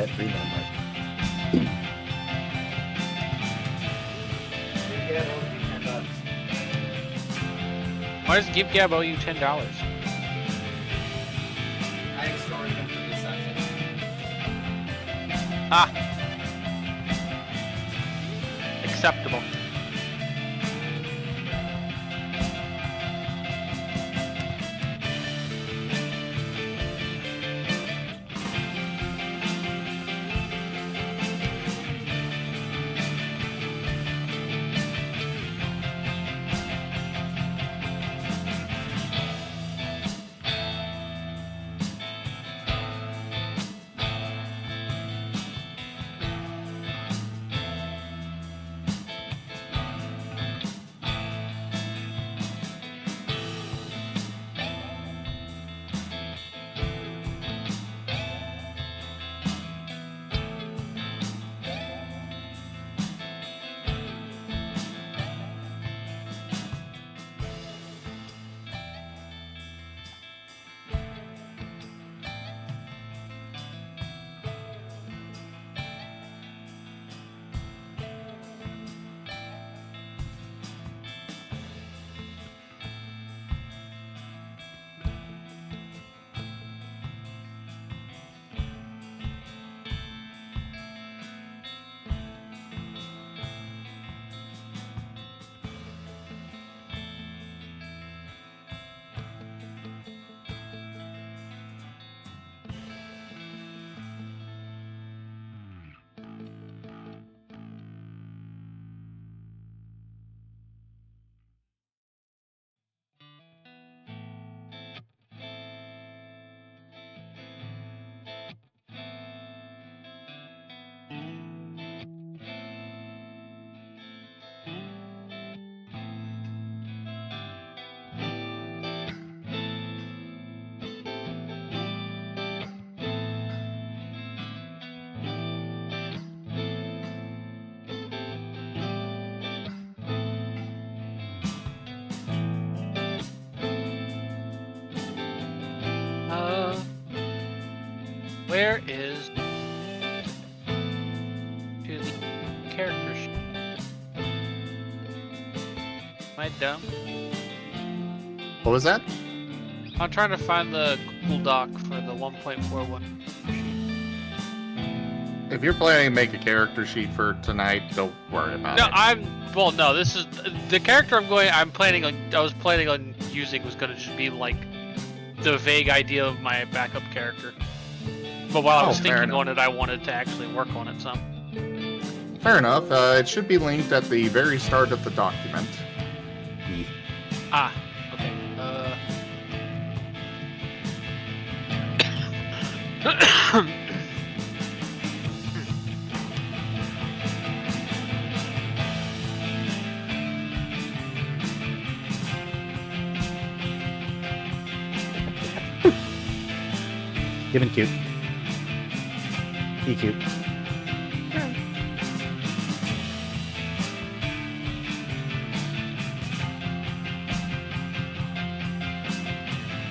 that 3 minute mark. Why does Give Gab owe you $10? I extorted him for this session. Ah. Acceptable. Where is to the character sheet? Am I dumb? What was that? I'm trying to find the Google Doc for the 1.41. If you're planning to make a character sheet for tonight, don't worry about No, it. no, this is the character I was planning on using was gonna just be like the vague idea of my backup character. But while I was thinking on it, I wanted to actually work on it some. Fair enough. It should be linked at the very start of the document. Ah, okay. Give him cute. Be cute.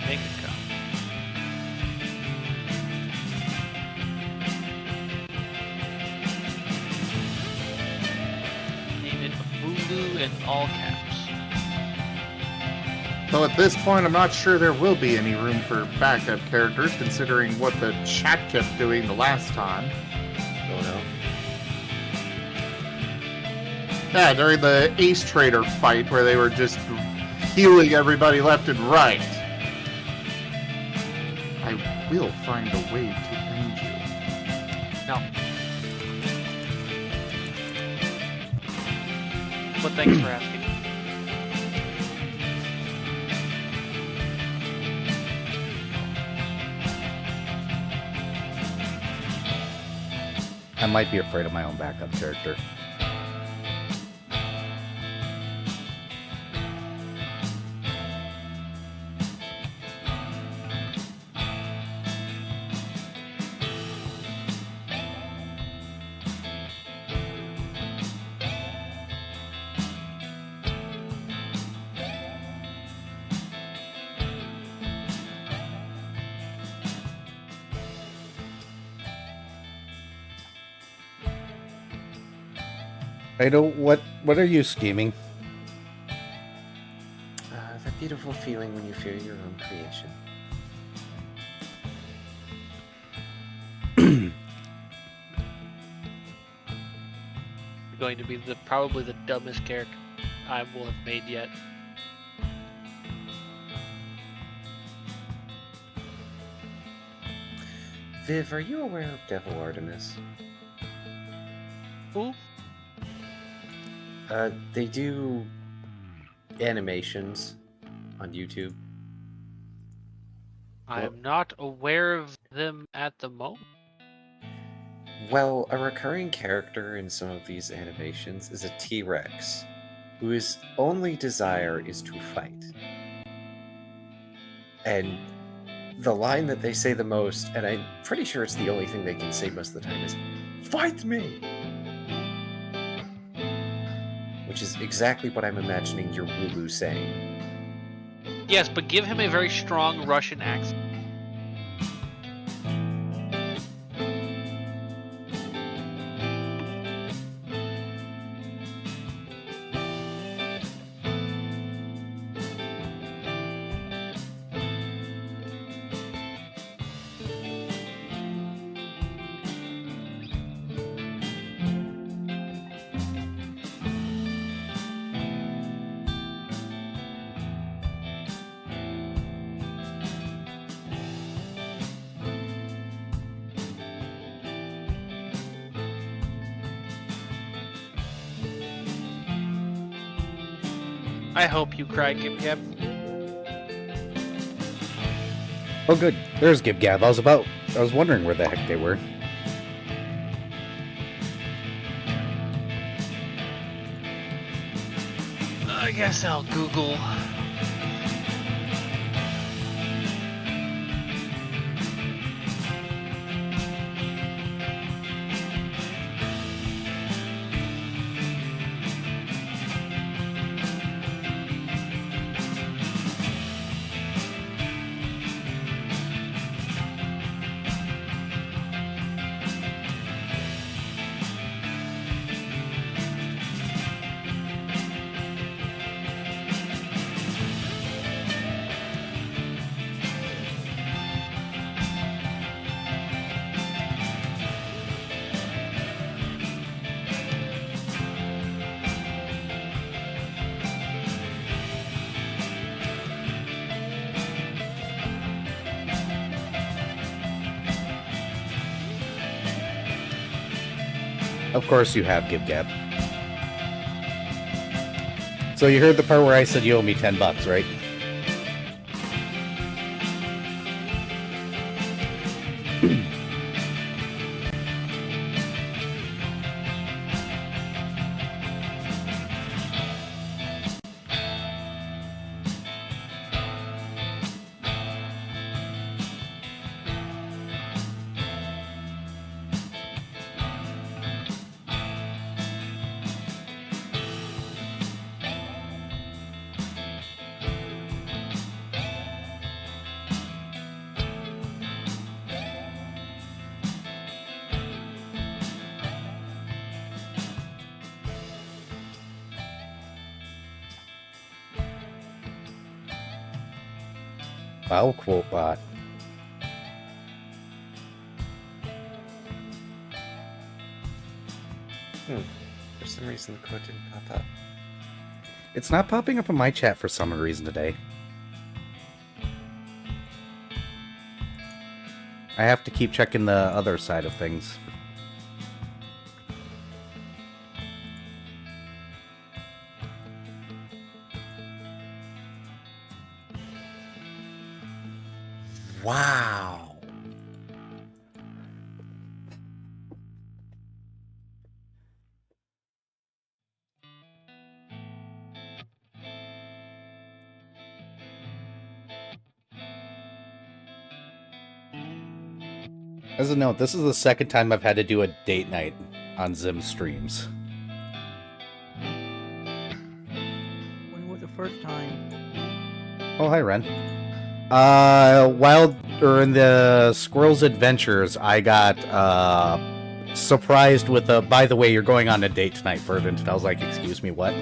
Make it come. Name it Voodoo in all caps. Though at this point, I'm not sure there will be any room for backup characters, considering what the chat kept doing the last time. Oh no. Yeah, during the Ace Trader fight, where they were just healing everybody left and right. I will find a way to end you. No. But thanks for asking. I might be afraid of my own backup character. I don't. What are you scheming? That beautiful feeling when you fear your own creation. Going to be probably the dumbest character I will have made yet. Viv, are you aware of Devil Artemis? Who? They do animations on YouTube. I'm not aware of them at the moment. Well, a recurring character in some of these animations is a T-Rex, whose only desire is to fight. And the line that they say the most, and I'm pretty sure it's the only thing they can say most of the time, is, "Fight me!" Which is exactly what I'm imagining your Lulu saying. Yes, but give him a very strong Russian accent. I hope you cry, Gib Gab. Oh, good. There's Gib Gab. I was wondering where the heck they were. I guess I'll Google. Of course you have, Gib Gab. So you heard the part where I said you owe me $10, right? Wow, quote bot. For some reason the quote didn't pop up. It's not popping up in my chat for some reason today. I have to keep checking the other side of things. Wow. As a note, this is the second time I've had to do a date night on Zim streams. When was the first time? Oh, hi, Ren. In the Squirrel's Adventures, I got surprised with a, by the way, you're going on a date tonight, Verdant. And I was like, excuse me, what?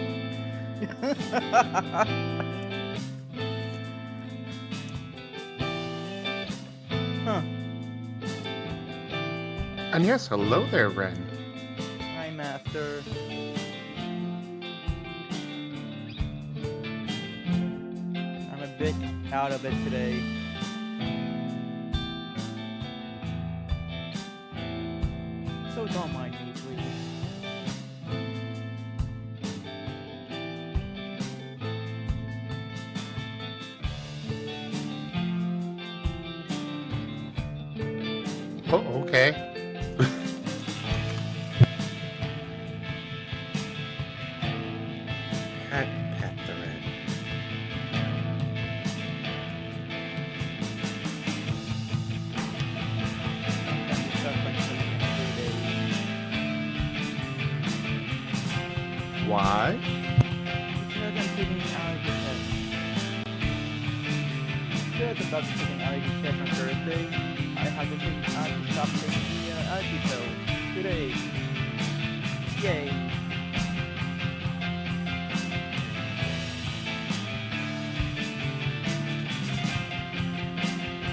Huh. And yes, hello there, Ren. Hi, Master. I'm a bit out of it today. So don't mind me, please. Oh, okay. Pat the red. I'm stuck like 3 days. Why? Because I'm taking allergy test. Because I'm about to take an allergy test on Thursday, I have to stop taking the allergy pill today. Yay.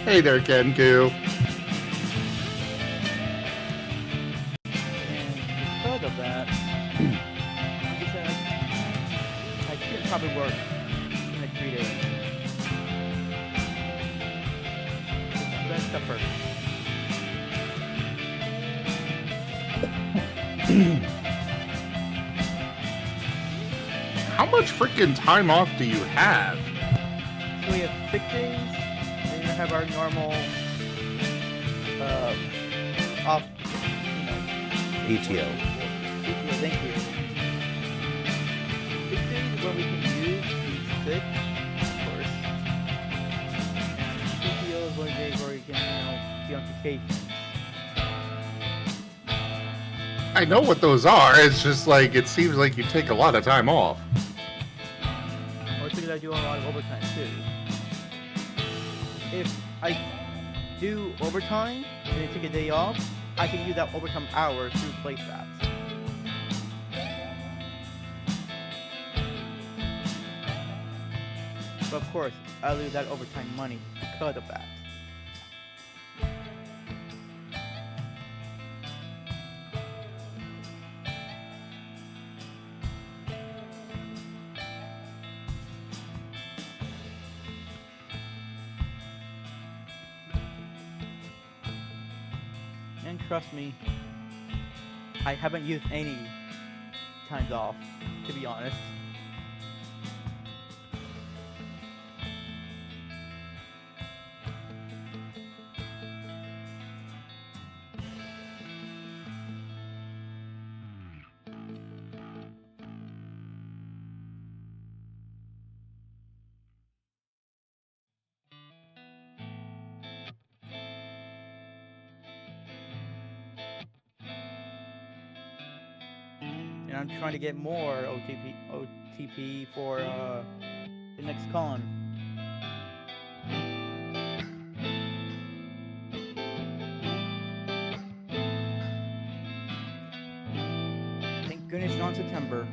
Hey there, Genku. And because of that, like I said, I should probably work in like 3 days. Let's stop first. How much freaking time off do you have? So we have 6 days, then we have our normal off, PTO. PTO, thank you. 6 days where we can use the sick, of course. And PTO is 1 day where you can, be on vacation. I know what those are. It's just like it seems like you take a lot of time off. Or because I do a lot of overtime too. If I do overtime and then take a day off, I can use that overtime hours to replace that. But of course, I lose that overtime money because of that. And trust me, I haven't used any times off, to be honest. And I'm trying to get more OTP for the next con. Thank goodness it's not September.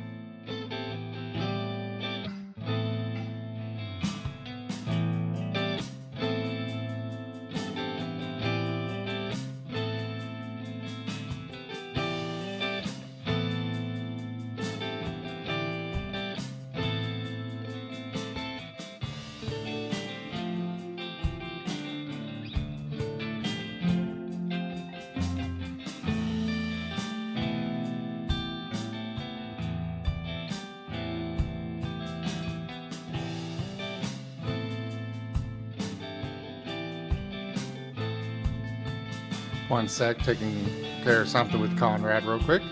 One sec, taking care of something with Conrad real quick.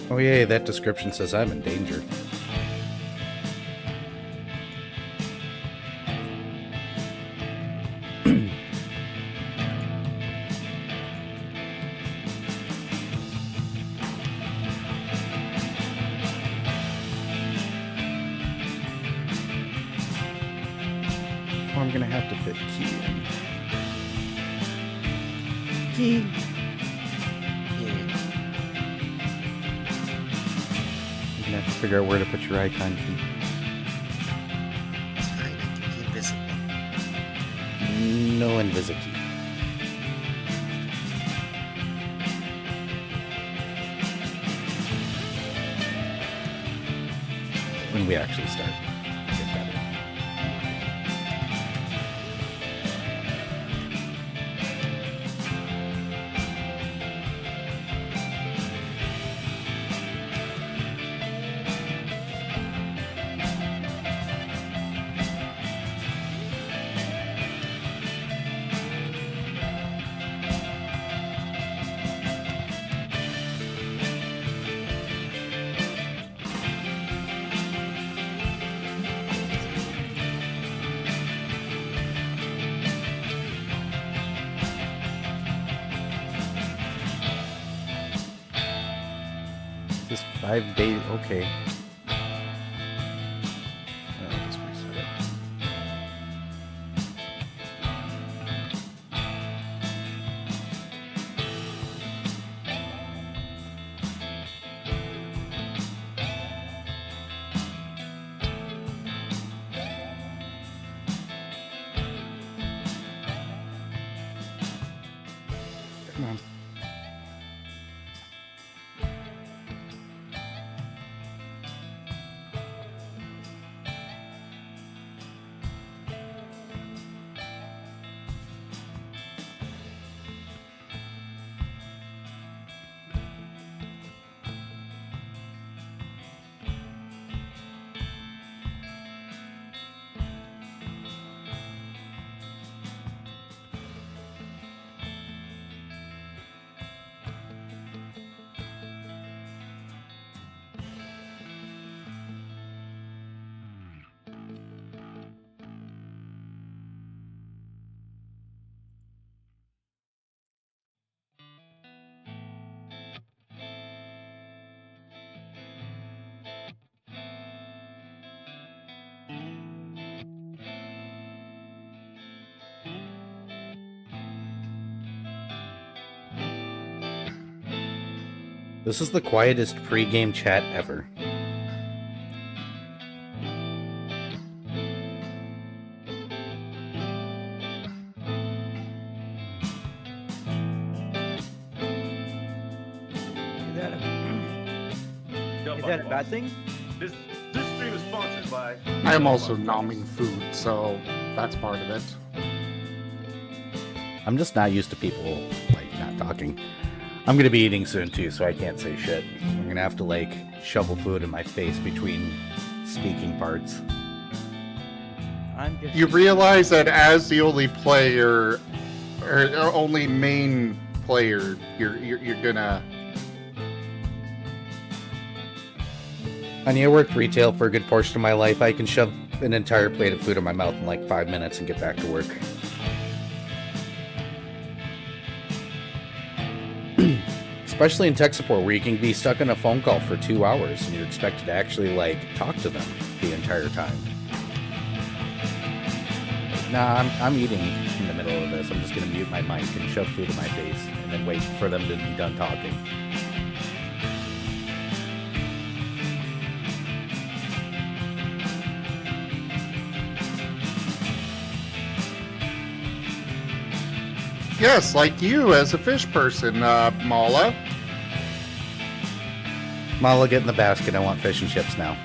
Oh yay, that description says I'm in danger. I'm gonna have to fit key in. Key. gonna have to figure out where to put your icon key. It's fine, I can be invisible. No invisible. When we actually start. Get better. Just 5 days. Okay. I'll just reset it. Come on. This is the quietest pre-game chat ever. Is that a bad thing? This stream is sponsored by. I am also nomming food, so that's part of it. I'm just not used to people, like, not talking. I'm gonna be eating soon, too, so I can't say shit. I'm gonna have to, like, shovel food in my face between speaking parts. I'm just. You realize that as the only player, or only main player, you're gonna. Honey, I worked retail for a good portion of my life. I can shove an entire plate of food in my mouth in like 5 minutes and get back to work. Especially in tech support, where you can be stuck in a phone call for 2 hours and you're expected to actually, like, talk to them the entire time. Nah, I'm eating in the middle of this. I'm just gonna mute my mic and shove food in my face and then wait for them to be done talking. Yes, like you as a fish person, Mala. Mala, get in the basket. I want fish and chips now.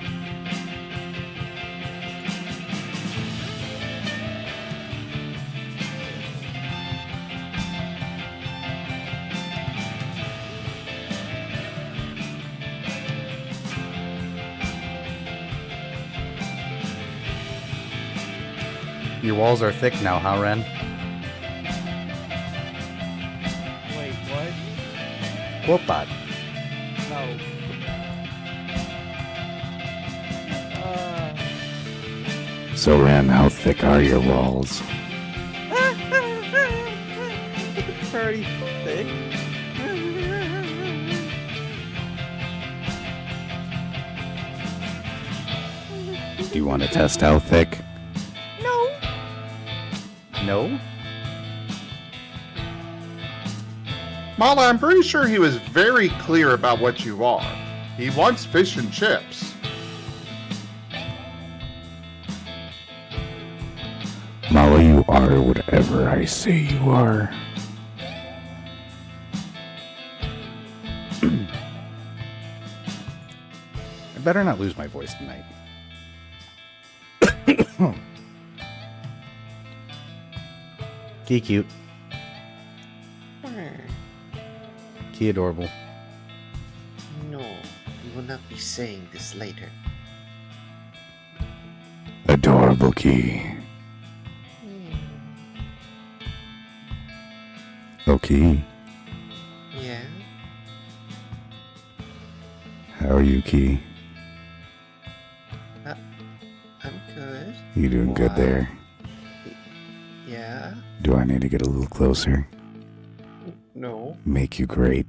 Your walls are thick now, huh, Ren? Wait, what? Quotbot. No. So, Ren, how thick are your walls? Pretty thick. Do you want to test how thick? No. No? Mala, I'm pretty sure he was very clear about what you are. He wants fish and chips. Mala, you are whatever I say you are. I better not lose my voice tonight. Key cute. Key adorable. No, you will not be saying this later. Adorable Key. Okay. Yeah? How are you, Key? I'm good. You doing good Why? there? Yeah? Do I need to get a little closer? No, Make you great.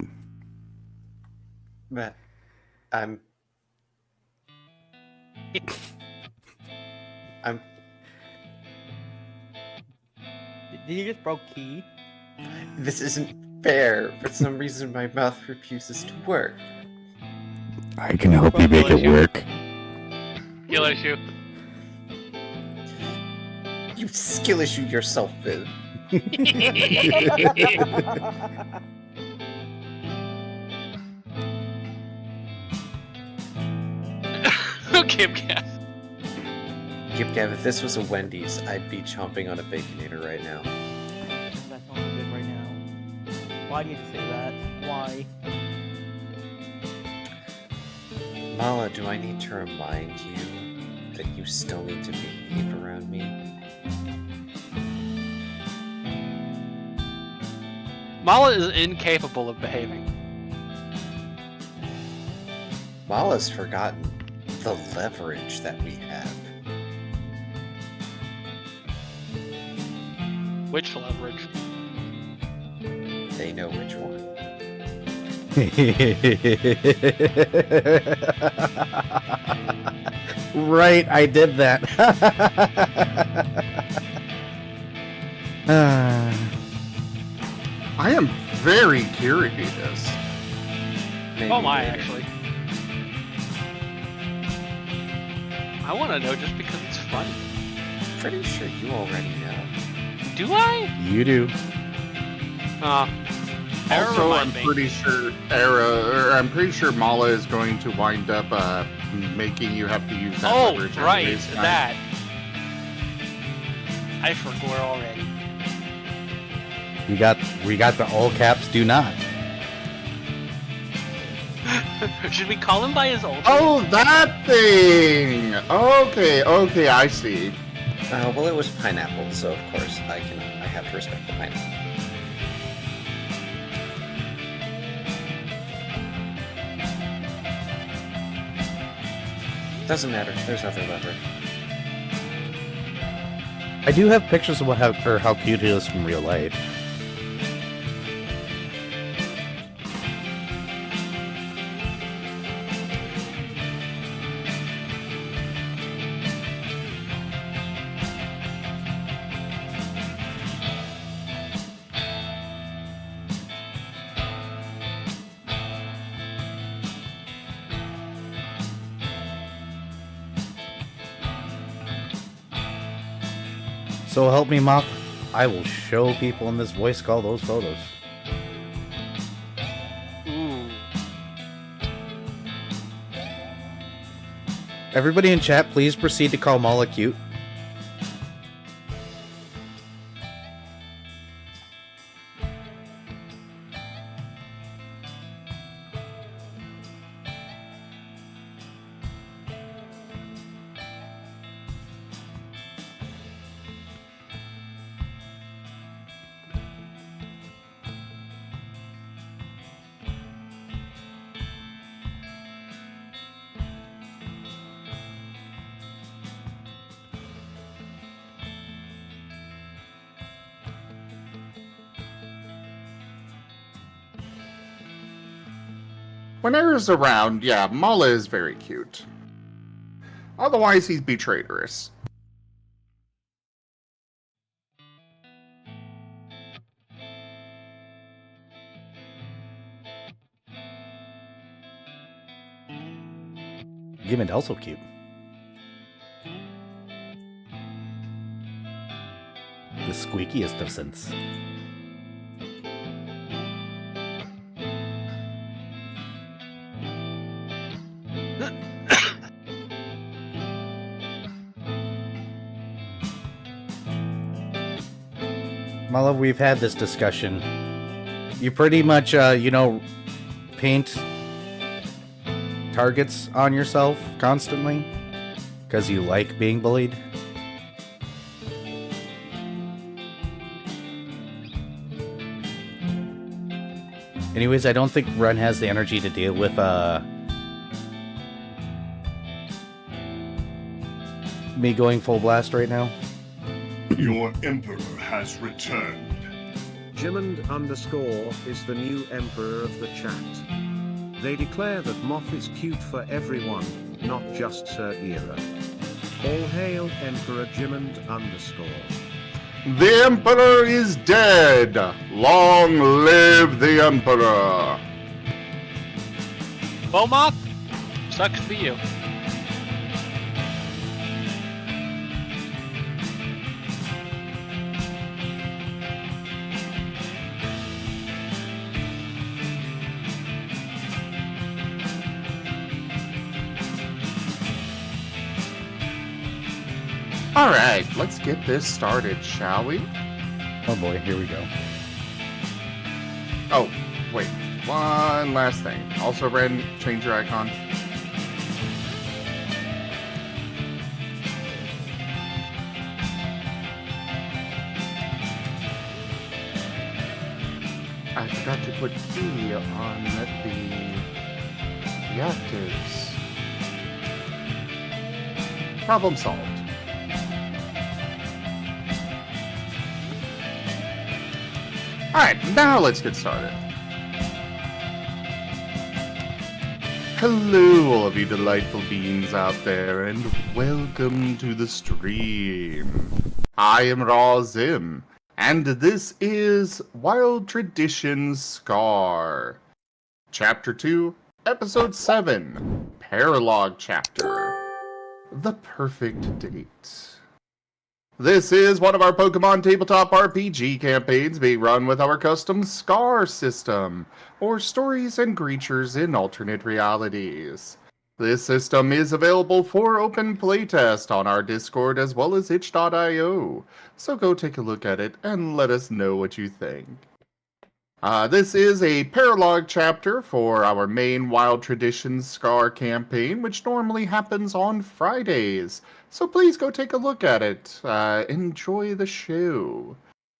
but I'm Did you just broke key? This isn't fair. For some reason, my mouth refuses to work. I can help you make it work. Skill issue. You skill issue yourself, Viv. Gibcast. Gibgav, if this was a Wendy's, I'd be chomping on a Baconator right now. That sounds good right now. Why do you say that? Why? Mala, do I need to remind you that you still need to behave around me? Mala is incapable of behaving. Mala's forgotten the leverage that we have. Which leverage? They know which one. Right, I did that. I am very curious. Maybe Oh my, later. actually. I want to know just because it's funny. Pretty sure you already know. Do I? You do. Error Also, remind I'm me. pretty sure Mala is going to wind up making you have to use that Oh, leverage. right, anyways. that. I forgot already. We got the all caps do not. Should we call him by his old name? Oh, that thing! Okay, I see. Well, it was pineapple, so of course I have to respect the pineapple. Doesn't matter. There's other leverage. I do have pictures of how cute he is from real life. So help me, Moth. I will show people in this voice call those photos. Ooh. Everybody in chat, please proceed to call Mala cute. When Era's around, yeah, Mala is very cute. Otherwise, he's betrayerous. Gimmick also cute. The squeakiest of synths. My love, we've had this discussion. You pretty much, paint targets on yourself constantly because you like being bullied. Anyways, I don't think Ren has the energy to deal with me going full blast right now. Your Emperor has returned. Jimmond_ is the new Emperor of the chat. They declare that Moth is cute for everyone, not just Sir Era. All hail Emperor Jimmond_. The Emperor is dead! Long live the Emperor! Moth, sucks to be you. Alright, let's get this started, shall we? Oh boy, here we go. Oh, wait. One last thing. Also, Ren, change your icon. I forgot to put key on the reactors. Problem solved. Alright, now let's get started. Hello, all of you delightful beings out there, and welcome to the stream. I am Raw Zim, and this is Wild Traditions Scar. Chapter 2, Episode 7, Paralogue Chapter. The Perfect Date. This is one of our Pokemon tabletop RPG campaigns being run with our custom SCAR system, or Stories and Creatures in Alternate Realities. This system is available for open playtest on our Discord as well as itch.io, so go take a look at it and let us know what you think. This is a paralogue chapter for our main Wild Traditions SCAR campaign, which normally happens on Fridays. So please go take a look at it. Enjoy the show.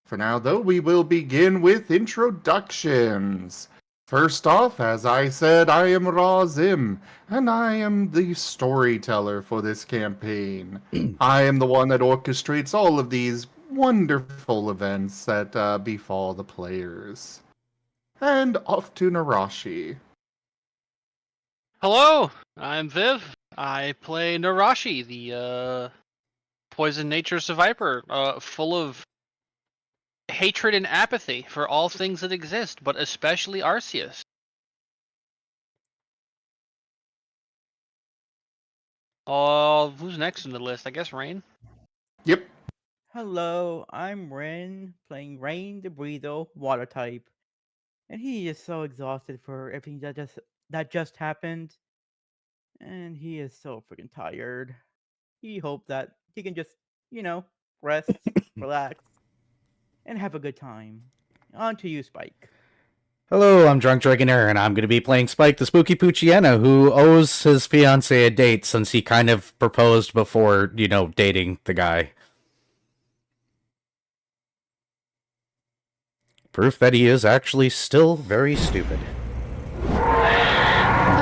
For now, though, we will begin with introductions. First off, as I said, I am Raw Zim, and I am the storyteller for this campaign. I am the one that orchestrates all of these wonderful events that befall the players. And off to Narashi. Hello, I'm Viv. I play Narashi, the poison nature survivor, full of hatred and apathy for all things that exist, but especially Arceus. Who's next in the list? I guess Rain. Yep. Hello, I'm Ren, playing Rain the Breather, water type. And he is so exhausted for everything that just happened. And he is so freaking tired. He hoped that he can just, rest, relax, and have a good time. On to you, Spike. Hello, I'm Drunk Dragonair, and I'm going to be playing Spike the Spooky Poochiana, who owes his fiancée a date since he kind of proposed before, dating the guy. Proof that he is actually still very stupid.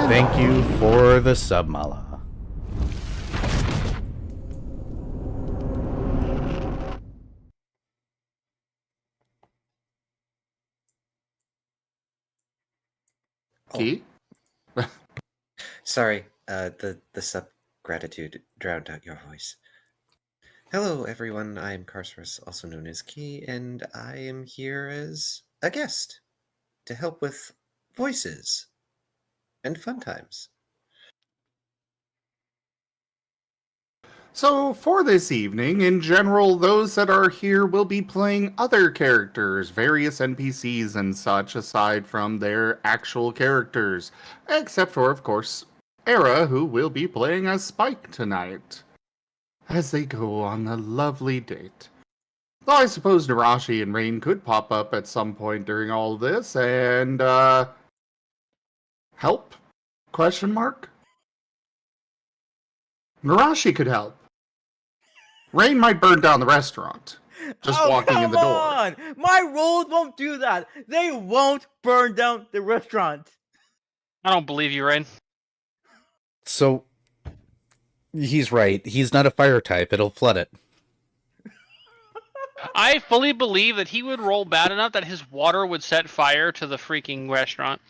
Thank you for the sub, Mala. Key? Sorry, the sub gratitude drowned out your voice. Hello, everyone. I am Carcerus, also known as Key, and I am here as a guest to help with voices and fun times. So, for this evening, in general, those that are here will be playing other characters, various NPCs and such, aside from their actual characters. Except for, of course, Era, who will be playing as Spike tonight, as they go on a lovely date. Though I suppose Narashi and Rain could pop up at some point during all this and, help? Question mark? Narashi could help. Rain might burn down the restaurant. Just walking in the door. On! My rules won't do that. They won't burn down the restaurant. I don't believe you, Rain. So, he's right. He's not a fire type. It'll flood it. I fully believe that he would roll bad enough that his water would set fire to the freaking restaurant.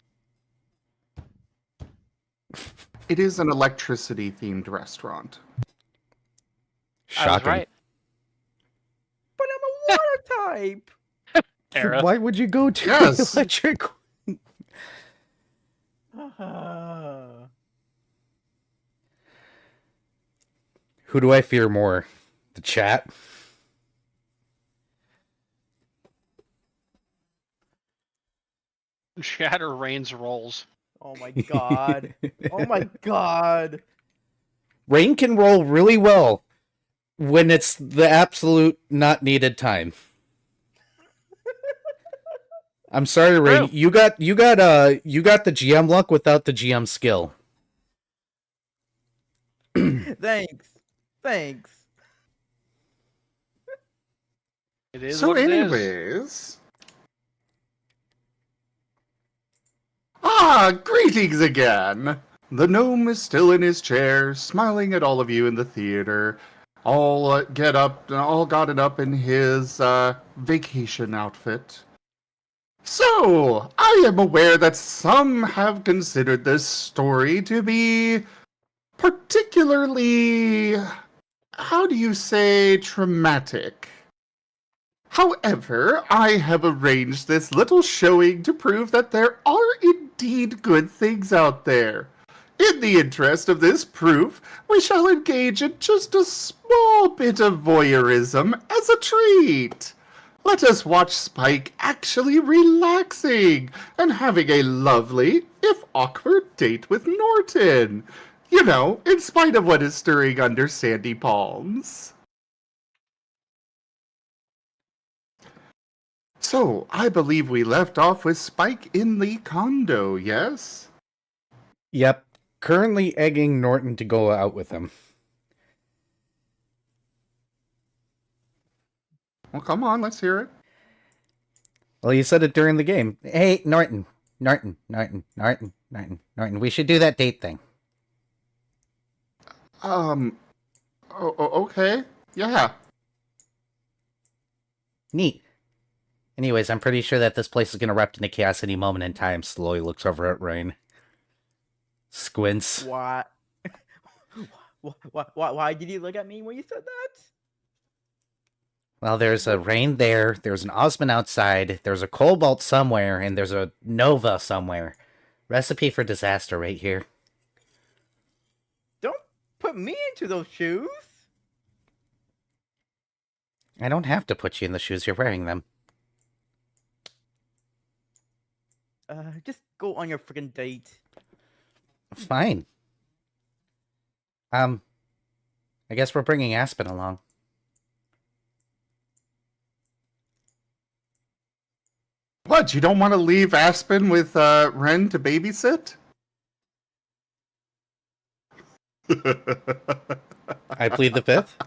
It is an electricity-themed restaurant. Shocking. I was right. But I'm a water type. Era. Why would you go to Yes. electric? Who do I fear more? The chat? Shatter Rain's rolls. Oh my god. Oh my god. Rain can roll really well when it's the absolute not needed time. I'm sorry, Rain. True. You got the GM luck without the GM skill. Thanks. It is So what it is. anyways... greetings again! The gnome is still in his chair, smiling at all of you in the theater, all gotten up in his, vacation outfit. So, I am aware that some have considered this story to be particularly, how do you say, traumatic. However, I have arranged this little showing to prove that there are indeed good things out there. In the interest of this proof, we shall engage in just a small bit of voyeurism as a treat. Let us watch Spike actually relaxing and having a lovely, if awkward, date with Norton. You know, in spite of what is stirring under sandy palms. So, I believe we left off with Spike in the condo, yes? Yep. Currently egging Norton to go out with him. Well, come on, let's hear it. Well, you said it during the game. Hey, Norton. We should do that date thing. Okay. Yeah. Neat. Anyways, I'm pretty sure that this place is going to erupt into chaos any moment in time. Slowly looks over at Rain. Squints. What? Why did you look at me when you said that? Well, there's a Rain there, there's an Osmond outside, there's a Cobalt somewhere, and there's a Nova somewhere. Recipe for disaster right here. Don't put me into those shoes. I don't have to put you in the shoes, you're wearing them. Just go on your freaking date. Fine. I guess we're bringing Aspen along. What, you don't want to leave Aspen with, Ren to babysit? I plead the fifth.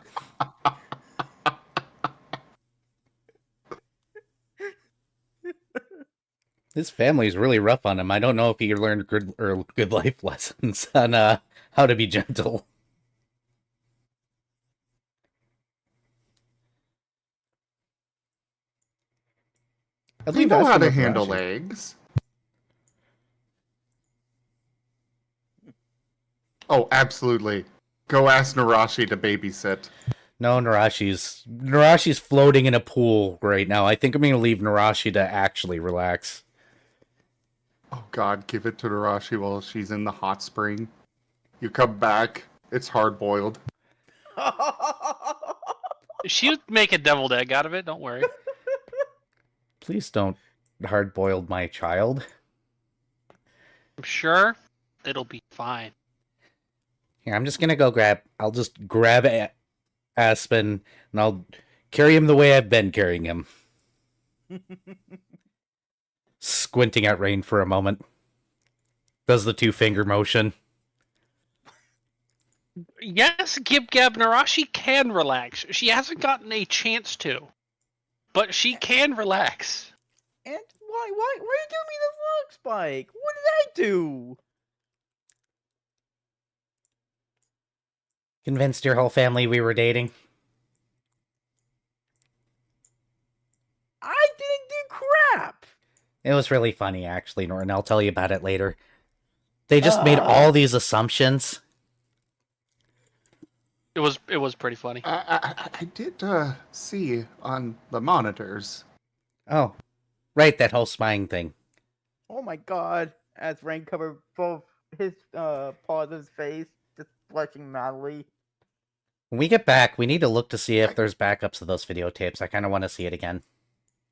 His family's really rough on him. I don't know if he learned good life lessons on how to be gentle. You know how to handle eggs. Oh, absolutely. Go ask Narashi to babysit. No, Narashi's floating in a pool right now. I think I'm going to leave Narashi to actually relax. Oh god, give it to Narashi while she's in the hot spring. You come back, it's hard-boiled. She'll make a deviled egg out of it. Don't worry. Please don't hard-boiled my child. I'm sure it'll be fine. Here, I'm just gonna go grab... I'll just grab Aspen, and I'll carry him the way I've been carrying him. Squinting at Rain for a moment. Does the two-finger motion. Yes, Gib Gab Narashi can relax. She hasn't gotten a chance to. But she can relax. And why are you giving me this look, Spike? What did I do? Convinced your whole family we were dating. I didn't do crap. It was really funny, actually, Norton. I'll tell you about it later. They just made all these assumptions. It was pretty funny. I did see on the monitors. Oh, right, that whole spying thing. Oh my god. As Rain covered both his paws of his face, just blushing madly. When we get back, we need to look to see if there's backups of those videotapes. I kind of want to see it again.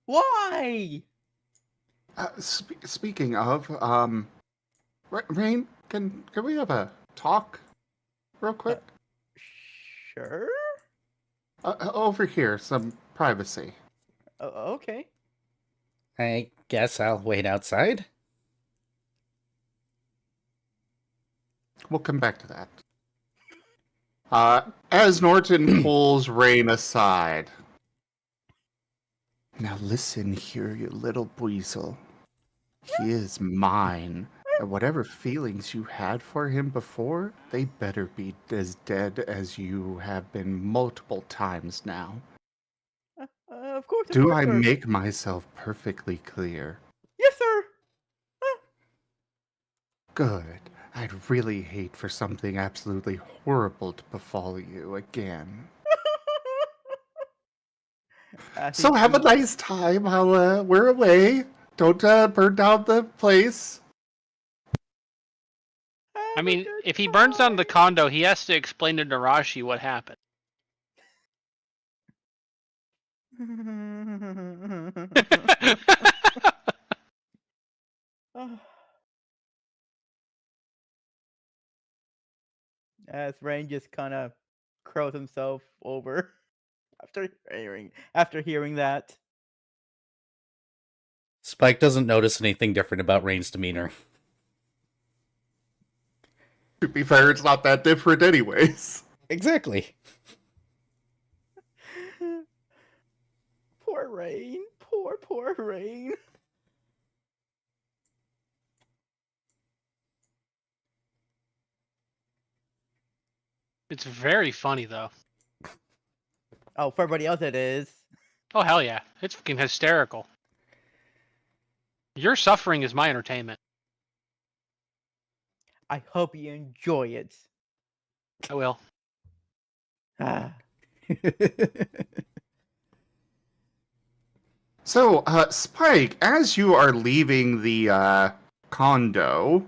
Why? Speaking of, Rain, can we have a talk real quick? Sure. Over here, some privacy. Okay. I guess I'll wait outside. We'll come back to that. As Norton pulls Rain aside. Now listen here, you little weasel. He is mine. And whatever feelings you had for him before, they better be as dead as you have been multiple times now. Of course. Do I sir. make myself perfectly clear? Yes, sir. Good. I'd really hate for something absolutely horrible to befall you again. So have a nice time while we're away. Don't burn down the place. I mean, if he burns down the condo, he has to explain to Narashi what happened. As Rain just kind of curls himself over after hearing that. Spike doesn't notice anything different about Rain's demeanor. To be fair, it's not that different anyways. Exactly. Poor Rain. Poor Rain. It's very funny, though. Oh, for everybody else it is. Oh, hell yeah. It's fucking hysterical. Your suffering is my entertainment. I hope you enjoy it. I will. Ah. So, Spike, as you are leaving the condo,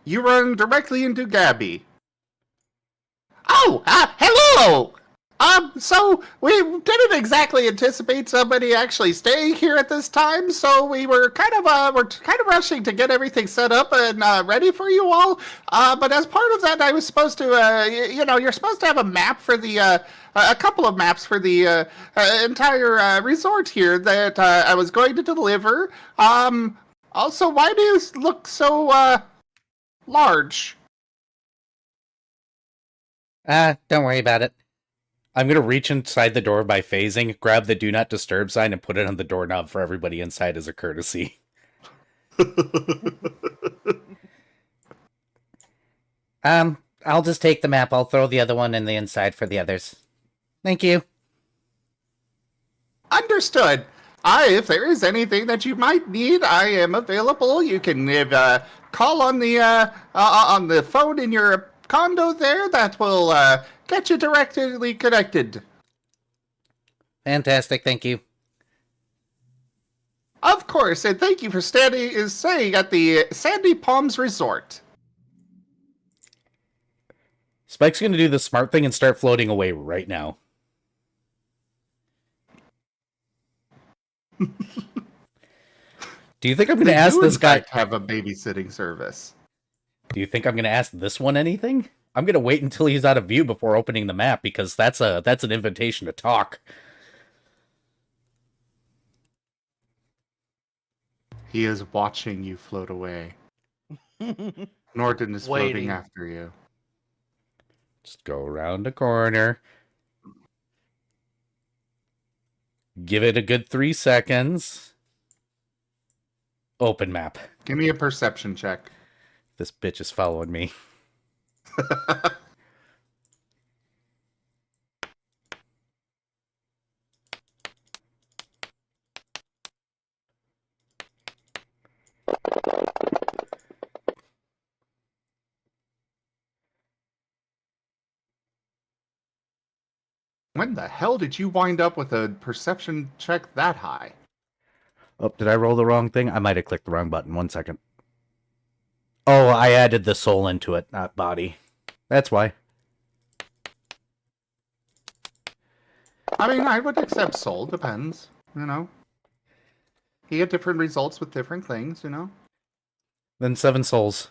you run directly into Gabby. Oh, hello! So we didn't exactly anticipate somebody actually staying here at this time, so we were kind of rushing to get everything set up and ready for you all. But as part of that, I was supposed to, you're supposed to have a map for the, a couple of maps for the entire resort here that I was going to deliver. Also, why do you look so large? Don't worry about it. I'm gonna reach inside the door by phasing, grab the do not disturb sign, and put it on the doorknob for everybody inside as a courtesy. I'll just take the map. I'll throw the other one in the inside for the others. Thank you. Understood. If there is anything that you might need, I am available. You can call on the phone in your condo there. That will get you directly connected. Fantastic, thank you. Of course, and thank you for staying at the Sandy Palms Resort. Spike's going to do the smart thing and start floating away right now. Do you think I'm going to ask this guy? Have a babysitting service. Do you think I'm going to ask this one anything? I'm going to wait until he's out of view before opening the map because that's an invitation to talk. He is watching you float away. Norton is floating Waiting. after you. Just go around the corner. Give it a good 3 seconds. Open map. Give me a perception check. This bitch is following me. When the hell did you wind up with a perception check that high? Oh, did I roll the wrong thing? I might have clicked the wrong button. 1 second. Oh, I added the soul into it, not body. That's why. I mean, I would accept soul. Depends, you know. You get different results with different things, you know. Then 7 souls.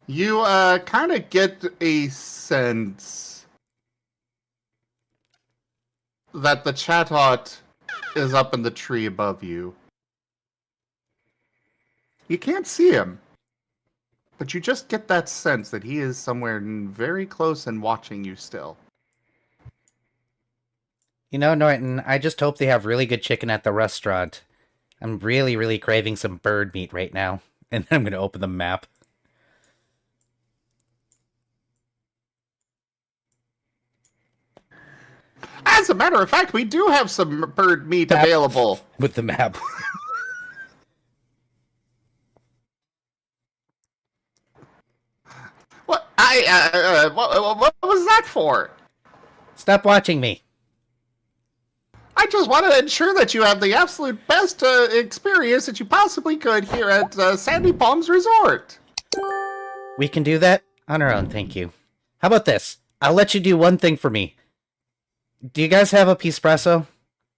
You kind of get a sense that the chatot is up in the tree above you. You can't see him, but you just get that sense that he is somewhere very close and watching you still. You know, Norton, I just hope they have really good chicken at the restaurant. I'm really, really craving some bird meat right now. And then I'm going to open the map. As a matter of fact, we do have some bird meat available. With the map. What? What was that for? Stop watching me. I just want to ensure that you have the absolute best experience that you possibly could here at Sandy Palms Resort. We can do that on our own, thank you. How about this? I'll let you do one thing for me. Do you guys have a Pispresso?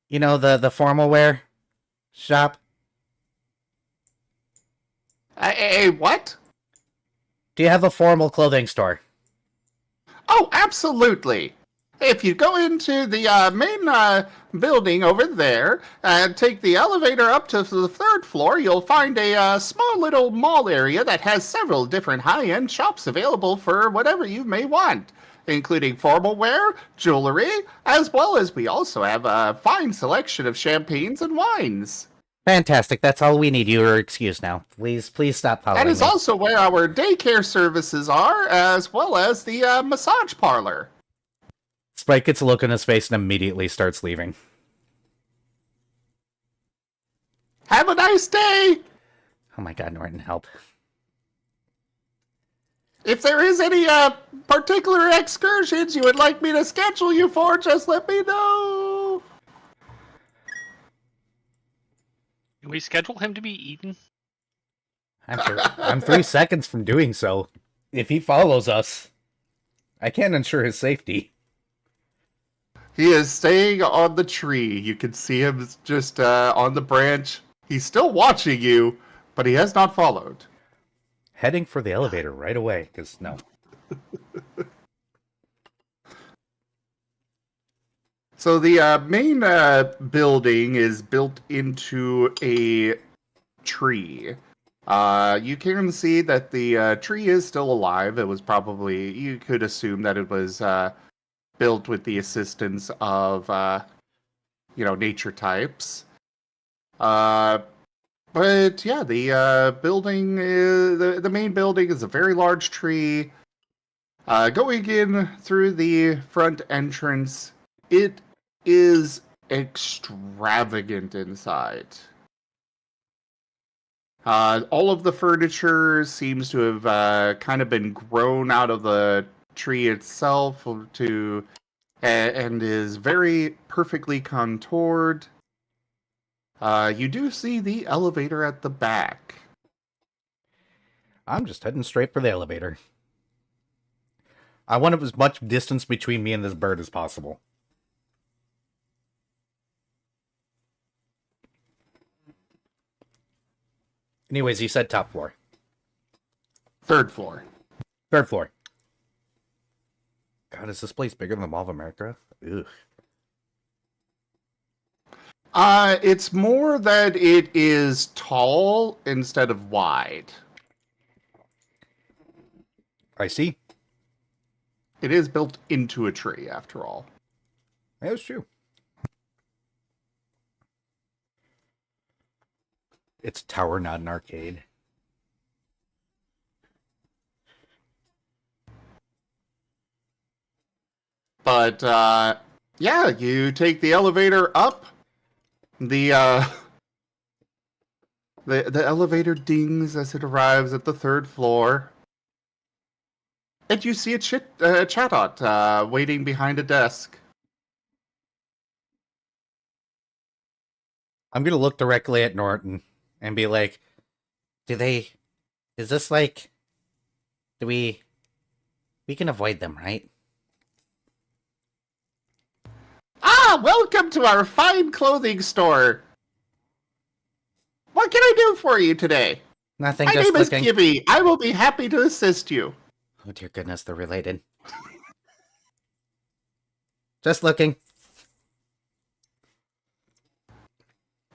You know, the formal wear shop? What? Do you have a formal clothing store? Oh, absolutely. If you go into the main building over there and take the elevator up to the 3rd floor, you'll find a small little mall area that has several different high-end shops available for whatever you may want, including formal wear, jewelry, as well as we also have a fine selection of champagnes and wines. Fantastic, that's all we need. You are excused now. Please stop following That is me. also where our daycare services are, as well as the massage parlor. Spike gets a look on his face and immediately starts leaving. Have a nice day! Oh my god, Norton, help. If there is any particular excursions you would like me to schedule you for, just let me know. Can we schedule him to be eaten? I'm 3 seconds from doing so. If he follows us, I can't ensure his safety. He is staying on the tree. You can see him just on the branch. He's still watching you, but he has not followed. Heading for the elevator right away, because no. So the main building is built into a tree. You can see that the tree is still alive. It was probably, you could assume that it was built with the assistance of, nature types. But yeah, the building is, the main building is a very large tree. Going in through the front entrance, it is extravagant inside. All of the furniture seems to have kind of been grown out of the tree itself and is very perfectly contoured. You do see the elevator at the back. I'm just heading straight for the elevator. I want as much distance between me and this bird as possible. Anyways, you said top floor. 3rd floor. 3rd floor. God, is this place bigger than the Mall of America? Ugh. It's more that it is tall instead of wide. I see. It is built into a tree, after all. That's true. It's a tower, not an arcade. But, yeah, you take the elevator up. The elevator dings as it arrives at the 3rd floor. And you see a chatbot waiting behind a desk. I'm gonna look directly at Norton and be like, is this like, we can avoid them, right? Ah, welcome to our fine clothing store. What can I do for you today? Nothing, My just name is looking. Gibby. I will be happy to assist you. Oh dear goodness, they're related. Just looking.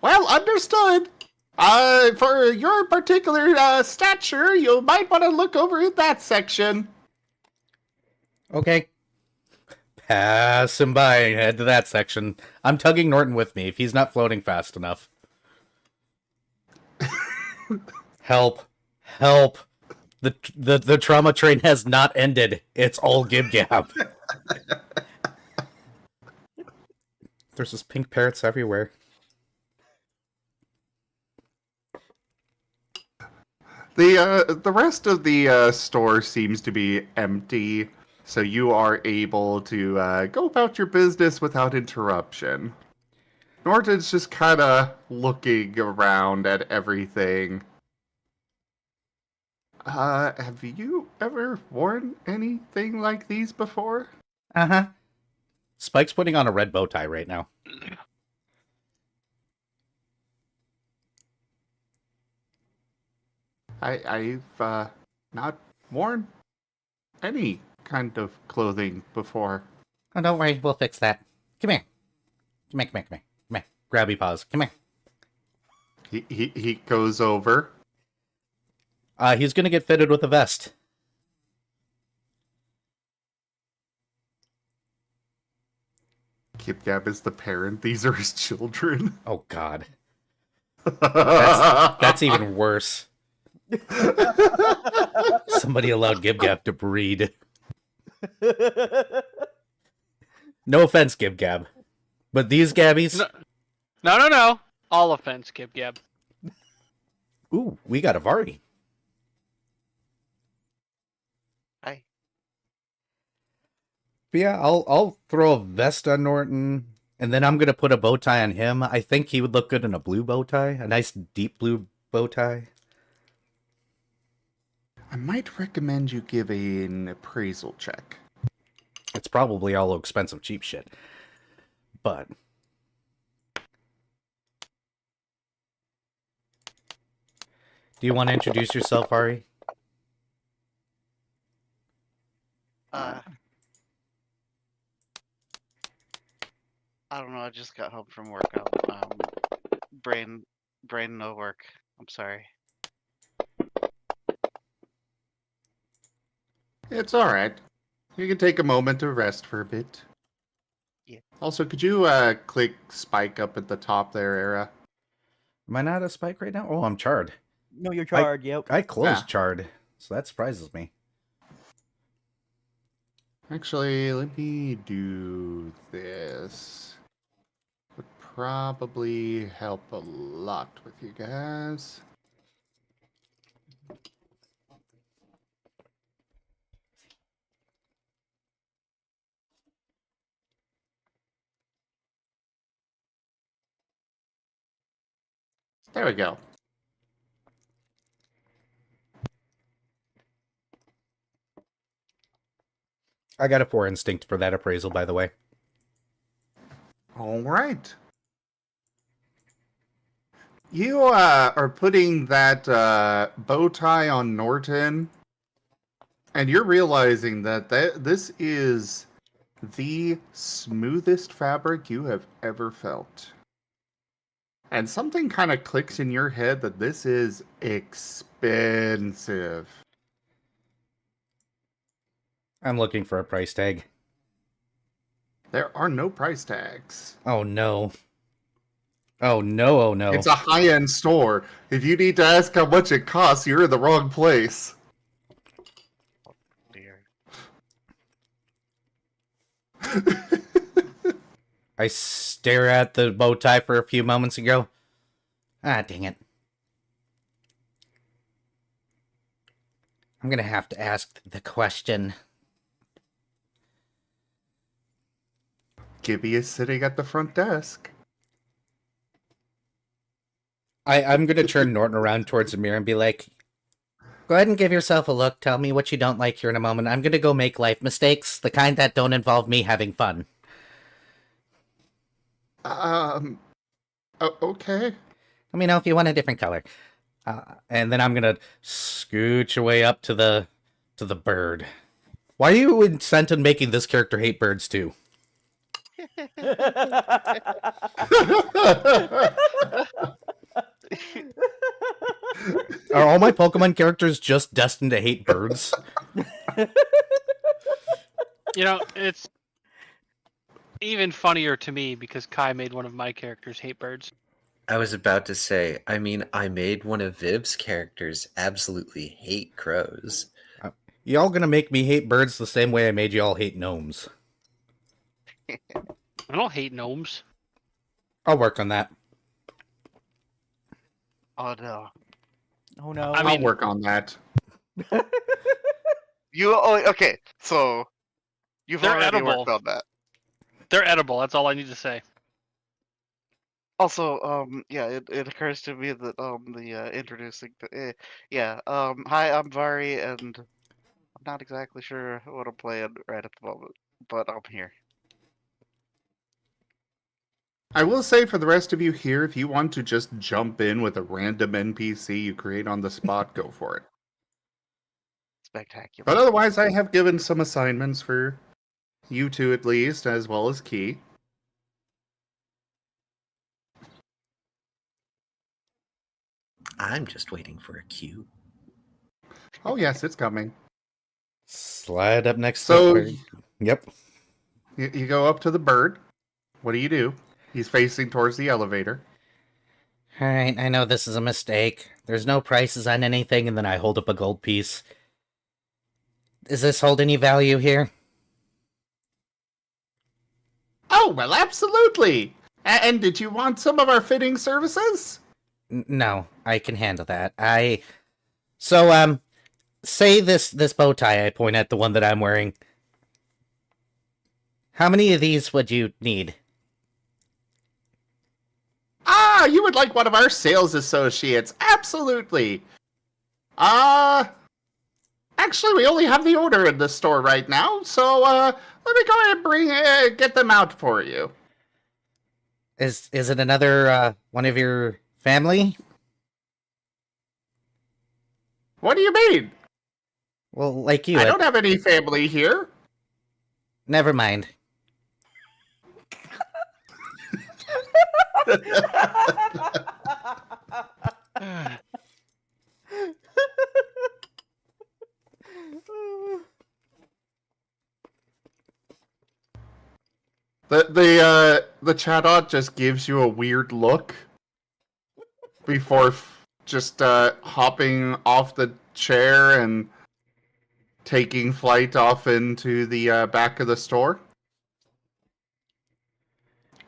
Well, understood. For your particular stature, you might want to look over at that section. Okay. Pass him by and head to that section. I'm tugging Norton with me if he's not floating fast enough. Help. Help. The trauma train has not ended. It's all Gib Gab. There's just pink parrots everywhere. The rest of the store seems to be empty, so you are able to go about your business without interruption. Norton's just kind of looking around at everything. Have you ever worn anything like these before? Uh-huh. Spike's putting on a red bow tie right now. I've not worn any kind of clothing before. Oh, don't worry, we'll fix that. Come here. Come here, come here, come here. Come here. Grabby paws. Come here. He goes over. He's gonna get fitted with a vest. Kip Gab is the parent. These are his children. Oh god. That's even worse. Somebody allowed Gib Gab to breed. No offense, Gib Gab. But these Gabbies... No. All offense, Gib Gab. Ooh, we got a Vari. Hi. But yeah, I'll throw a vest on Norton, and then I'm gonna put a bow tie on him. I think he would look good in a blue bow tie, a nice deep blue bow tie. I might recommend you give an appraisal check. It's probably all expensive cheap shit. But do you want to introduce yourself, Ari? I don't know. I just got home from work. Brain no work. I'm sorry. It's all right. You can take a moment to rest for a bit. Yeah. Also, could you click Spike up at the top there, Era? Am I not a Spike right now? Oh, I'm charred. No, you're charred. Yep. I closed Yeah. charred, so that surprises me. Actually, let me do this. Would probably help a lot with you guys. There we go. I got a 4 instinct for that appraisal, by the way. All right. You are putting that bow tie on Norton, and you're realizing that this is the smoothest fabric you have ever felt. And something kind of clicks in your head that this is expensive. I'm looking for a price tag. There are no price tags. Oh no. Oh no, oh no. It's a high-end store. If you need to ask how much it costs, you're in the wrong place. Dear. I stare at the bow tie for a few moments and go, ah, dang it. I'm gonna have to ask the question. Gibby is sitting at the front desk. I'm gonna turn Norton around towards the mirror and be like, go ahead and give yourself a look. Tell me what you don't like here in a moment. I'm gonna go make life mistakes, the kind that don't involve me having fun. Okay. Let me know if you want a different color. And then I'm gonna scooch away up to the bird. Why are you intent on making this character hate birds too? Are all my Pokemon characters just destined to hate birds? You know, it's even funnier to me because Kai made one of my characters hate birds. I was about to say, I mean, I made one of Viv's characters absolutely hate crows. Y'all gonna make me hate birds the same way I made y'all hate gnomes. I don't hate gnomes. I'll work on that. Oh no. Oh no. I I'll mean- work on that. Okay, so you've They're already edible. worked on that. They're edible. That's all I need to say. Also, yeah, it occurs to me that introducing hi, I'm Vari, and I'm not exactly sure what I'm playing right at the moment, but I'm here. I will say for the rest of you here, if you want to just jump in with a random NPC you create on the spot, go for it. Spectacular. But otherwise, I have given some assignments for you two at least, as well as Key. I'm just waiting for a cue. Oh yes, it's coming. Slide up next So- to the bird. Yep. You go up to the bird. What do? He's facing towards the elevator. Alright, I know this is a mistake. There's no prices on anything, and then I hold up a gold piece. Does this hold any value here? Oh, well, absolutely! And did you want some of our fitting services? No, I can handle that. So, say this bow tie, I point at the one that I'm wearing. How many of these would you need? Ah, you would like one of our sales associates. Absolutely. Actually, we only have the order in the store right now, so, let me go ahead and get them out for you. Is it another, one of your family? What do you mean? Well, like you. I don't have any family here. Never mind. The chatbot just gives you a weird look before just hopping off the chair and taking flight off into the back of the store.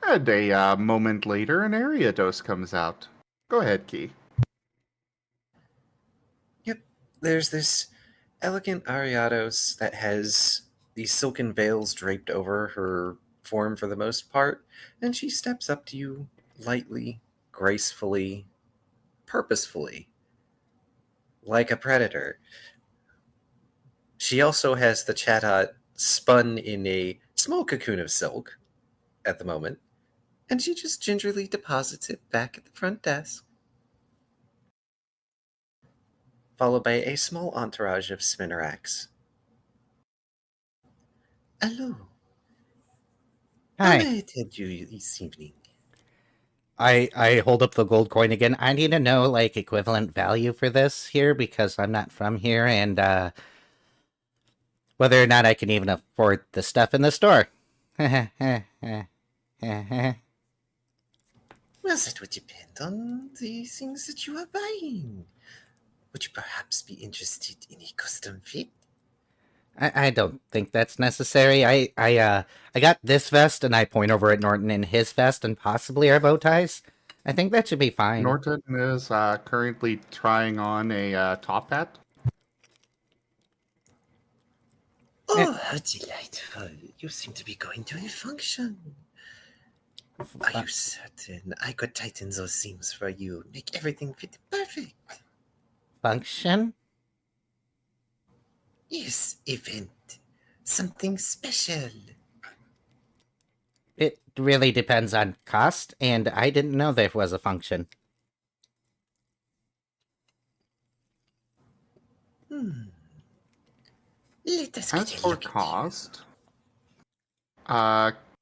And a moment later, an Ariados comes out. Go ahead, Key. Yep, there's this elegant Ariados that has these silken veils draped over her form for the most part, and she steps up to you lightly, gracefully, purposefully, like a predator. She also has the Chatot spun in a small cocoon of silk at the moment, and she just gingerly deposits it back at the front desk, followed by a small entourage of spinneracks. Hello. How Hi. may I help you this evening? I hold up the gold coin again. I need to know like equivalent value for this here because I'm not from here, and whether or not I can even afford the stuff in the store. Well, that would depend on the things that you are buying. Would you perhaps be interested in a custom fit? I don't think that's necessary. I got this vest, and I point over at Norton in his vest, and possibly our bow ties. I think that should be fine. Norton is currently trying on a top hat. Oh, how delightful. You seem to be going to a function. Are you certain I could tighten those seams for you? Make everything fit perfect. Function? Yes, event. Something special. It really depends on cost, and I didn't know there was a function. Let us As get a for look at cost,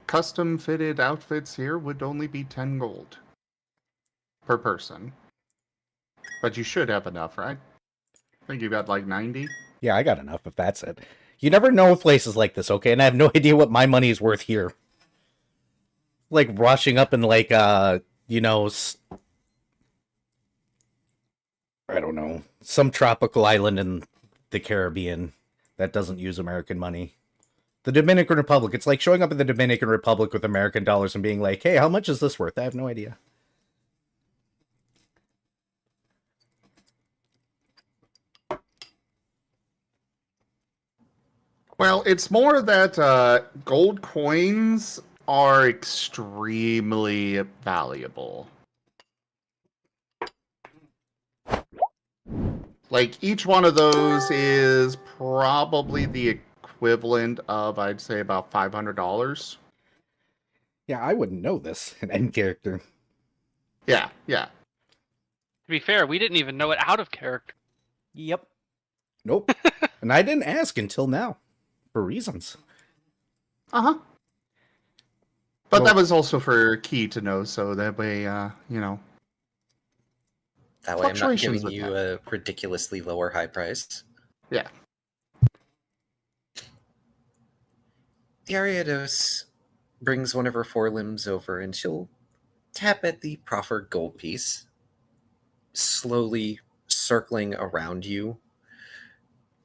custom fitted outfits here would only be 10 gold per person. But you should have enough, right? I think you got like 90. Yeah, I got enough if that's it. You never know with places like this, okay? And I have no idea what my money is worth here. Like rushing up in like you know, I don't know, some tropical island in the Caribbean that doesn't use American money. The Dominican Republic. It's like showing up in the Dominican Republic with American dollars and being like, "Hey, how much is this worth?" I have no idea. Well, it's more that gold coins are extremely valuable. Like, each one of those is probably the equivalent of, I'd say, about $500. Yeah, I wouldn't know this. An end character. Yeah, yeah. To be fair, we didn't even know it out of character. Yep. Nope. And I didn't ask until now. For reasons. Uh-huh. But Well, that was also for Key to know, so that way, you know. That way I'm not Fluctuations giving with you a ridiculously lower high price. Yeah. The Ariados brings one of her forelimbs over and she'll tap at the proffered gold piece, slowly circling around you.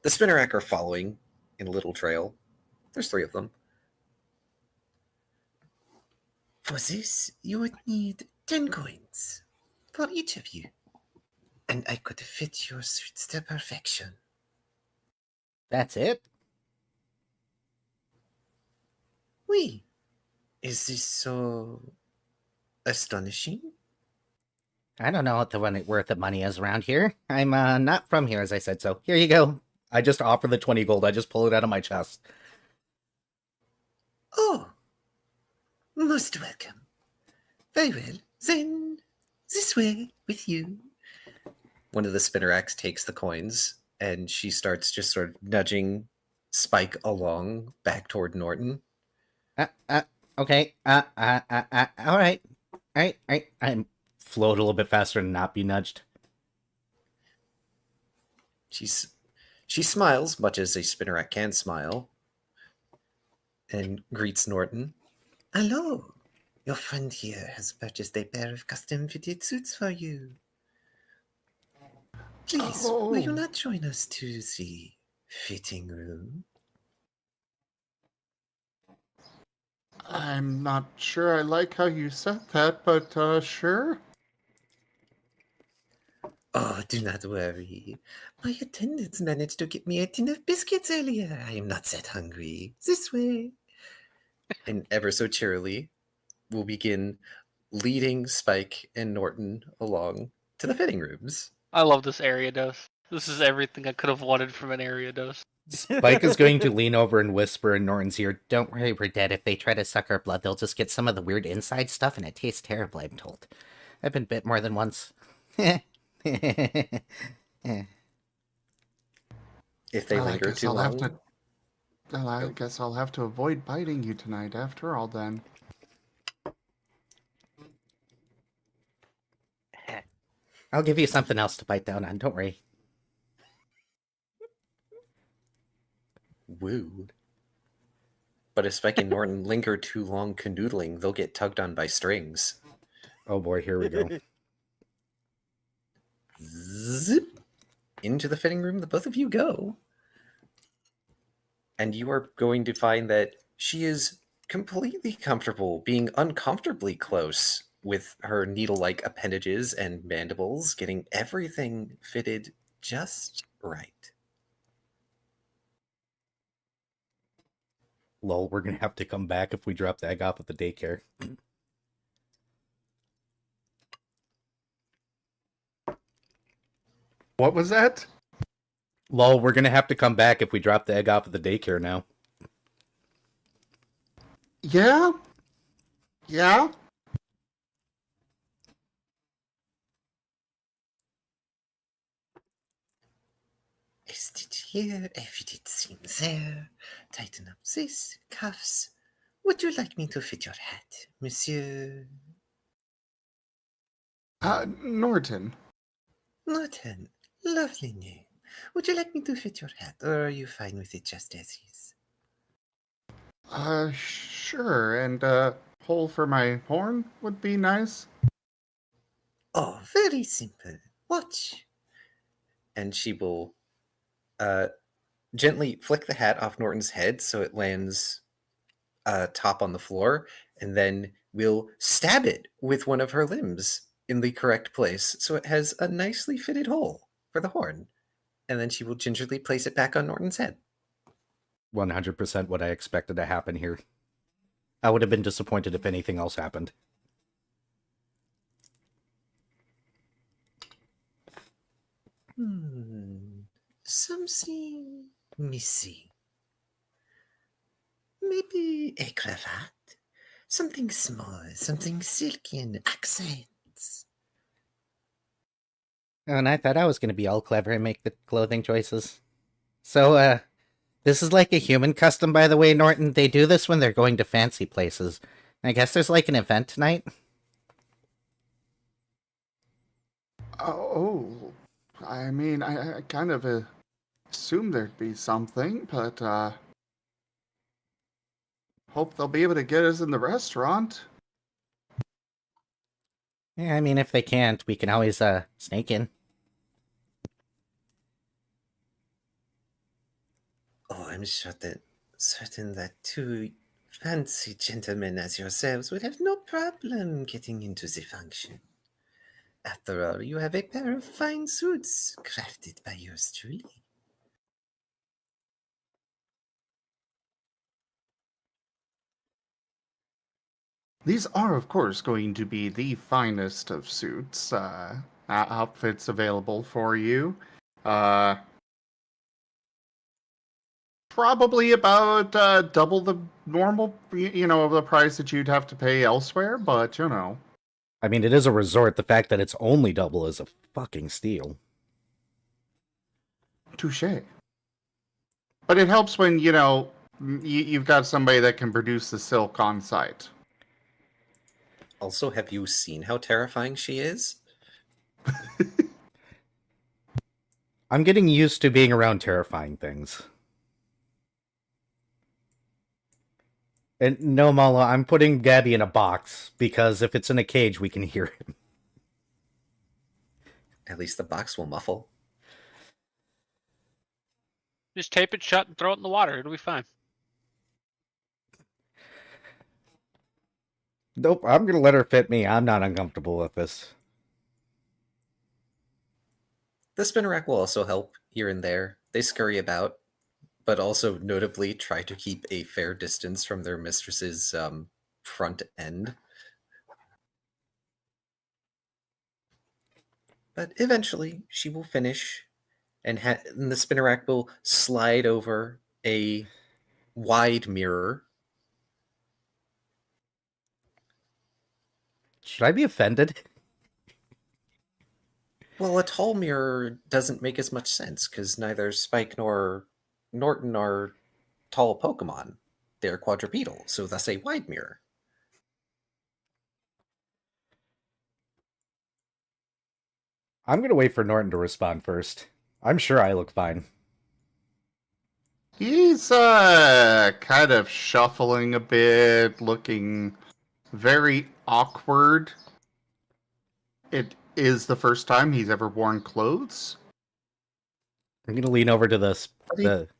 The spinnerack are following in a little trail. There's 3 of them. For this, you would need 10 coins for each of you. And I could fit your suits to perfection. that's it? Oui. Is this so astonishing? I don't know what the worth of money is around here. I'm not from here, as I said, so here you go. I just offer the 20 gold. I just pull it out of my chest. Oh, most welcome. Very well, then this way with you. One of the spinneracks takes the coins and she starts just sort of nudging Spike along back toward Norton. Okay. All right. I'm float a little bit faster and not be nudged. She smiles, much as a spinnerack can smile, and greets Norton. Hello. Your friend here has purchased a pair of custom-fitted suits for you. Please, will you not join us to the fitting room? I'm not sure I like how you said that, but sure. Oh, do not worry. My attendants managed to get me a tin of biscuits earlier. I am not that hungry. This way. And ever so cheerily, we'll begin leading Spike and Norton along to the fitting rooms. I love this area dose. This is everything I could have wanted from an area dose. Spike is going to lean over and whisper in Norton's ear, "Don't worry, we're dead. If they try to suck our blood, they'll just get some of the weird inside stuff, and it tastes terrible, I'm told. I've been bit more than once." If they Well, linger too long, I guess I'll have to avoid biting you tonight after all, then. I'll give you something else to bite down on, don't worry. woo. But if Spike and Norton linger too long canoodling, they'll get tugged on by strings. Oh boy, here we go. Zip! Into the fitting room, the both of you go. And you are going to find that she is completely comfortable being uncomfortably close with her needle-like appendages and mandibles, getting everything fitted just right. Lol, we're gonna have to come back if we drop the egg off at the daycare. What was that? Lol, we're gonna have to come back if we drop the egg off at the daycare now. Yeah? Yeah? Is it here? Everything there. Tighten up this, cuffs. Would you like me to fit your hat, monsieur? Norton. Norton, lovely name. Would you like me to fit your hat, or are you fine with it just as is? Sure, and, hole for my horn would be nice. Oh, very simple. Watch. And she will gently flick the hat off Norton's head so it lands top on the floor, and then will stab it with one of her limbs in the correct place so it has a nicely fitted hole for the horn. And then she will gingerly place it back on Norton's head. 100% what I expected to happen here. I would have been disappointed if anything else happened. Something missing. Maybe a cravat? Something small, something silky and accents. Oh, and I thought I was going to be all clever and make the clothing choices. So, this is like a human custom, by the way, Norton. They do this when they're going to fancy places. I guess there's like an event tonight. Oh, I mean, I kind of assumed there'd be something, but, hope they'll be able to get us in the restaurant. Yeah, I mean, if they can't, we can always, sneak in. Oh, I'm certain that two fancy gentlemen as yourselves would have no problem getting into the function. After all, you have a pair of fine suits crafted by yours truly. These are, of course, going to be the finest of suits, outfits available for you. Probably about double the normal, the price that you'd have to pay elsewhere, but, I mean, it is a resort. The fact that it's only double is a fucking steal. Touche. But it helps when, you've got somebody that can produce the silk on site. Also, have you seen how terrifying she is? I'm getting used to being around terrifying things. And no, Mala, I'm putting Gabby in a box, because if it's in a cage, we can hear him. At least the box will muffle. Just tape it shut and throw it in the water. It'll be fine. Nope, I'm gonna let her fit me. I'm not uncomfortable with this. The spinner rack will also help here and there. They scurry about, but also notably try to keep a fair distance from their mistress's front end. But eventually, she will finish and the spinner rack will slide over a wide mirror. Should I be offended? Well, a tall mirror doesn't make as much sense because neither Spike nor Norton are tall Pokemon. They're quadrupedal, so thus a wide mirror. I'm gonna wait for Norton to respond first. I'm sure I look fine. He's kind of shuffling a bit, looking very awkward. It is the first time he's ever worn clothes. I'm gonna lean over to the.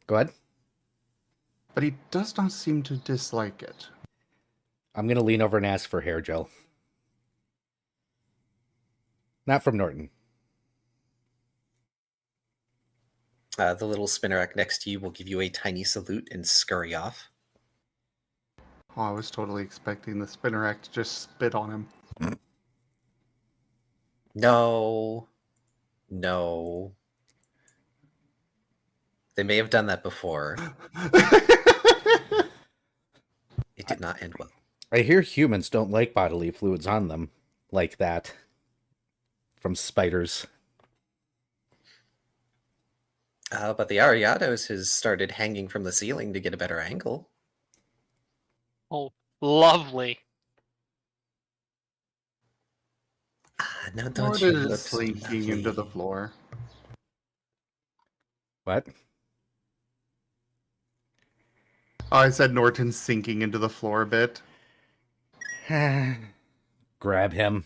Go ahead. But he does not seem to dislike it. I'm gonna lean over and ask for hair gel. Not from Norton. The little spinner rack next to you will give you a tiny salute and scurry off. Oh, I was totally expecting the Spinnerack to just spit on him. No. They may have done that before. It did not end well. I hear humans don't like bodily fluids on them like that. From spiders. But the Ariados has started hanging from the ceiling to get a better angle. Oh, lovely. Now don't Norton you is look slinking into the floor. What? Oh, I said Norton's sinking into the floor a bit. Grab him.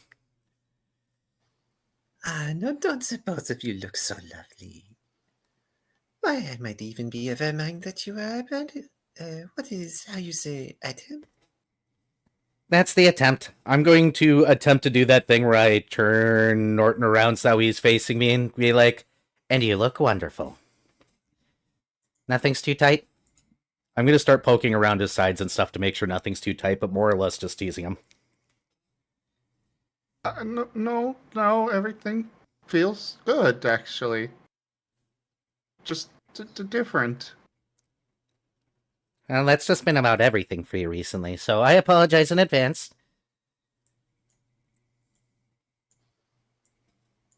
No, don't suppose if you look so lovely. Why, I might even be of a mind that you are what is, how you say, item? That's the attempt. I'm going to attempt to do that thing where I turn Norton around so he's facing me and be like, and you look wonderful. Nothing's too tight? I'm going to start poking around his sides and stuff to make sure nothing's too tight, but more or less just teasing him. No, everything feels good, actually. Just different. Well, that's just been about everything for you recently, so I apologize in advance.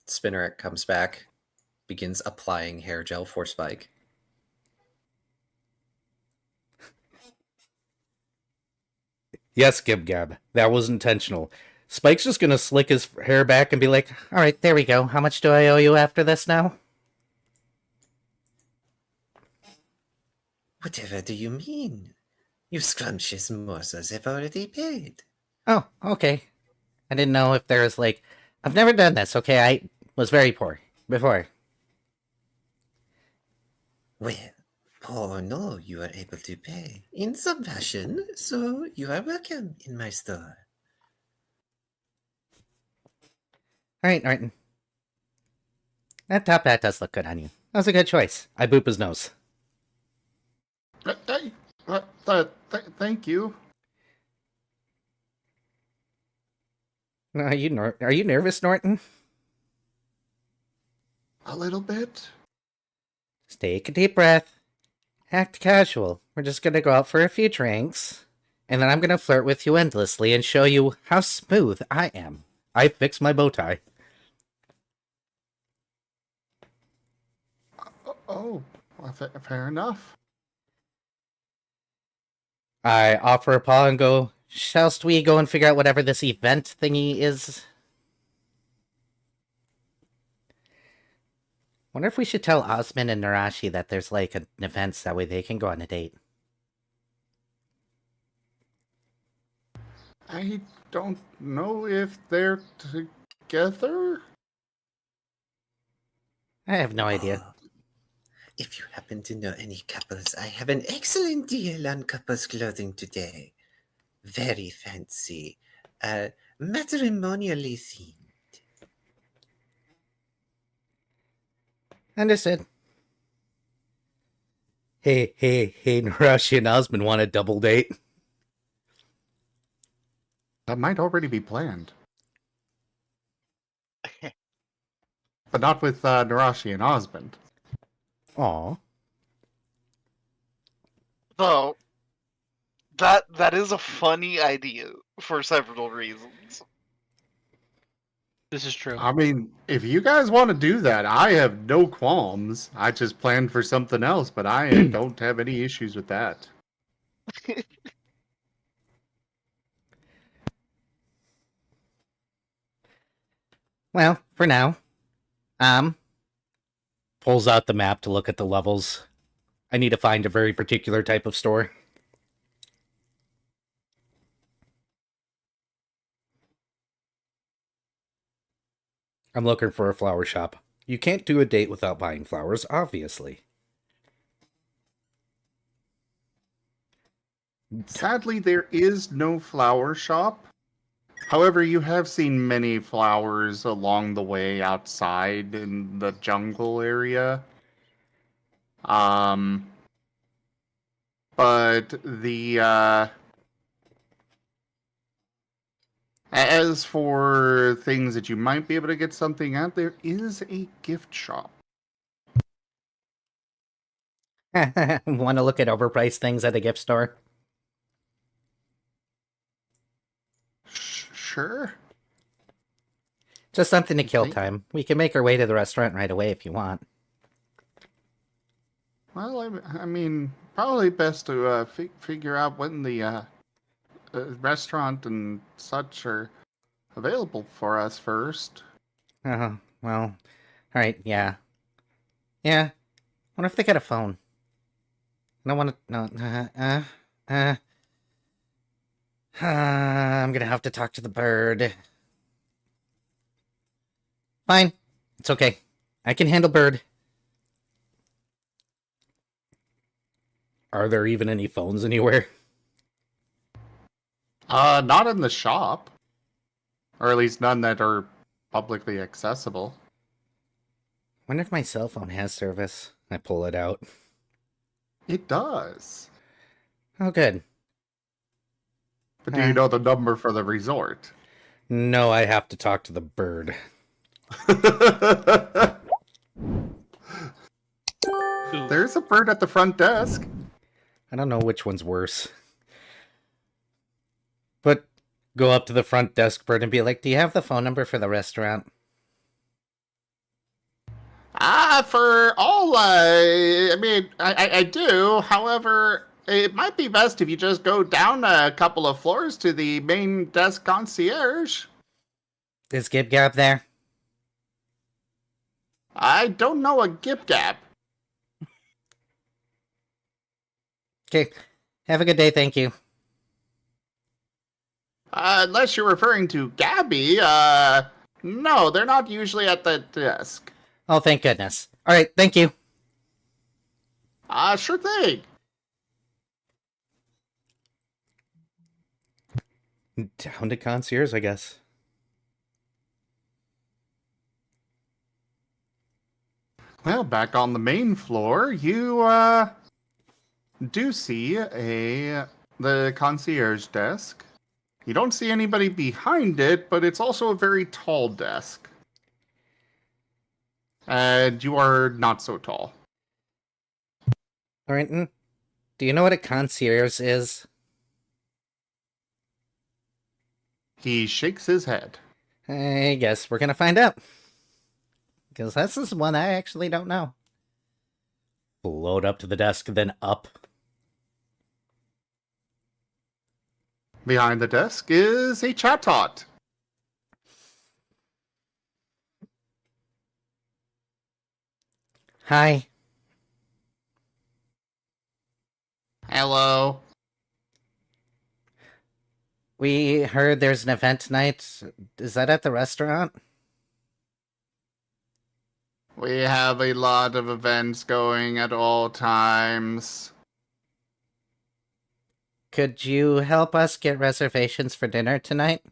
Spinnerack comes back, begins applying hair gel for Spike. Yes, Gib Gab, that was intentional. Spike's just gonna slick his hair back and be like, alright, there we go. How much do I owe you after this now? Whatever do you mean? You scrumptious morsels have already paid. Oh, okay. I didn't know if there was like... I've never done this, okay? I was very poor before. Well, oh no, you are able to pay in some fashion, so you are welcome in my store. Alright, Norton. That top hat does look good on you. That was a good choice. I boop his nose. Thank you. Are you nervous, Norton? A little bit. Take a deep breath. Act casual. We're just gonna go out for a few drinks. And then I'm gonna flirt with you endlessly and show you how smooth I am. I fixed my bow tie. Oh, fair enough. I offer a paw and go, shallst we go and figure out whatever this event thingy is? Wonder if we should tell Osmond and Narashi that there's like an event so that way they can go on a date. I don't know if they're together. I have no idea. If you happen to know any couples, I have an excellent deal on couples clothing today. Very fancy. Matrimonially themed. Understood. Hey, Narashi and Osmond want a double date. That might already be planned. But not with Narashi and Osmond. Aw. So that is a funny idea for several reasons. This is true. I mean, if you guys want to do that, I have no qualms. I just planned for something else, but I don't have any issues with that. Well, for now. Pulls out the map to look at the levels. I need to find a very particular type of store. I'm looking for a flower shop. You can't do a date without buying flowers, obviously. Sadly, there is no flower shop. However, you have seen many flowers along the way outside in the jungle area. Um, but as for things that you might be able to get something at, there is a gift shop. Want to look at overpriced things at a gift store? Sure. Just something to kill Okay. time. We can make our way to the restaurant right away if you want. Well, I mean, probably best to figure out when the restaurant and such are available for us first. Oh, well. Alright, yeah. Yeah. Wonder if they got a phone. I don't want to. No. I'm gonna have to talk to the bird. Fine. It's okay. I can handle bird. Are there even any phones anywhere? Not in the shop. Or at least none that are publicly accessible. Wonder if my cell phone has service. I pull it out. It does. Oh, good. But do you know the number for the resort? No, I have to talk to the bird. There's a bird at the front desk. I don't know which one's worse. But go up to the front desk bird and be like, do you have the phone number for the restaurant? For all, I mean, I do. However, it might be best if you just go down a couple of floors to the main desk concierge. Is Gib Gab there? I don't know a Gip Gap. Okay. Have a good day, thank you. Unless you're referring to Gabby, no, they're not usually at the desk. Oh, thank goodness. Alright, thank you. Sure thing. Down to concierge, I guess. Well, back on the main floor, you, do see the concierge desk. You don't see anybody behind it, but it's also a very tall desk. And you are not so tall. Alright, do you know what a concierge is? He shakes his head. I guess we're gonna find out. Because this is one I actually don't know. Float up to the desk, then up. Behind the desk is a chatot. Hi. Hello. We heard there's an event tonight. Is that at the restaurant? We have a lot of events going at all times. Could you help us get reservations for dinner tonight?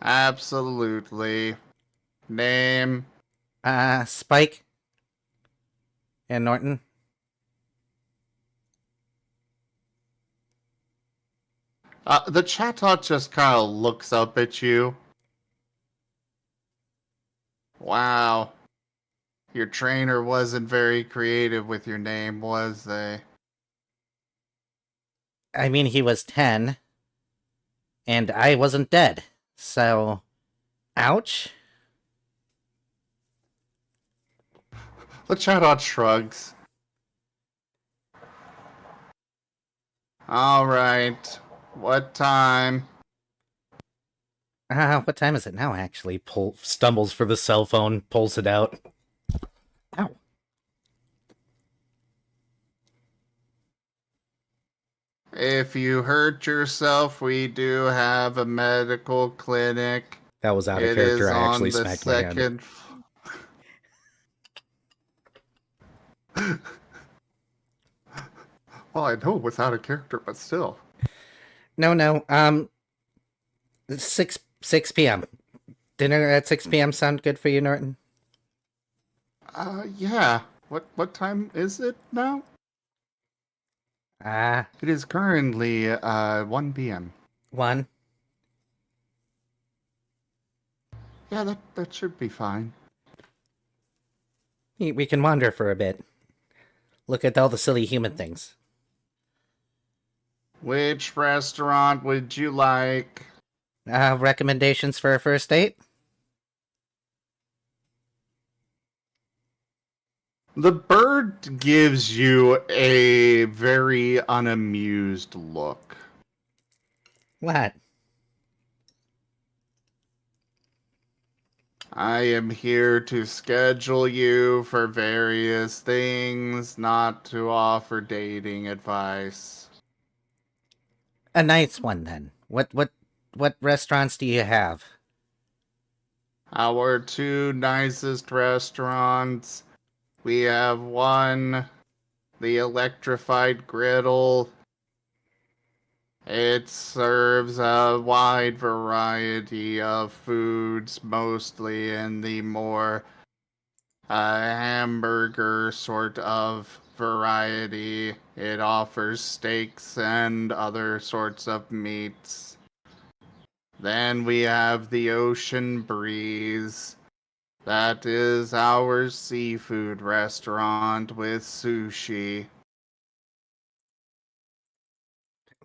Absolutely. Name? Spike? And Norton? The chatot just kind of looks up at you. Wow. Your trainer wasn't very creative with your name, was they? I mean, he was 10, and I wasn't dead. So, ouch. The chatbot shrugs. Alright. What time? What time is it now, actually? Stumbles for the cell phone, pulls it out. Ow. If you hurt yourself, we do have a medical clinic. That was out of It character. is I on actually the smacked my hand. second. Well, I know it was out of character, but still. No. 6 p.m. Dinner at 6 p.m. sound good for you, Norton? Yeah. What time is it now? Ah, It is currently 1 p.m. 1. Yeah, that should be fine. We can wander for a bit. Look at all the silly human things. Which restaurant would you like? Recommendations for a first date? The bird gives you a very unamused look. What? I am here to schedule you for various things, not to offer dating advice. A nice one, then. What restaurants do you have? Our two nicest restaurants. We have one, the Electrified Griddle. It serves a wide variety of foods, mostly in the more hamburger sort of variety. It offers steaks and other sorts of meats. Then we have the Ocean Breeze. That is our seafood restaurant with sushi.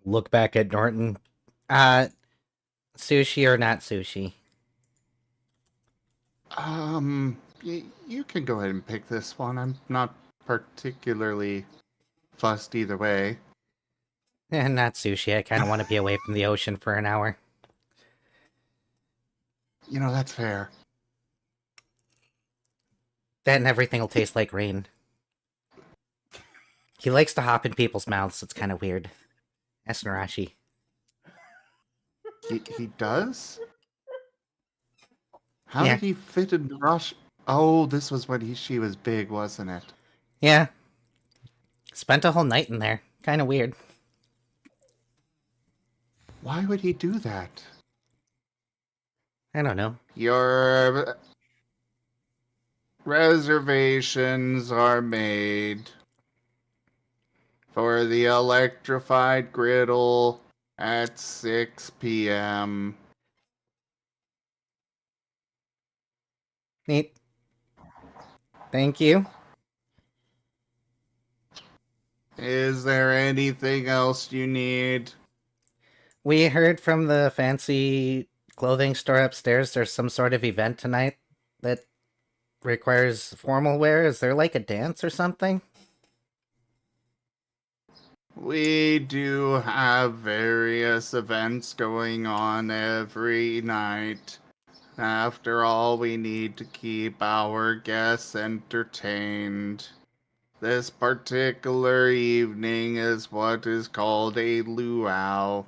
Look back at Norton. Sushi or not sushi? You can go ahead and pick this one. I'm not particularly fussed either way. Not sushi. I kind of want to be away from the ocean for an hour. You know, that's fair. That and everything will taste like rain. He likes to hop in people's mouths. It's kind of weird. Ask Narashi. He does? How Yeah. did he fit in the rush? Oh, this was when she was big, wasn't it? Yeah. Spent a whole night in there. Kind of weird. Why would he do that? I don't know. Your reservations are made for the Electrified Griddle at 6 p.m. Neat. Thank you. Is there anything else you need? We heard from the fancy clothing store upstairs there's some sort of event tonight that requires formal wear. Is there like a dance or something? We do have various events going on every night. After all, we need to keep our guests entertained. This particular evening is what is called a luau.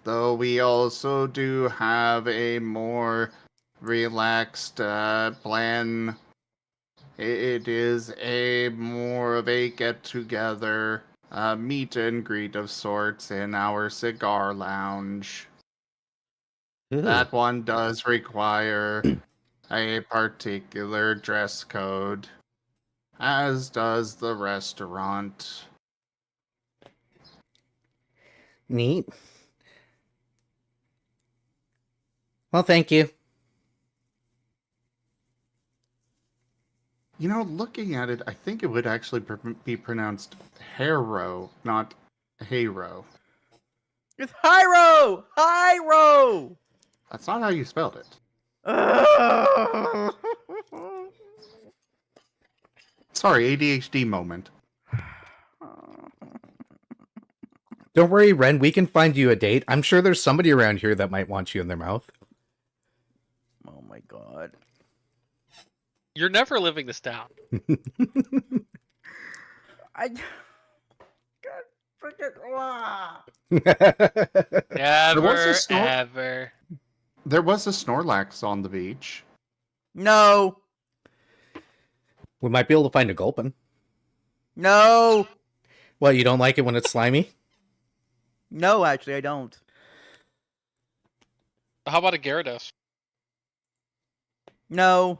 Though we also do have a more relaxed plan. It is a more of a get-together, meet and greet of sorts in our cigar lounge. Ooh. That one does require a particular dress code, as does the restaurant. Neat. Well, thank you. You know, looking at it, I think it would actually be pronounced Harrow, not Haro. It's Hyro! Hyro! That's not how you spelled it. Sorry, ADHD moment. Don't worry, Ren. We can find you a date. I'm sure there's somebody around here that might want you in their mouth. Oh my god. You're never living this down. I. God freaking. Ever. There was a Snorlax on the beach. No. We might be able to find a Gulpin. No. What, you don't like it when it's slimy? No, actually, I don't. How about a Gyarados? No.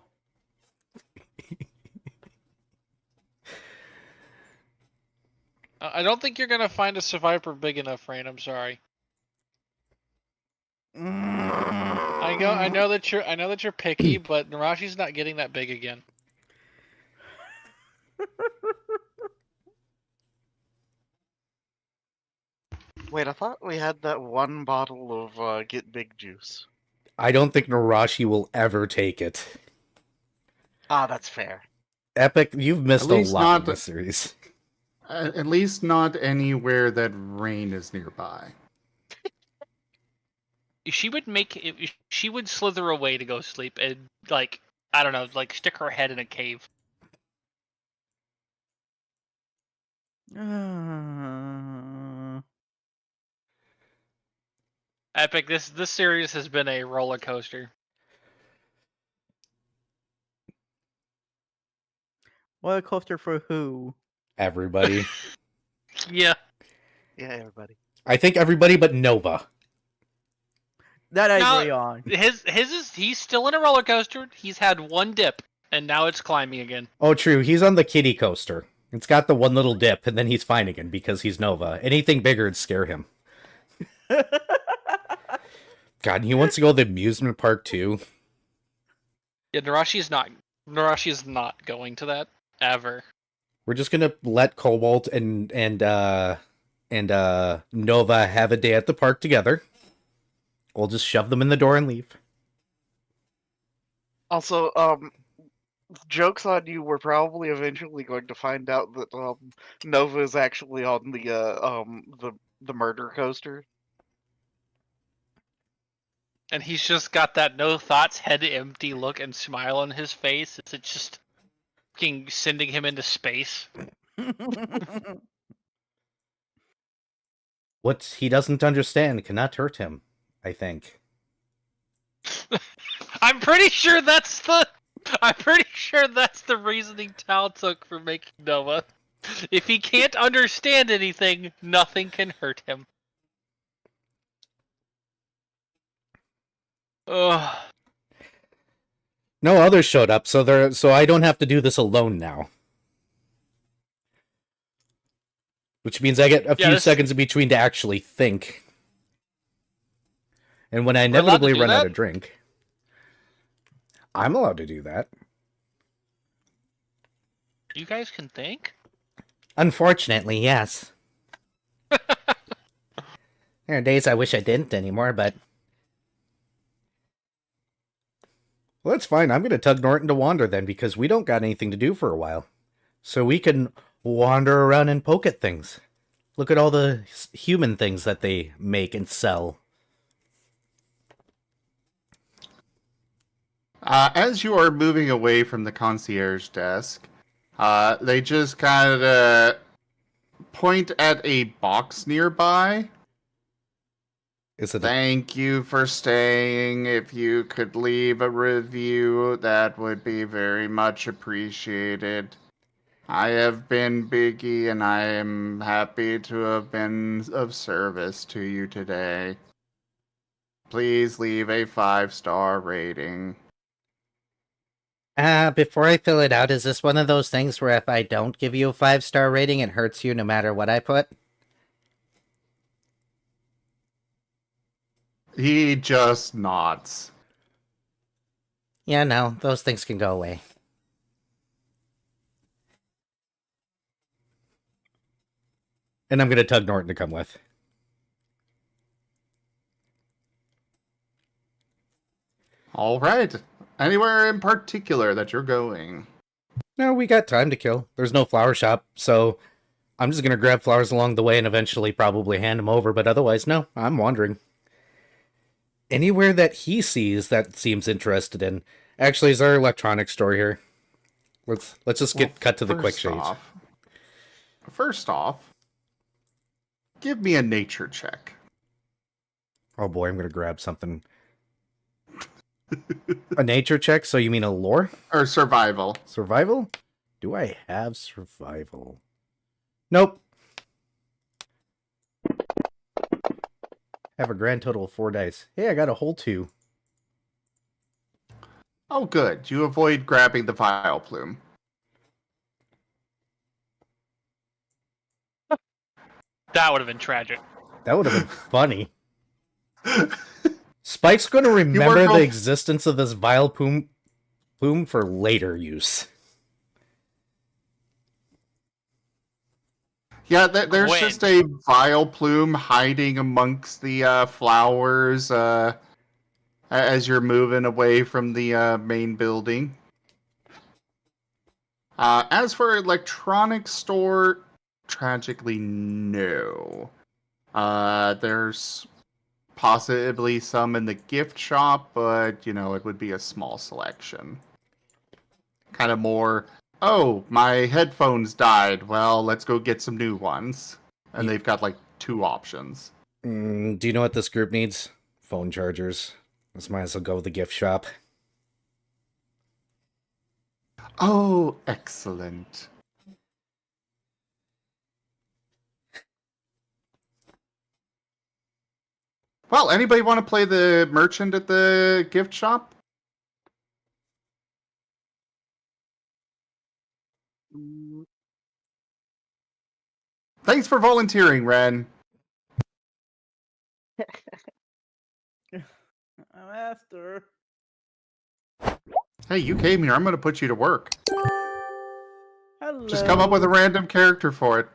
I don't think you're gonna find a Survivor big enough, Rain. I'm sorry. I know that you're picky, but Narashi's not getting that big again. Wait, I thought we had that one bottle of Get Big juice. I don't think Narashi will ever take it. Ah, that's fair. Epic, you've missed a least lot not in this series. At least not anywhere that rain is nearby. She would slither away to go sleep and I don't know, stick her head in a cave. Epic, this series has been a roller coaster. Roller coaster for who? Everybody. Yeah. Yeah, everybody. I think everybody but Nova. That I Now, agree on. He's still in a roller coaster. He's had one dip, and now it's climbing again. Oh, true. He's on the kiddie coaster. It's got the one little dip, and then he's fine again because he's Nova. Anything bigger would scare him. God, he wants to go to the amusement park too. Yeah, Narashi is not going to that ever. We're just gonna let Cobalt and Nova have a day at the park together. We'll just shove them in the door and leave. Also, jokes on you. We're probably eventually going to find out that Nova is actually on the murder coaster. And he's just got that no thoughts, head empty look and smile on his face. It's just fucking sending him into space. What he doesn't understand cannot hurt him, I think. I'm pretty sure that's the reasoning Tal took for making Nova. If he can't understand anything, nothing can hurt him. Ugh. No others showed up, so I don't have to do this alone now. Which means I get a few seconds in between to actually think. And when I inevitably run out of drink, I'm allowed to do that. You guys can think? Unfortunately, yes. There are days I wish I didn't anymore, but... Well, that's fine. I'm going to tug Norton to wander then, because we don't got anything to do for a while. So we can wander around and poke at things. Look at all the human things that they make and sell. As you are moving away from the concierge desk, they just kind of point at a box nearby. Thank you for staying. If you could leave a review, that would be very much appreciated. I have been Biggie, and I am happy to have been of service to you today. Please leave a 5-star rating. Before I fill it out, is this one of those things where if I don't give you a 5-star rating, it hurts you no matter what I put? He just nods. Yeah, no, those things can go away. And I'm going to tug Norton to come with. All right. Anywhere in particular that you're going? No, we got time to kill. There's no flower shop, so I'm just going to grab flowers along the way and eventually probably hand them over, but otherwise, no, I'm wandering. Anywhere that he sees that seems interested in. Actually, is our electronics store here? Let's just get cut to the quick shades. First off, give me a nature check. Oh boy, I'm going to grab something. A nature check? So you mean a lore? Or survival. Survival? Do I have survival? Nope. Have a grand total of 4 dice. Hey, I got a whole 2. Oh, good. You avoid grabbing the vile plume. That would have been tragic. That would have been funny. Spike's going to remember the existence of this vile plume for later use. Yeah, there's just a vile plume hiding amongst the flowers as you're moving away from the main building. As for electronics store, tragically, no. There's possibly some in the gift shop, but, it would be a small selection. Kind of more, oh, my headphones died. Well, let's go get some new ones. And they've got, 2 options. Do you know what this group needs? Phone chargers. Let's might as well go with the gift shop. Oh, excellent. Well, anybody want to play the merchant at the gift shop? Thanks for volunteering, Ren. Master. Hey, you came here. I'm going to put you to work. Hello. Just come up with a random character for it.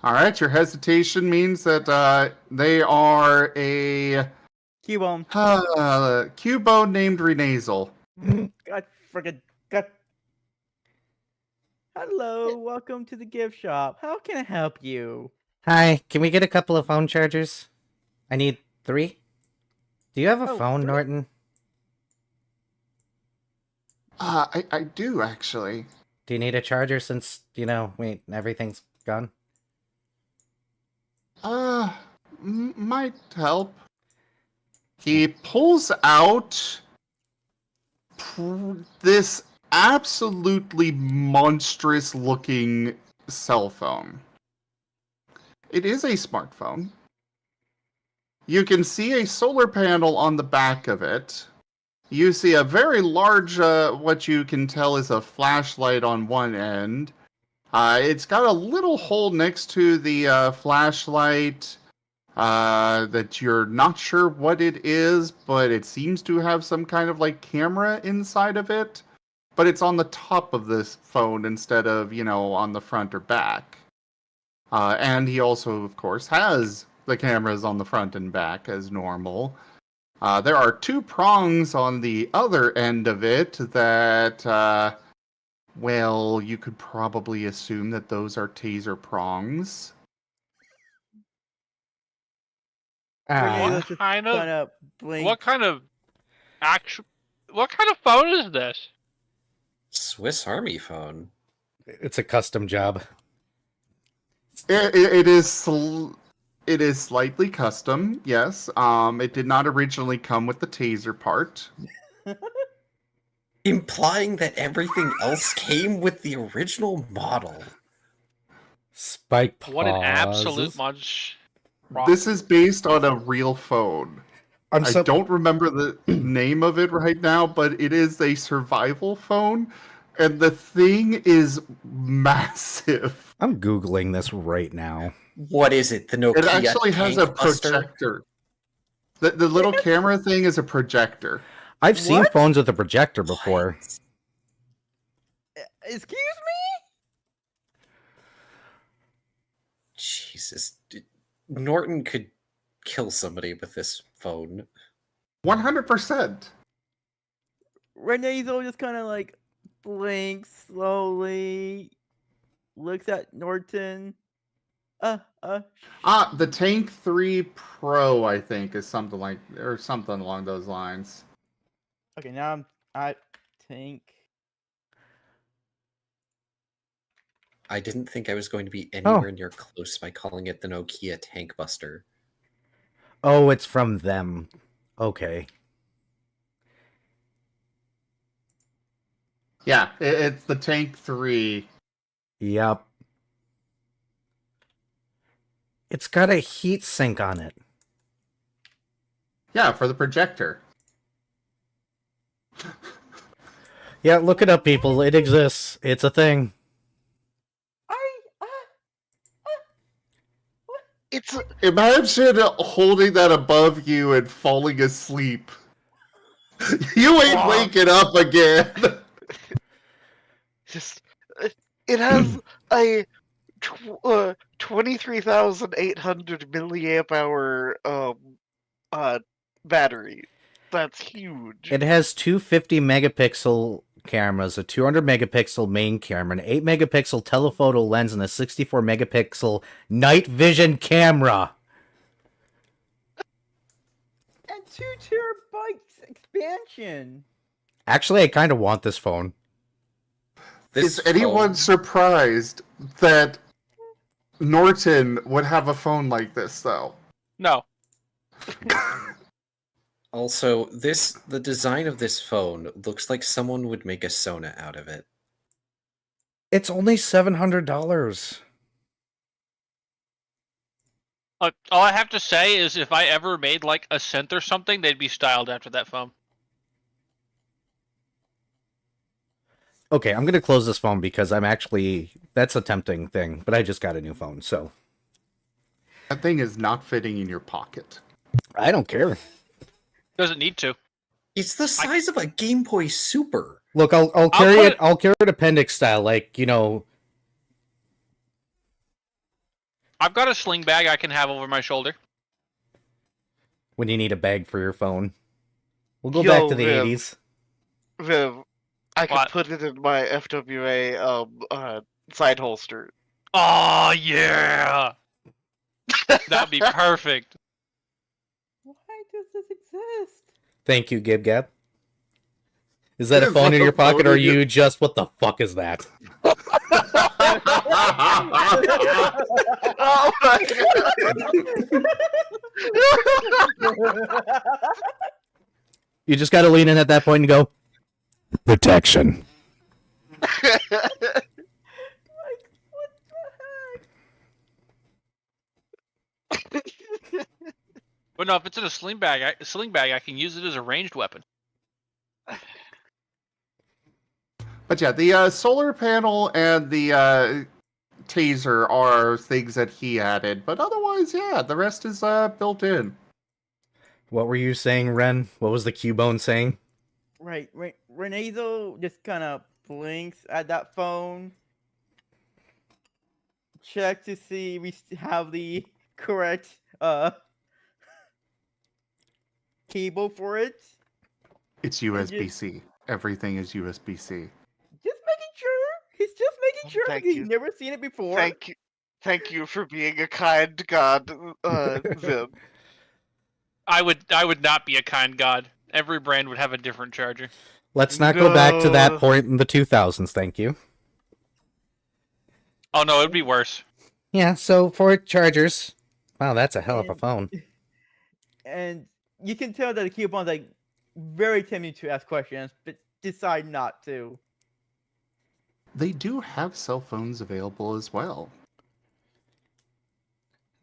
All right, your hesitation means that they are a Cubone. Cubone named Renasal. God friggin' God. Hello, welcome to the gift shop. How can I help you? Hi, can we get a couple of phone chargers? I need 3. Do you have a phone, 3? Norton? I do, actually. Do you need a charger since, everything's gone? Might help. He pulls out this absolutely monstrous looking cell phone. It is a smartphone. You can see a solar panel on the back of it. You see a very large, what you can tell is a flashlight on one end. It's got a little hole next to the flashlight that you're not sure what it is, but it seems to have some kind of camera inside of it. But it's on the top of this phone instead of, on the front or back. And he also, of course, has the cameras on the front and back as normal. There are 2 prongs on the other end of it that, well, you could probably assume that those are taser prongs. What kind of phone is this? Swiss Army phone. It's a custom job. It is slightly custom, yes. It did not originally come with the taser part. Implying that everything else came with the original model. Spike pauses. What an absolute munch. This is based on a real phone. I don't remember the name of it right now, but it is a survival phone, and the thing is massive. I'm Googling this right now. What is it? The Nokia It actually has a Buster? projector. The little camera thing is a projector. I've seen phones with a projector before. Excuse me? Jesus. Norton could kill somebody with this phone. 100%. Renezo just kind of like blinks slowly, looks at Norton. The Tank 3 Pro, I think, is something like, or something along those lines. Okay, now I'm at Tank. I didn't think I was going to be anywhere near close by calling it the Nokia Tank Buster. Oh, it's from them. Okay. Yeah, it's the Tank 3. Yep. It's got a heat sink on it. Yeah, for the projector. Yeah, look it up, people. It exists. It's a thing. It's Imagine holding that above you and falling asleep. You ain't waking up again. just it has a 23,800 milliamp hour battery. That's huge. It has two 50 megapixel cameras, a 200 megapixel main camera, an 8 megapixel telephoto lens, and a 64 megapixel night vision camera. And 2 terabytes expansion. Actually, I kind of want this phone. Is anyone surprised that Norton would have a phone like this, though? No. Also, the design of this phone looks like someone would make a Sona out of it. It's only $700. All I have to say is if I ever made like a Cent or something, they'd be styled after that phone. Okay, I'm going to close this phone because that's a tempting thing, but I just got a new phone, so. That thing is not fitting in your pocket. I don't care. Doesn't need to. It's the size of a Game Boy Super. Look, I'll carry it. I'll carry it appendix style, like, you know. I've got a sling bag I can have over my shoulder. When you need a bag for your phone. We'll go back to the 80s. Viv, I can put it in my FWA side holster. Oh yeah, that'd be perfect. Why does this exist? Thank you, Gib Gab. Is that a phone in your pocket, or are you just, what the fuck is that? Oh my God. You just gotta lean in at that point and go, protection. Like, what the heck? But no, if it's in a sling bag, I can use it as a ranged weapon. But yeah, the solar panel and the taser are things that he added. But otherwise, yeah, the rest is built in. What were you saying, Ren? What was the Cubone saying? Right, Renezo just kind of blinks at that phone. Check to see we have the correct cable for it. It's USB-C. Everything is USB-C. Just making sure. He's just making sure. Thank He's you. never seen it before. Thank you for being a kind god, Vim. I would not be a kind god. Every brand would have a different charger. Let's not go back to that point in the 2000s, thank you. Oh no, it'd be worse. Yeah, so for chargers, wow, that's a hell of a phone. And you can tell that the Cubone's like very tempted to ask questions, but decide not to. They do have cell phones available as well.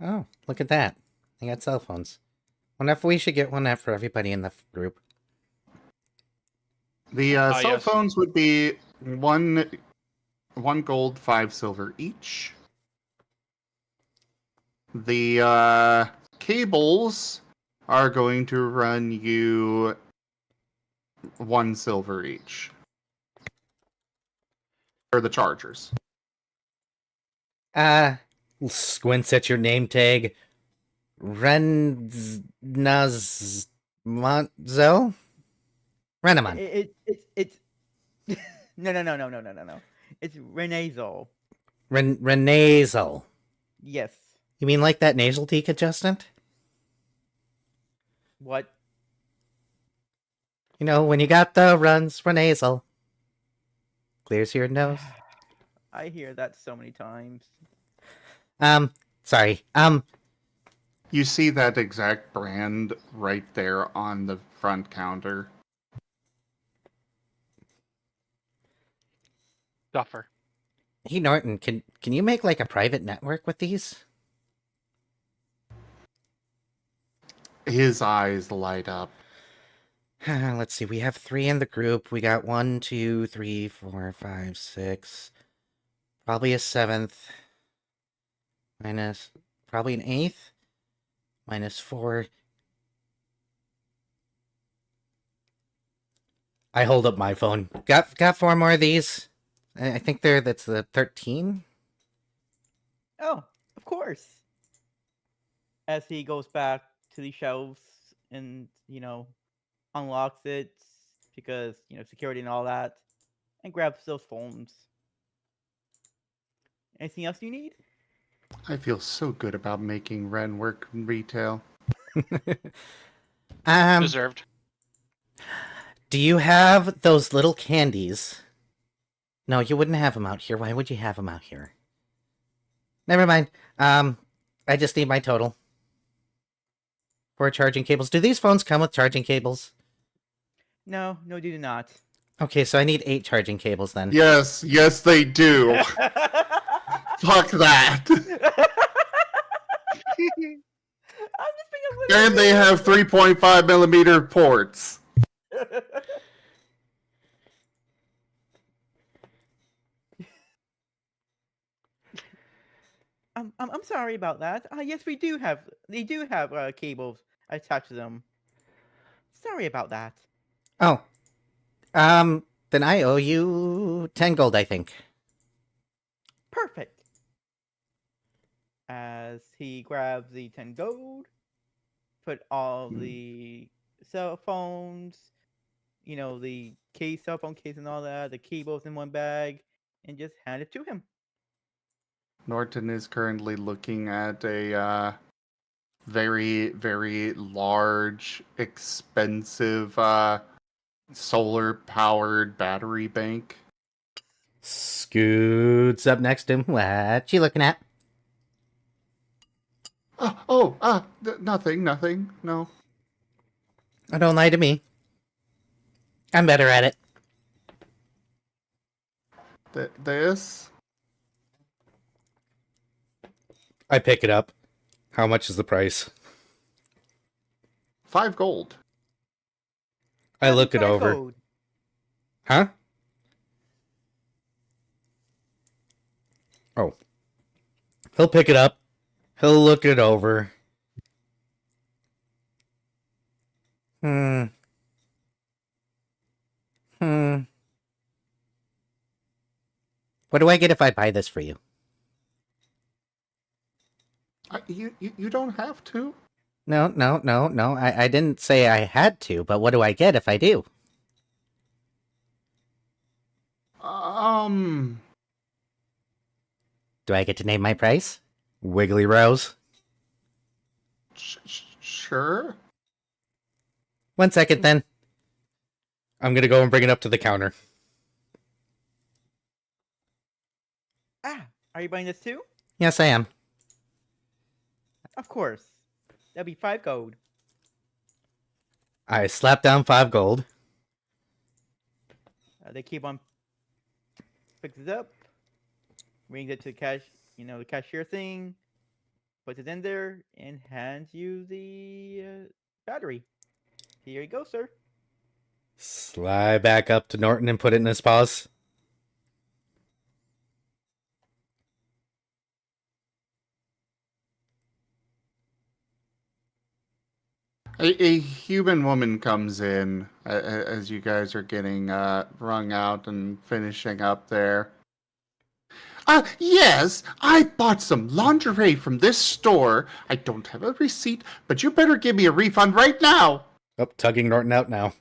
Oh, look at that. They got cell phones. Wonder if we should get one for everybody in the group. The cell phones would be one gold, 5 silver each. The cables are going to run you 1 silver each. are the chargers. Squints at your name tag. Renazmonzo? Renamon. It's no. It's Renazol. Renasal. Yes. You mean like that nasal teak adjustant? What? You know, when you got the runs, Renasal. Clears your nose. I hear that so many times. Sorry. You see that exact brand right there on the front counter. Duffer. Hey Norton, can you make like a private network with these? His eyes light up. Let's see, we have 3 in the group. We got 1, 2, 3, 4, 5, 6. Probably a 7th. Minus probably an 8th. Minus 4. I hold up my phone. Got 4 more of these. I think that's the 13. Oh, of course. As he goes back to the shelves and, unlocks it because, security and all that, and grabs those phones. Anything else you need? I feel so good about making Ren work in retail. Deserved. Do you have those little candies? No, you wouldn't have them out here. Why would you have them out here? Never mind. I just need my total. 4 charging cables. Do these phones come with charging cables? No, they do not. Okay, so I need 8 charging cables then. Yes, they do. Fuck that. And they have 3.5 millimeter ports. I'm sorry about that. Yes, they do have cables attached to them. Sorry about that. Oh. Then I owe you 10 gold, I think. Perfect. As he grabs the 10 gold, put all the cell phones, the cell phone case and all that, the cables in one bag, and just hand it to him. Norton is currently looking at a very, very large, expensive solar-powered battery bank. Scoots up next to him. What you looking at? Nothing, no. Oh, don't lie to me. I'm better at it. This? I pick it up. How much is the price? 5 gold. I look it over. Gold. Huh? Oh. He'll pick it up. He'll look it over. What do I get if I buy this for you? You don't have to. No. I didn't say I had to, but what do I get if I do? Do I get to name my price? Wiggly Rose? Sure. 1 second, then. I'm gonna go and bring it up to the counter. Are you buying this too? Yes, I am. Of course. That'll be 5 gold. I slap down 5 gold. They keep on picks it up, brings it to the cashier thing, puts it in there, and hands you the battery. Here you go, sir. Slide back up to Norton and put it in his paws. A human woman comes in as you guys are getting wrung out and finishing up there. Yes, I bought some lingerie from this store. I don't have a receipt, but you better give me a refund right now. Oh, tugging Norton out now.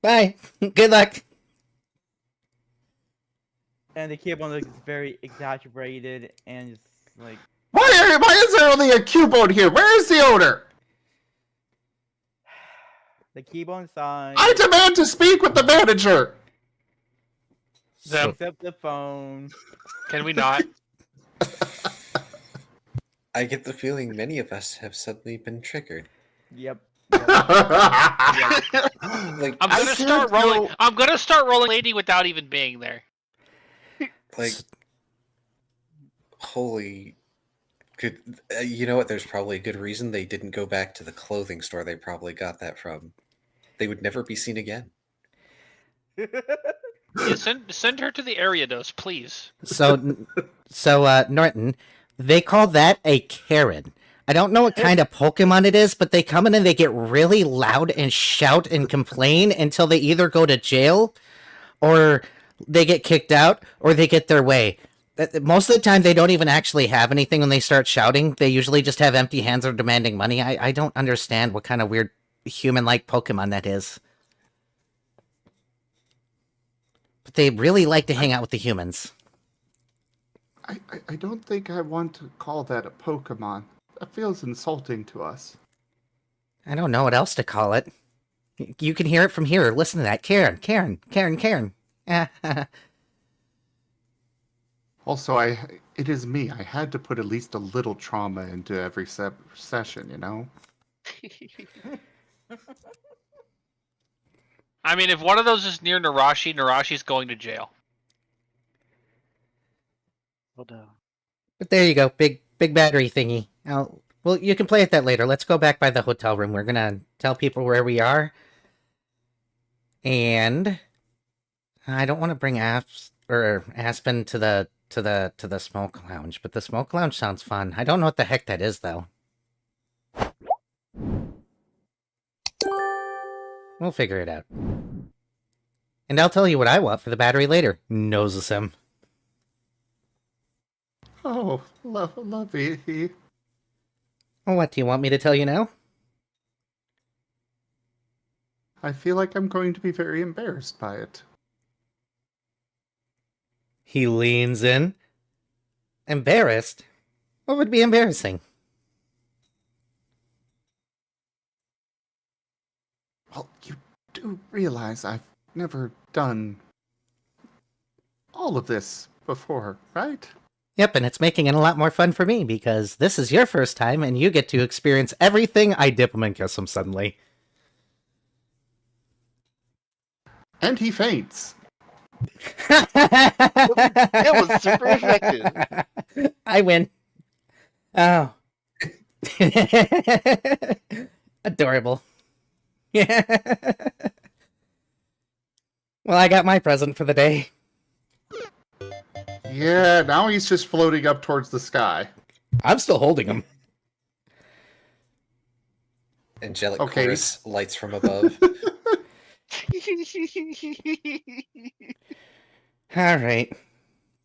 Bye. Good luck. And the keyboard looks very exaggerated and just like Why is there only a keyboard here? Where is the owner? the keyboard side. I demand to speak with the manager. Them. Picks up the phone. Can we not? I get the feeling many of us have suddenly been triggered. Yep. Like, I'm gonna start rolling. know. I'm gonna start rolling lady without even being there. like, holy. Good. You know what? There's probably a good reason they didn't go back to the clothing store they probably got that from. They would never be seen again. Yeah, send her to the area dose, please. So, Norton, they call that a Karen. I don't know what kind of Pokemon it is, but they come in and they get really loud and shout and complain until they either go to jail or they get kicked out or they get their way. Most of the time, they don't even actually have anything when they start shouting. They usually just have empty hands or demanding money. I don't understand what kind of weird human-like Pokemon that is. But they really like to hang out with the humans. I don't think I want to call that a Pokemon. That feels insulting to us. I don't know what else to call it. You can hear it from here. Listen to that. Karen, Karen, Karen, Karen. Also, it is me. I had to put at least a little trauma into every session, you know? I mean, if one of those is near Narashi, Narashi's going to jail. Well done. But there you go. Big battery thingy. Now, well, you can play at that later. Let's go back by the hotel room. We're gonna tell people where we are. And I don't want to bring Aspen to the smoke lounge, but the smoke lounge sounds fun. I don't know what the heck that is though. We'll figure it out. And I'll tell you what I want for the battery later. Noses him. Oh, lovey. Well, what do you want me to tell you now? I feel like I'm going to be very embarrassed by it. He leans in. Embarrassed? What would be embarrassing? Well, you do realize I've never done all of this before, right? Yep, and it's making it a lot more fun for me because this is your first time and you get to experience everything I dip him and kiss him suddenly. And he faints. It was super effective. I win. Oh. Adorable. Yeah. Well, I got my present for the day. Yeah, now he's just floating up towards the sky. I'm still holding him. Angelic Okay. chorus lights from above. All right.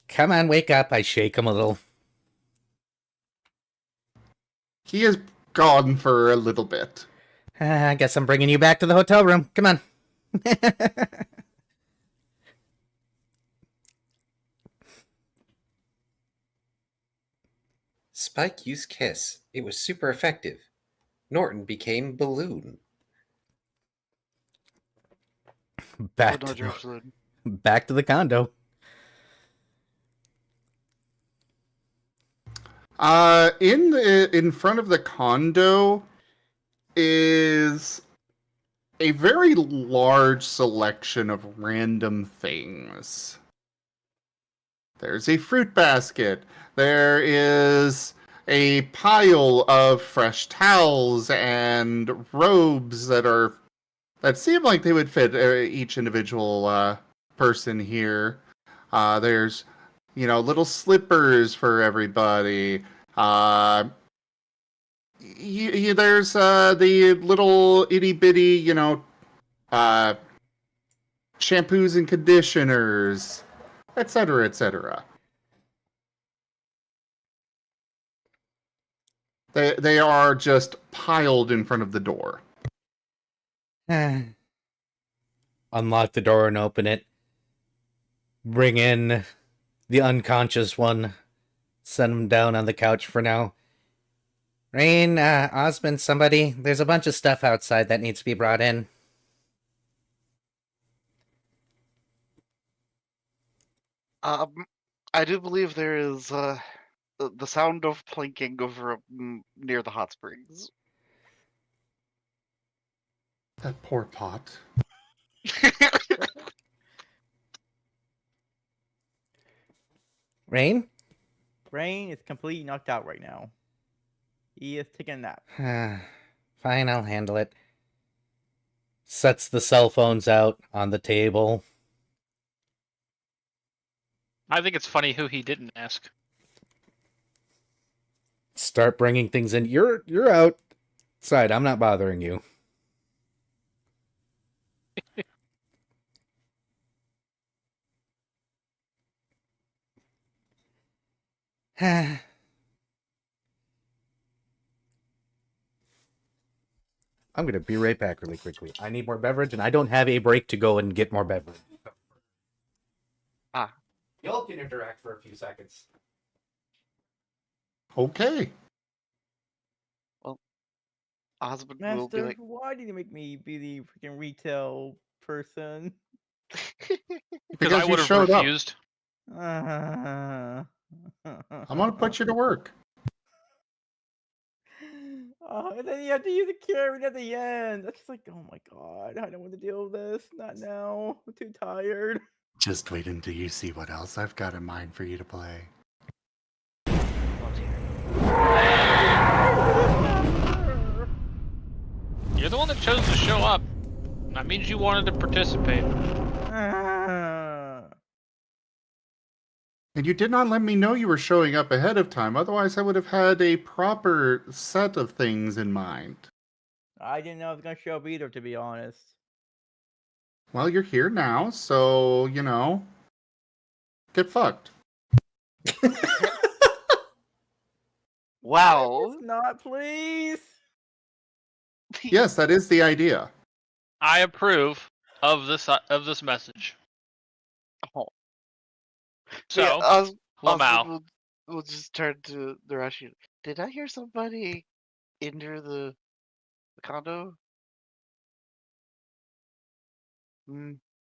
Come on, wake up. I shake him a little. He is gone for a little bit. I guess I'm bringing you back to the hotel room. Come on. Spike used Kiss. It was super effective. Norton became Balloon. Back Well to done, the, Absolute. back to the condo. In front of the condo is a very large selection of random things. There's a fruit basket. There is a pile of fresh towels and robes that seem like they would fit each individual person here. There's, little slippers for everybody. There's the little itty bitty, shampoos and conditioners, etc., etc. They are just piled in front of the door. Unlock the door and open it. Bring in the unconscious one. Send him down on the couch for now. Rain, Osmond, somebody, there's a bunch of stuff outside that needs to be brought in. I do believe there is the sound of plinking over near the hot springs. That poor pot. Rain? Rain is completely knocked out right now. He is taking a nap. Fine, I'll handle it. Sets the cell phones out on the table. I think it's funny who he didn't ask. Start bringing things in. You're outside. I'm not bothering you. I'm going to be right back really quickly. I need more beverage, and I don't have a break to go and get more beverage. Ah. Y'all can interact for a few seconds. Okay. Well, Osmond will be Master, like, why did you make me be the freaking retail person? Because I you would have showed up. refused. I'm gonna put you to work. And then you have to use a carrot at the end. That's just like, oh my god, I don't want to deal with this. Not now. I'm too tired. Just wait until you see what else I've got in mind for you to play. You're the one that chose to show up. That means you wanted to participate. And you did not let me know you were showing up ahead of time, otherwise I would have had a proper set of things in mind. I didn't know I was gonna show up either, to be honest. Well, you're here now, so, get fucked. wow. Not, please. Yes, that is the idea. I approve of this message. Oh. So, yeah, Lamau. We'll just turn to the Russian. Did I hear somebody enter the condo?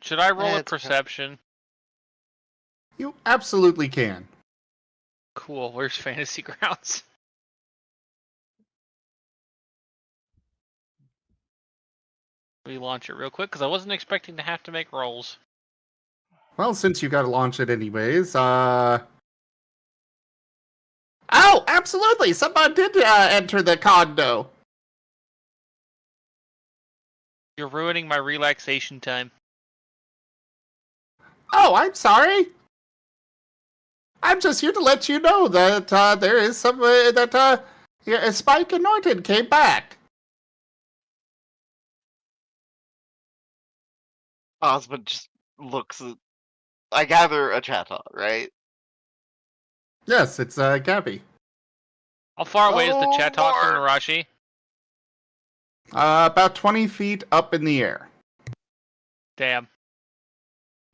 Should I roll a It's perception? You absolutely can. Cool. Where's Fantasy Grounds? Let me launch it real quick because I wasn't expecting to have to make rolls. Well, since you gotta launch it anyways, Oh, absolutely! Someone did enter the condo. You're ruining my relaxation time. Oh, I'm sorry. I'm just here to let you know that there is some Spike and Norton came back. Osmond just looks at, I gather, a chatbot, right? Yes, it's Gabby. How far away is the Oh, chat talk from Lord. Narashi? About 20 feet up in the air. Damn.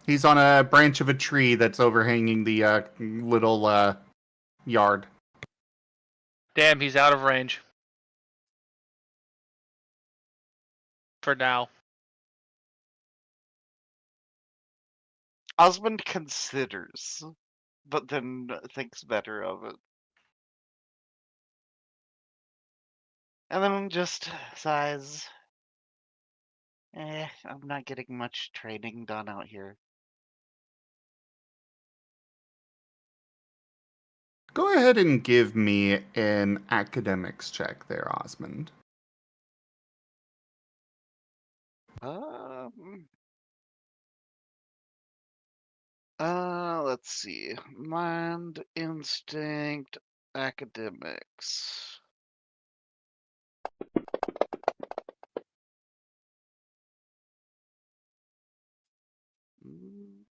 He's on a branch of a tree that's overhanging the little yard. Damn, he's out of range. For now. Osmond considers, but then thinks better of it. And then just sighs. I'm not getting much training done out here. Go ahead and give me an academics check there, Osmond. Let's see. Mind, instinct, academics. Mm.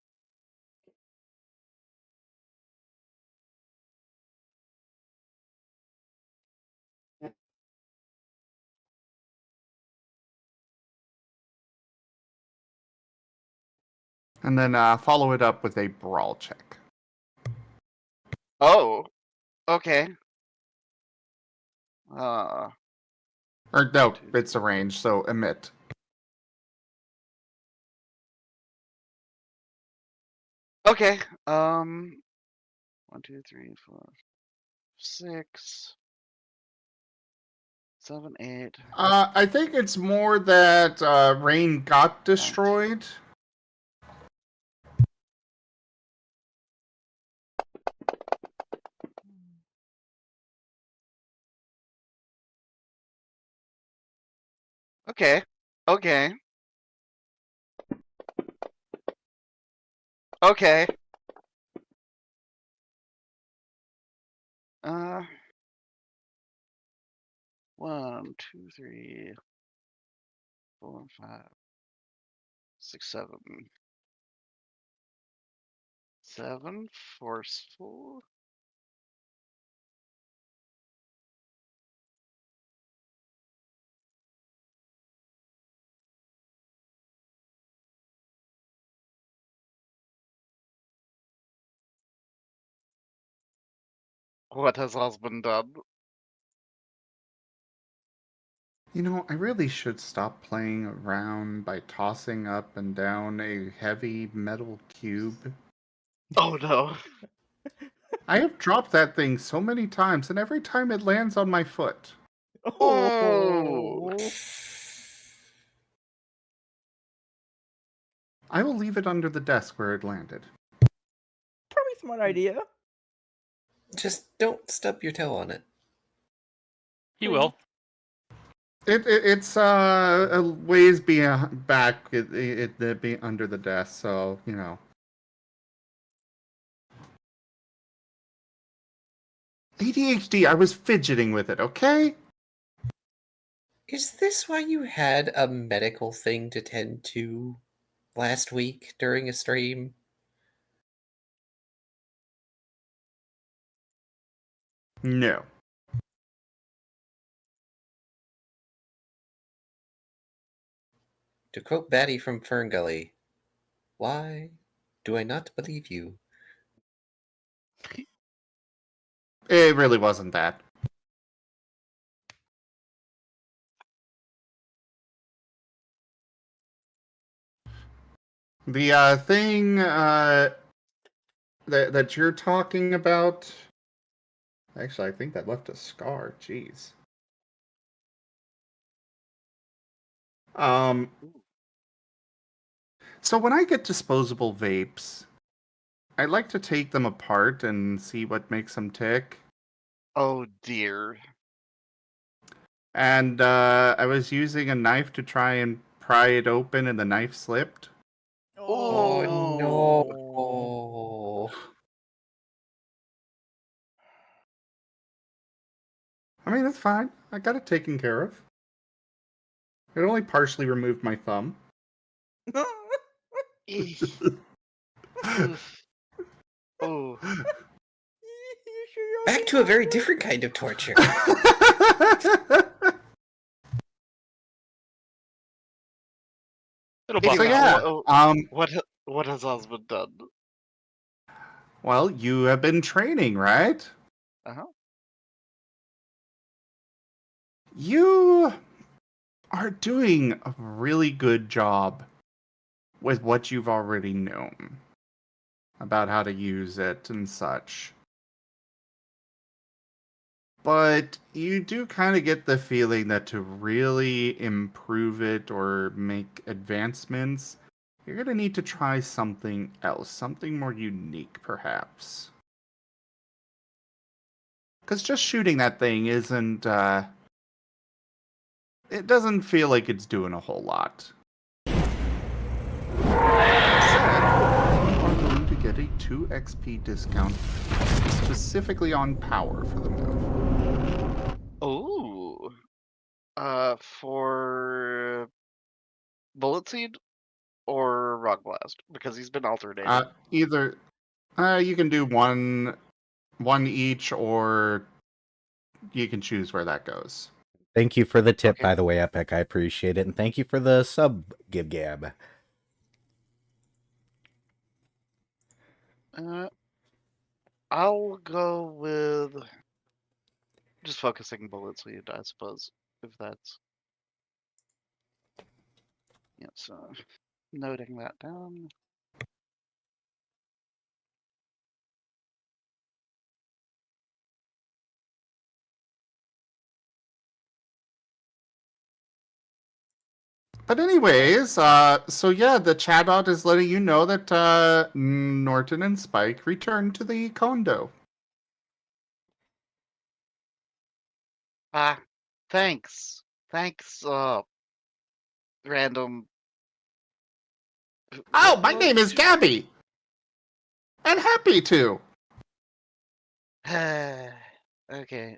And then follow it up with a brawl check. Oh, okay. Or no, it's a range, so emit. Okay. 1, 2, 3, 4, 6, 7, 8. I think it's more that Rain got destroyed. Okay. Okay. Okay. 1, 2, 3, 4, 5, 6, 7. 7 forceful. What has husband done? You know, I really should stop playing around by tossing up and down a heavy metal cube. Oh no. I have dropped that thing so many times, and every time it lands on my foot. Oh. I will leave it under the desk where it landed. Probably a smart idea. Just don't stub your toe on it. He will. It's a ways back. It be under the desk, so you know. ADHD. I was fidgeting with it. Okay. Is this why you had a medical thing to tend to last week during a stream? No. To quote Batty from Ferngully, why do I not believe you? It really wasn't that. The thing that you're talking about. Actually, I think that left a scar. Jeez. So when I get disposable vapes, I like to take them apart and see what makes them tick. Oh dear. And I was using a knife to try and pry it open, and the knife slipped. Oh no. I mean, it's fine. I got it taken care of. It only partially removed my thumb. Eesh. Oof. Oh. Back to a very different kind of torture. It'll Anyway, buff So out. yeah, what has husband done? well, you have been training, right? Uh-huh. You are doing a really good job with what you've already known about how to use it and such. But you do kind of get the feeling that to really improve it or make advancements, you're going to need to try something else, something more unique, perhaps. Because just shooting that thing isn't, it doesn't feel like it's doing a whole lot. That said, you are going to get a 2 XP discount specifically on power for the move. Oh. For Bullet Seed or Rock Blast? Because he's been alternating. Either you can do one each, or you can choose where that goes. Thank you for the tip, Okay. by the way, Epic. I appreciate it. And thank you for the sub, Gib Gab. I'll go with just focusing bullets lead, I suppose, if that's so noting that down. But anyways, so yeah, the chatbot is letting you know that Norton and Spike returned to the condo. Thanks. Thanks, random. Oh, my name is Gabby! And happy to! Okay,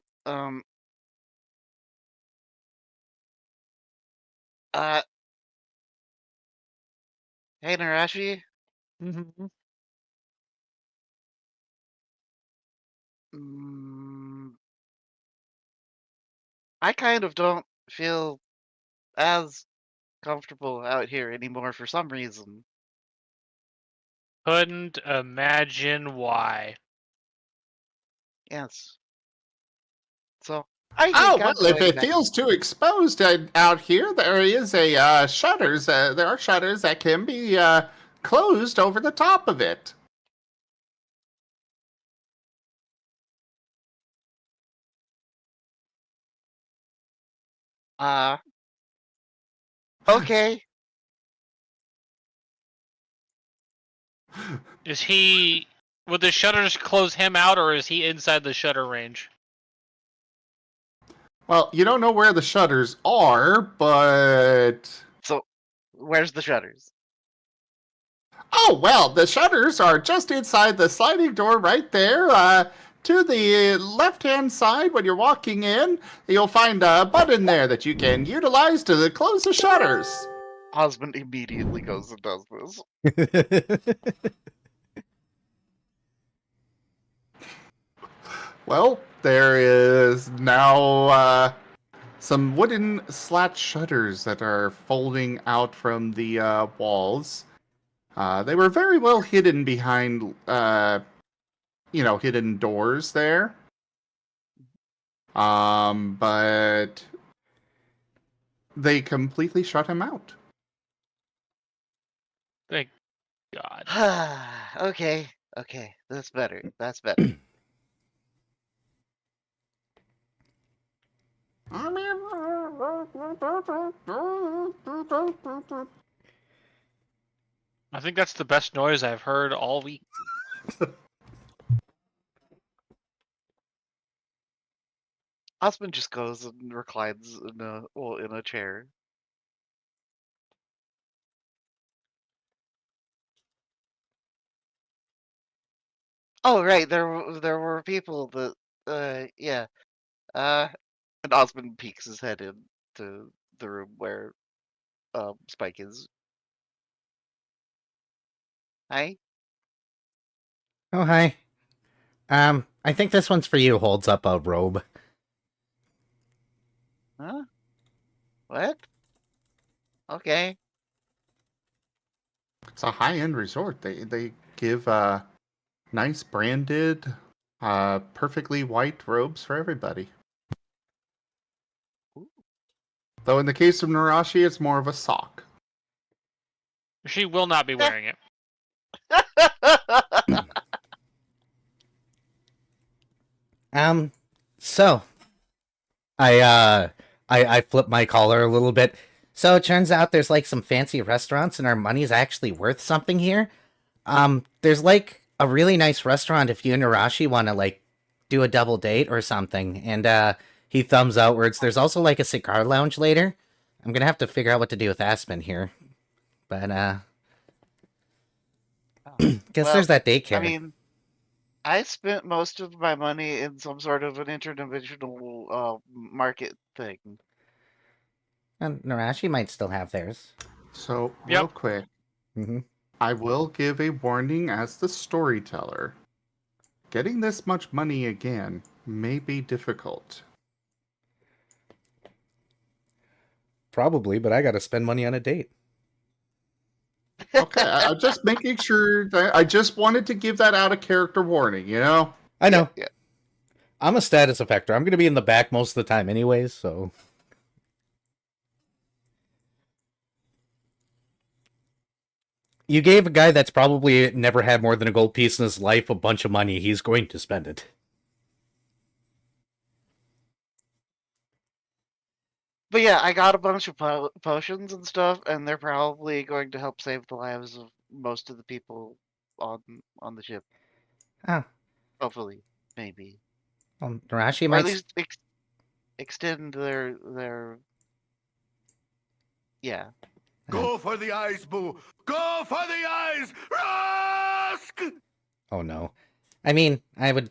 hey Narashi? Mhm. Mm, I kind of don't feel as comfortable out here anymore for some reason. Couldn't imagine why. Yes. So I Oh, think well, I'm if going it back. feels too exposed out here, there is a shutters. There are shutters that can be closed over the top of it. Okay. Is he? Would the shutters close him out, or is he inside the shutter range? Well, you don't know where the shutters are, but... So, where's the shutters? Oh, well, the shutters are just inside the sliding door right there. To the left-hand side when you're walking in, you'll find a button there that you can utilize to close the shutters. Husband immediately goes and does this. Well, there is now some wooden slat shutters that are folding out from the walls. They were very well hidden behind, hidden doors there. But they completely shut him out. Thank God. Okay, that's better. That's better. I think that's the best noise I've heard all week. Husband just goes and reclines in a chair. Oh right, there were people that yeah. And Osmond peeks his head into the room where Spike is. Hi. Oh, hi. I think this one's for you. Holds up a robe. Huh? What? Okay. It's a high-end resort. They give nice branded, perfectly white robes for everybody. Though in the case of Narashi, it's more of a sock. She will not be wearing it. So I flip my collar a little bit. So it turns out there's like some fancy restaurants and our money's actually worth something here. There's like a really nice restaurant if you and Arashi want to like do a double date or something. And he thumbs outwards. There's also like a cigar lounge later. I'm gonna have to figure out what to do with Aspen here. But guess Well, there's that daycare. I mean, I spent most of my money in some sort of an interdimensional market thing. And Narashi might still have theirs. So, Yep. real quick, Mm-hmm. I will give a warning as the storyteller. Getting this much money again may be difficult. Probably, but I gotta spend money on a date. Okay, I'm just making sure that I just wanted to give that out of character warning, you know? I know. Yeah. I'm a status effector. I'm going to be in the back most of the time anyways, so... You gave a guy that's probably never had more than a gold piece in his life a bunch of money. He's going to spend it. But yeah, I got a bunch of potions and stuff, and they're probably going to help save the lives of most of the people on the ship. Ah. Hopefully, maybe. Narashi Or might... at least extend their... Yeah. Go for the eyes, Boo! Go for the eyes! Rusk! Oh no. I mean, I would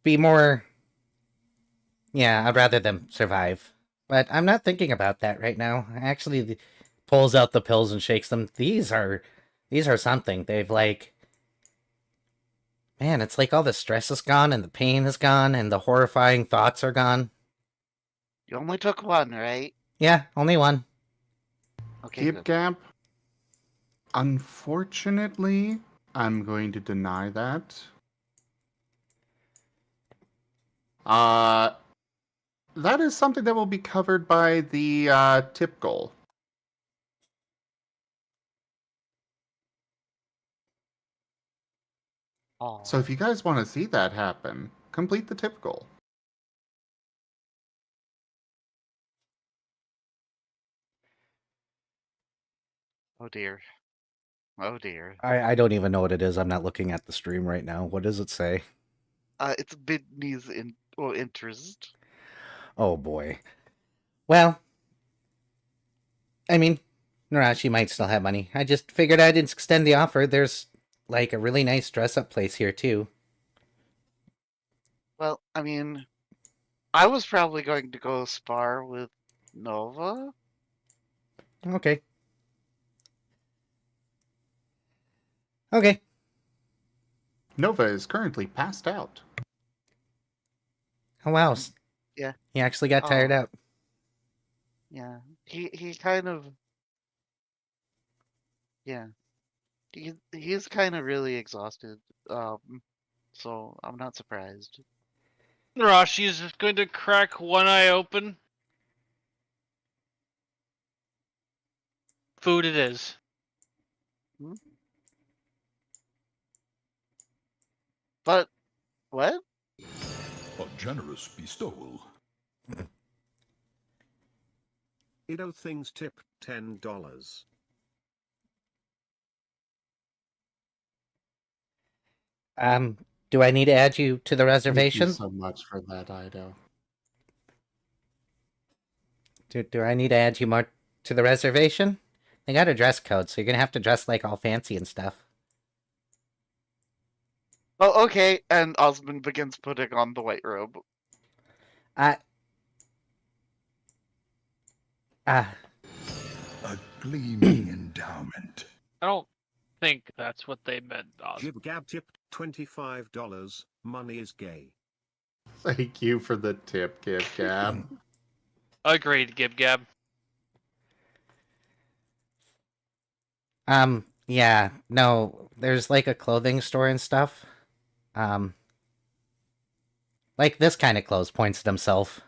be more... Yeah, I'd rather them survive. But I'm not thinking about that right now. Actually, pulls out the pills and shakes them. These are something. They've like... Man, it's like all the stress is gone and the pain is gone and the horrifying thoughts are gone. You only took one, right? Yeah, only one. Okay, Gib good. Gab, unfortunately, I'm going to deny that. That is something that will be covered by the tip goal. So if you guys want to see that happen, complete the tip goal. Oh dear. Oh dear. I don't even know what it is. I'm not looking at the stream right now. What does it say? It's Bidney's interest. Oh boy. Well, I mean, Narashi might still have money. I just figured I'd extend the offer. There's like a really nice dress-up place here too. Well, I mean, I was probably going to go spar with Nova. Okay. Okay. Nova is currently passed out. Oh wow. Yeah. He actually got tired out. Yeah. He kind of... Yeah. He's kind of really exhausted. So I'm not surprised. Narashi is just going to crack one eye open. Food it is. But what? A generous bestowal. Ido Things tip $10. Do I need to add you to the reservation? Thank you so much for that, Ido. Do I need to add you more to the reservation? They got a dress code, so you're gonna have to dress like all fancy and stuff. Oh, okay. And Osmond begins putting on the white robe. A gleaming endowment. I don't think that's what they meant, Oz. Jib Gab tipped $25. Money is gay. Thank you for the tip, Gib Gab. Agreed, Gib Gab. Yeah, no, there's like a clothing store and stuff. Like this kind of clothes, points at himself.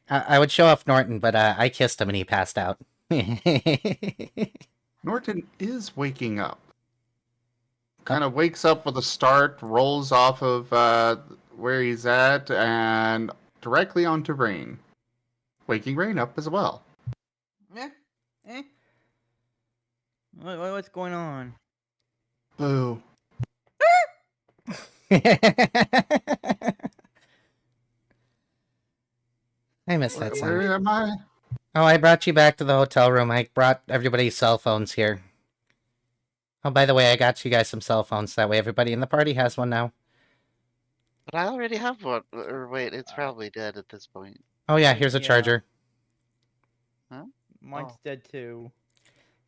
I would show off Norton, but I kissed him and he passed out. Norton is waking up. Kind of wakes up with a start, rolls off of where he's at, and directly onto Rain. Waking Rain up as well. What's going on? Boo. I missed that sound. Where am I? Oh, I brought you back to the hotel room. I brought everybody's cell phones here. Oh, by the way, I got you guys some cell phones. That way everybody in the party has one now. But I already have one. Or wait, it's probably dead at this point. Oh yeah, here's a Yeah. charger. Huh? Mine's dead too.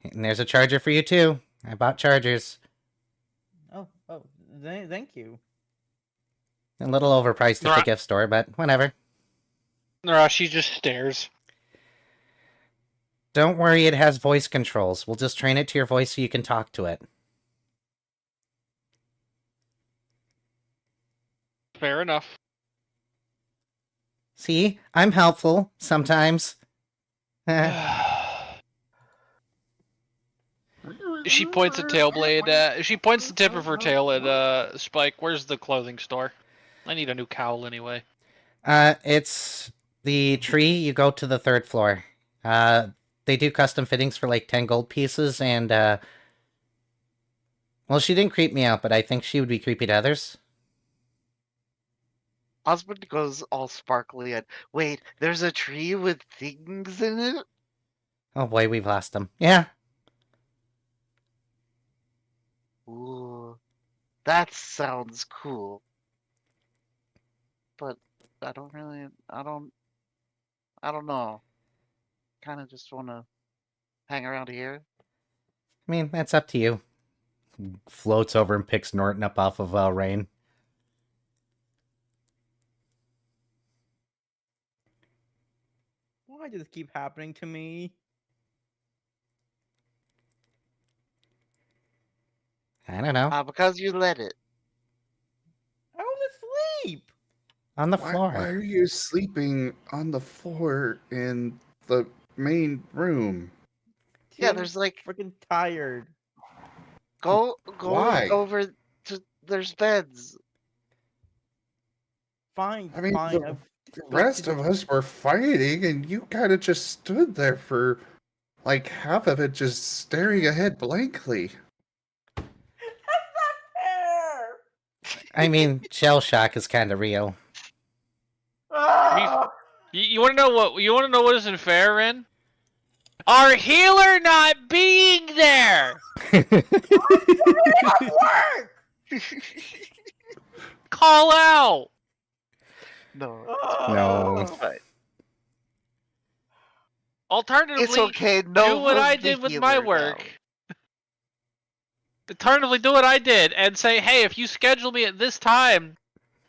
And there's a charger for you too. I bought chargers. Oh, thank you. A little overpriced at the gift store, but whatever. Narashi just stares. Don't worry, it has voice controls. We'll just train it to your voice so you can talk to it. Fair enough. See? I'm helpful sometimes. She points a tail blade. She points the tip of her tail at Spike. Where's the clothing store? I need a new cowl anyway. It's the tree. You go to the 3rd floor. They do custom fittings for like 10 gold pieces, and well, she didn't creep me out, but I think she would be creepy to others. Osmond goes all sparkly and wait, there's a tree with things in it? Oh boy, we've lost him. Yeah. Ooh, that sounds cool. But I don't know. Kind of just want to hang around here. I mean, that's up to you. Floats over and picks Norton up off of Rain. Why does this keep happening to me? I don't know. Because you let it. I was asleep. On the Why floor. are you sleeping on the floor in the main room? Yeah, I'm there's like freaking tired. go Why? over to there's beds. Fine, I mean, fine. the I've rest of us were fighting, and you kind of just stood there for like half of it, just staring ahead blankly. I mean, shell shock is kind of real. You want to know what? You want to know what isn't fair, Ren? Our healer not being there. Call out. No. No. It's fine. Alternatively, It's okay. No, do what I did with my work. Alternatively, do what I did and say, hey, if you schedule me at this time,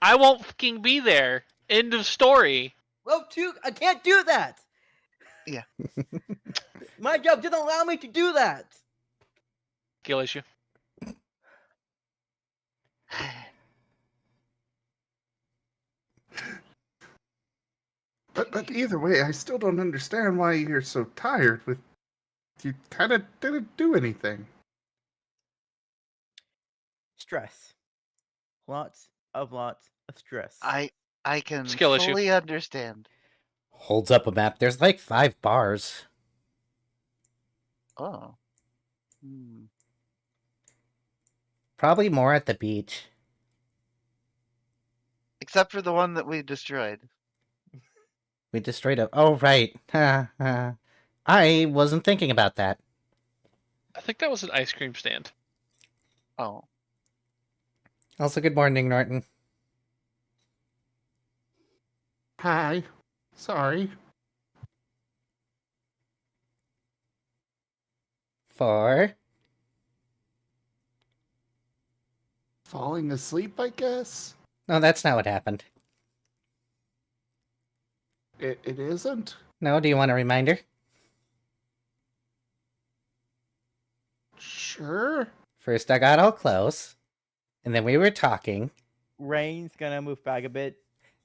I won't fucking be there. End of story. Well, I can't do that. Yeah. My job doesn't allow me to do that. Skill issue. But either way, I still don't understand why you're so tired. With you kind of didn't do anything. Stress. Lots of stress. I can Skill issue. fully understand. Holds up a map. There's like 5 bars. Oh. Probably more at the beach. Except for the one that we destroyed. We destroyed a... Oh, right. I wasn't thinking about that. I think that was an ice cream stand. Oh. Also, good morning, Norton. Hi. Sorry. 4. Falling asleep, I guess? No, that's not what happened. It isn't? No, do you want a reminder? Sure. First, I got all close. And then we were talking. Rain's gonna move back a bit.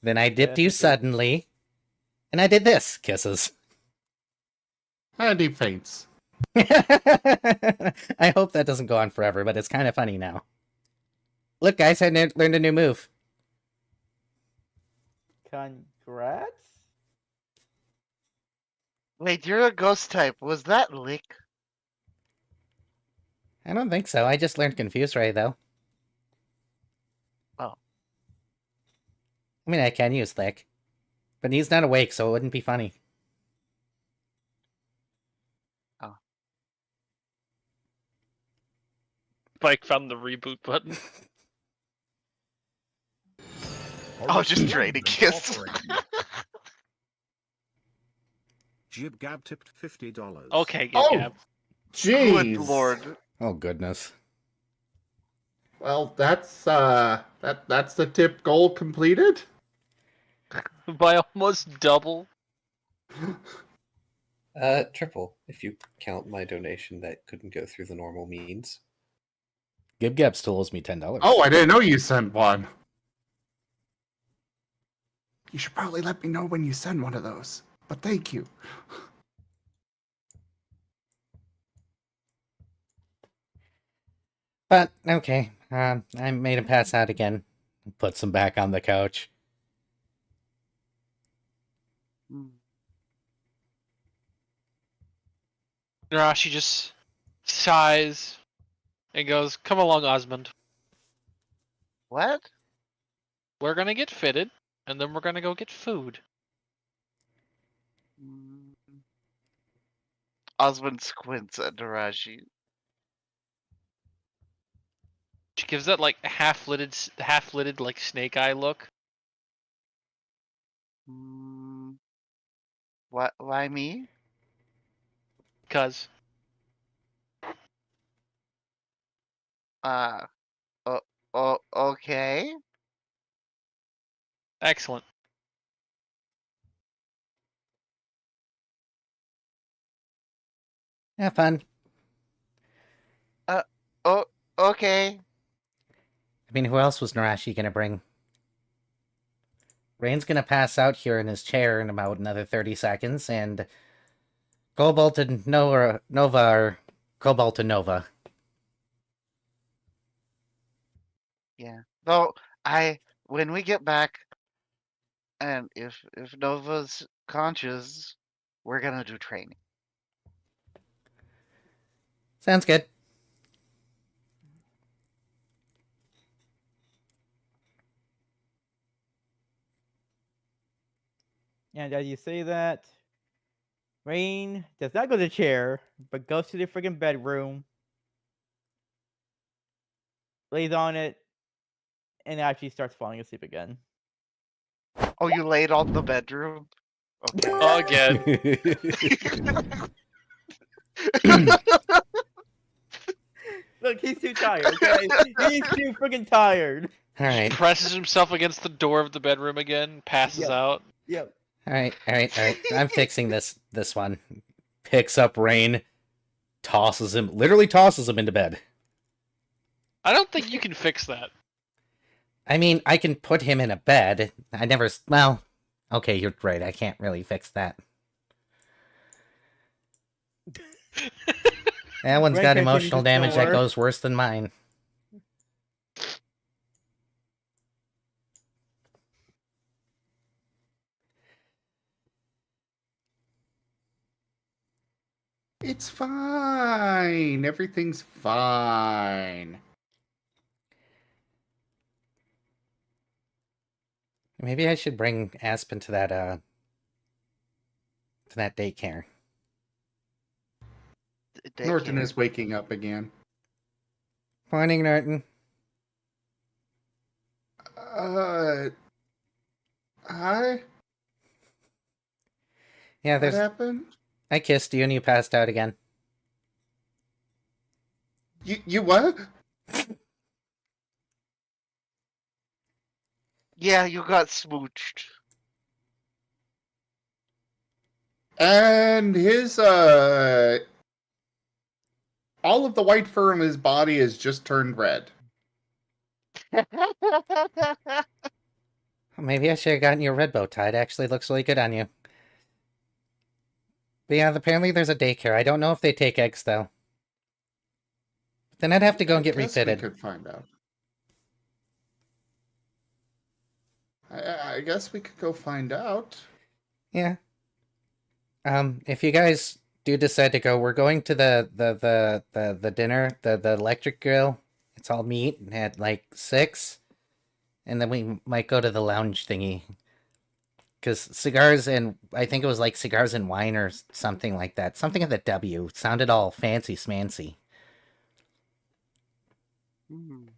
Then I dipped you suddenly. And I did this. Kisses. And he faints. I hope that doesn't go on forever, but it's kind of funny now. Look, guys, I learned a new move. Congrats? Wait, you're a ghost type. Was that Lick? I don't think so. I just learned Confuse Ray, though. Oh. I mean, I can use Lick. But he's not awake, so it wouldn't be funny. Oh. Spike found the reboot button. Oh, just trade a kiss. Jib Gab tipped $50. Okay, Oh, Gab. jeez. Good lord. Oh, goodness. Well, that's the tip goal completed. By almost double. Triple, if you count my donation that couldn't go through the normal means. Gib still owes me $10. Oh, I didn't know you sent one. You should probably let me know when you send one of those. But thank you. But okay, I made him pass out again. Puts him back on the couch. Narashi just sighs and goes, "Come along, Osmond. What? We're gonna get fitted, and then we're gonna go get food." Osmond squints at Narashi. She gives that like half-lidded like snake eye look. What? Why me? Cause Uh. Okay. excellent. Have fun. Oh. Okay. I mean, who else was Narashi gonna bring? Rain's gonna pass out here in his chair in about another 30 seconds, and Cobalt and Nova are Cobalt and Nova. Yeah. Though when we get back, and if Nova's conscious, we're gonna do training. Sounds good. And as you say that, Rain does not go to the chair, but goes to the freaking bedroom, lays on it, and actually starts falling asleep again. Oh, you laid on the bedroom? Okay. Again. Look, he's too tired, okay? He's too freaking tired. All right. Presses himself against the door of the bedroom again, passes out. Yep. All right. I'm fixing this one. Picks up Rain, literally tosses him into bed. I don't think you can fix that. I mean, I can put him in a bed. Okay, you're right. I can't really fix that. That one's Rain got continues emotional to damage that snore. goes worse than mine. It's fine. Everything's fine. Maybe I should bring Aspen to that daycare. Norton is waking up again. Morning, Norton. Hi? Yeah, What happened? I kissed you and you passed out again. You what? Yeah, you got smooched. And his all of the white fur on his body has just turned red. Maybe I should have gotten you a red bow tie. It actually looks really good on you. But yeah, apparently there's a daycare. I don't know if they take eggs, though. Then I'd have to go and get refitted. We could find out. I guess we could go find out. Yeah. If you guys do decide to go, we're going to the dinner, the electric grill. It's all meat at like 6. And then we might go to the lounge thingy. Because cigars and, I think it was like cigars and wine or something like that. Something at the W. Sounded all fancy smancy. And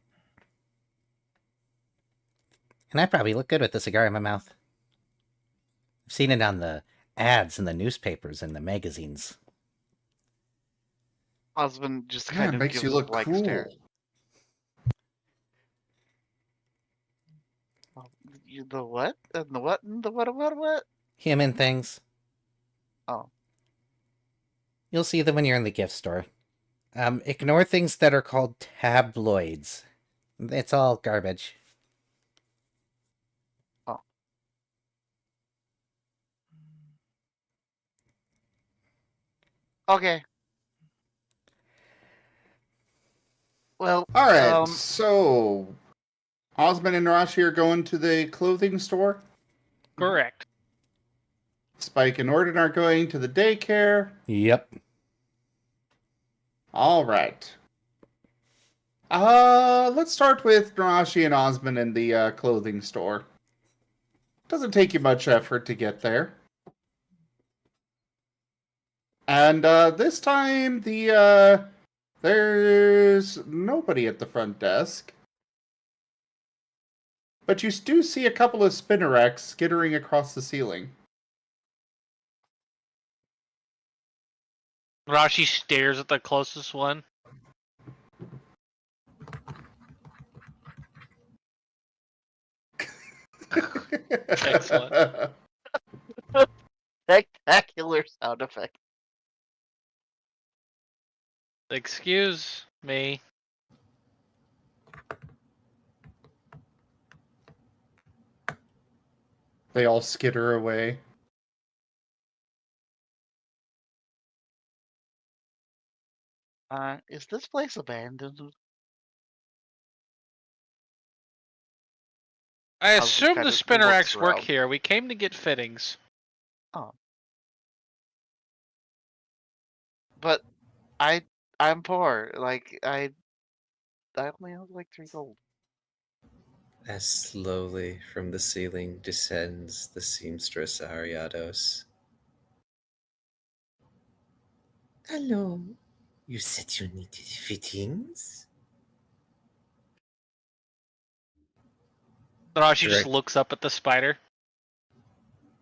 I probably look good with the cigar in my mouth. I've seen it on the ads in the newspapers and the magazines. Osmond just kind of makes gives you look a blank cool. stare. The what? And the what? And the what? Human things. Oh. You'll see them when you're in the gift store. Ignore things that are called tabloids. It's all garbage. Okay. Well, All right, so Osmond and Rashi are going to the clothing store. Correct. Spike and Orden are going to the daycare. Yep. All right. Let's start with Narashi and Osmond in the clothing store. Doesn't take you much effort to get there. And this time there's nobody at the front desk. But you do see a couple of spinnerets skittering across the ceiling. Rashi stares at the closest one. Excellent. Spectacular sound effect. Excuse me. They all skitter away. Is this place abandoned? I Osmond assume kind the of spinner looks acts work around. here. We came to get fittings. Oh. But I'm poor. Like I only have like 3 gold. As slowly from the ceiling descends the seamstress Ariados. Hello. You said you needed fittings? Rashi just Direct- looks up at the spider.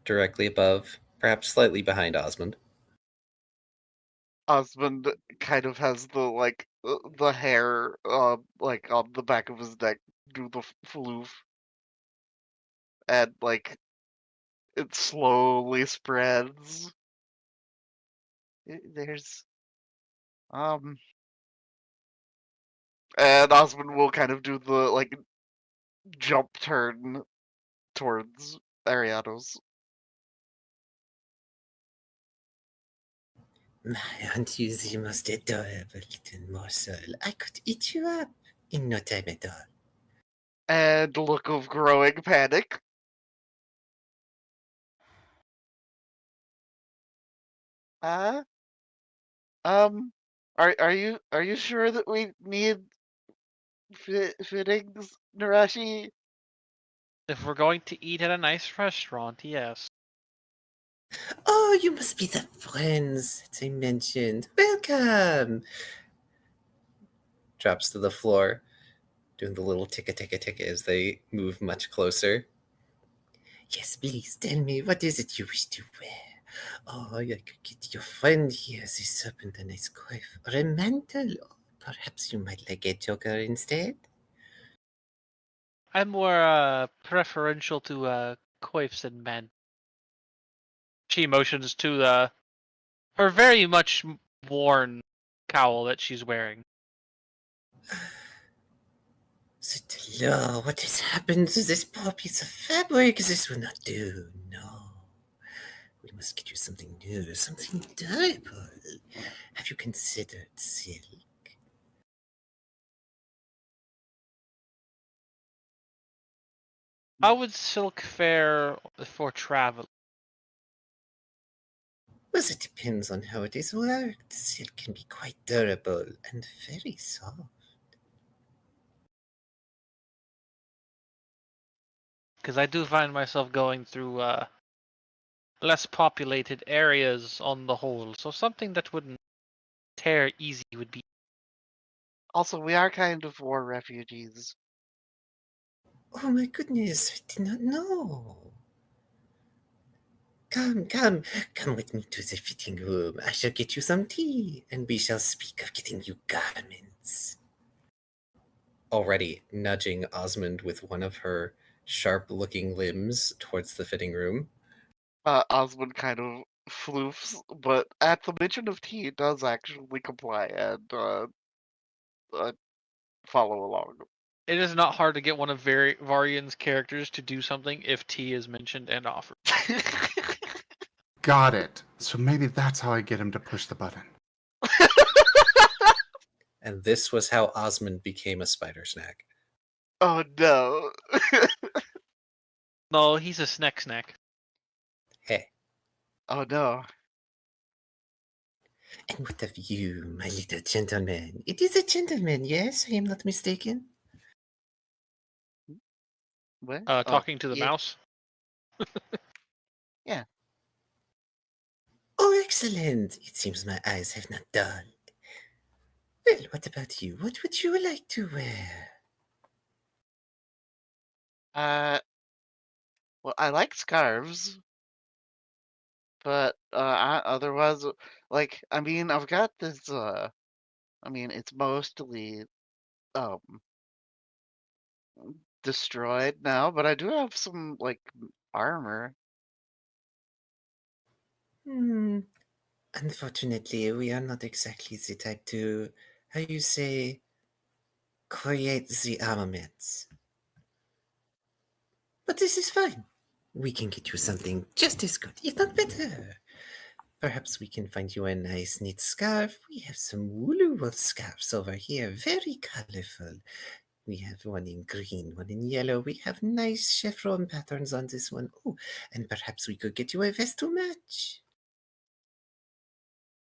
Directly above, perhaps slightly behind Osmond. Osmond kind of has the hair like on the back of his neck do the floof, and like it slowly spreads. There's and Osmond will kind of do the like jump turn towards Ariados. My aunt you the most adorable little morsel. I could eat you up in no time at all. And look of growing panic. Uh, are you sure that we need fittings, Narashi? If we're going to eat at a nice restaurant, yes. Oh, you must be the friends that I mentioned. Welcome! Drops to the floor, doing the little ticka as they move much closer. Yes, please tell me, what is it you wish to wear? Oh, I could get your friend here this up and a nice coif or a mantle. Or perhaps you might like a joker instead? I'm more preferential to coifs and men. She motions to her very much worn cowl that she's wearing. Sutalo, what has happened to this poor piece of fabric? This will not do. No. We must get you something new, something durable. Have you considered silk? How would silk fare for travel? Well, it depends on how it is worked. Silk can be quite durable and very soft. Because I do find myself going through less populated areas on the whole, so something that wouldn't tear easy would be. Also, we are kind of war refugees. Oh my goodness, I did not know. Come with me to the fitting room. I shall get you some tea, and we shall speak of getting you garments. Already nudging Osmond with one of her sharp-looking limbs towards the fitting room. Osmond kind of floofs, but at the mention of tea, it does actually comply and follow along. It is not hard to get one of Varian's characters to do something if tea is mentioned and offered. Got it. So maybe that's how I get him to push the button. And this was how Osmond became a spider snack. Oh no. No, he's a snack. Hey. Oh no. And what of you, my little gentleman? It is a gentleman, yes? I am not mistaken. What? Talking to the yeah. mouse. Yeah. Oh, excellent. It seems my eyes have not dulled. Well, what about you? What would you like to wear? Well, I like scarves, but otherwise, like, I mean, I've got this. I mean, it's mostly um destroyed now, but I do have some like armor. Unfortunately, we are not exactly the type to, how you say, create the armaments. But this is fine. We can get you something just as good, if not better. Perhaps we can find you a nice knit scarf. We have some wool scarves over here, very colorful. We have one in green, one in yellow. We have nice chevron patterns on this one. Oh, and perhaps we could get you a vest to match.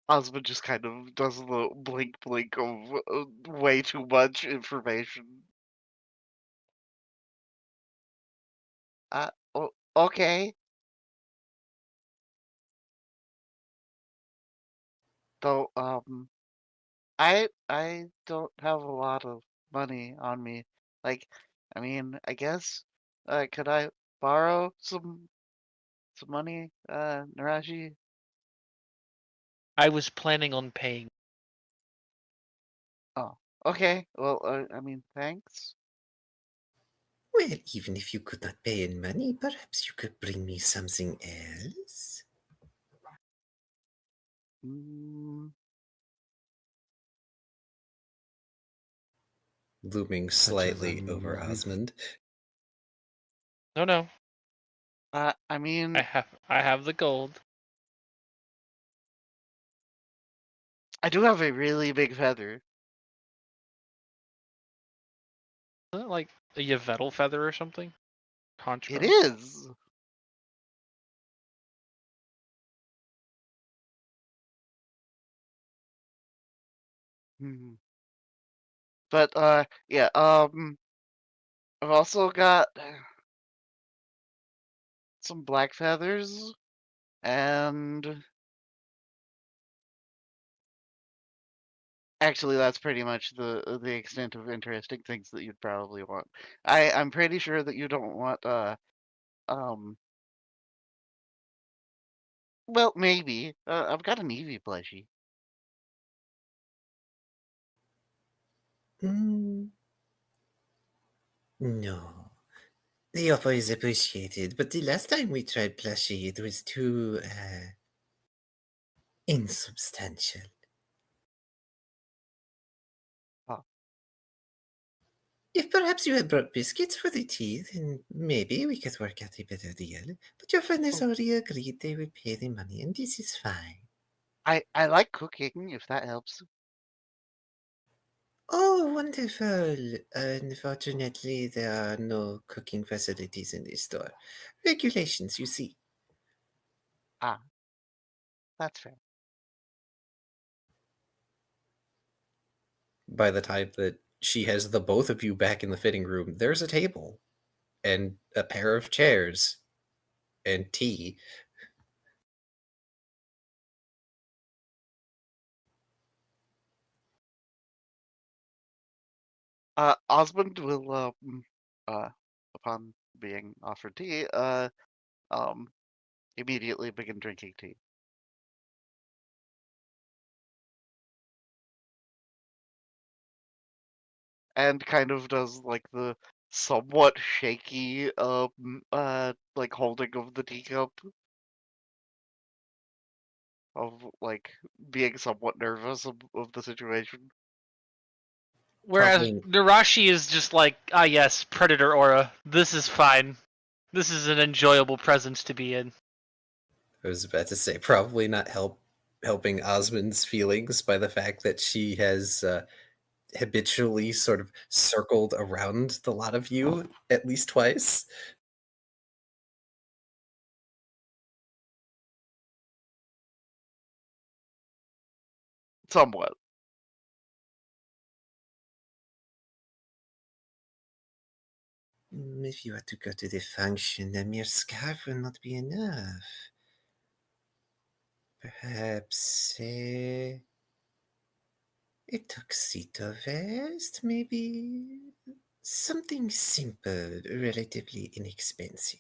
Osmond just kind of does the blink blink of way too much information. Okay. Though, I don't have a lot of money on me. Like, I mean, I guess, could I borrow some money, Narashi? I was planning on paying. Oh, okay. Well, I mean, thanks. Well, even if you could not pay in money, perhaps you could bring me something else? Mm, Looming Such as slightly over Osmond. No. I mean, I have the gold. I do have a really big feather. Isn't it like a Yvettal feather or something? It Contra. is. Hmm. But yeah. I've also got some black feathers and actually that's pretty much the extent of interesting things that you'd probably want. I'm pretty sure that you don't want um well maybe. I've got an Eevee plushie. No. The offer is appreciated, but the last time we tried plushie, it was too, insubstantial. Oh. If perhaps you had brought biscuits for the tea, then maybe we could work out a better deal. But your friend has already agreed they will pay the money, and this is fine. I like cooking, if that helps. Oh, wonderful. Unfortunately, there are no cooking facilities in this store. Regulations, you see. Ah, that's fair. By the time that she has the both of you back in the fitting room, there's a table and a pair of chairs and tea. Osmond will uh upon being offered tea, um immediately begin drinking tea. And kind of does like the somewhat shaky like holding of the teacup. of like being somewhat nervous of the situation. Whereas Probably- Narashi is just like, ah, yes, Predator aura. This is fine. This is an enjoyable presence to be in. I was about to say, probably not helping Osmond's feelings by the fact that she has habitually sort of circled around the lot of you at least twice. Somewhat. If you had to go to the function, a mere scarf will not be enough. Perhaps a tuxedo vest, maybe something simple, relatively inexpensive.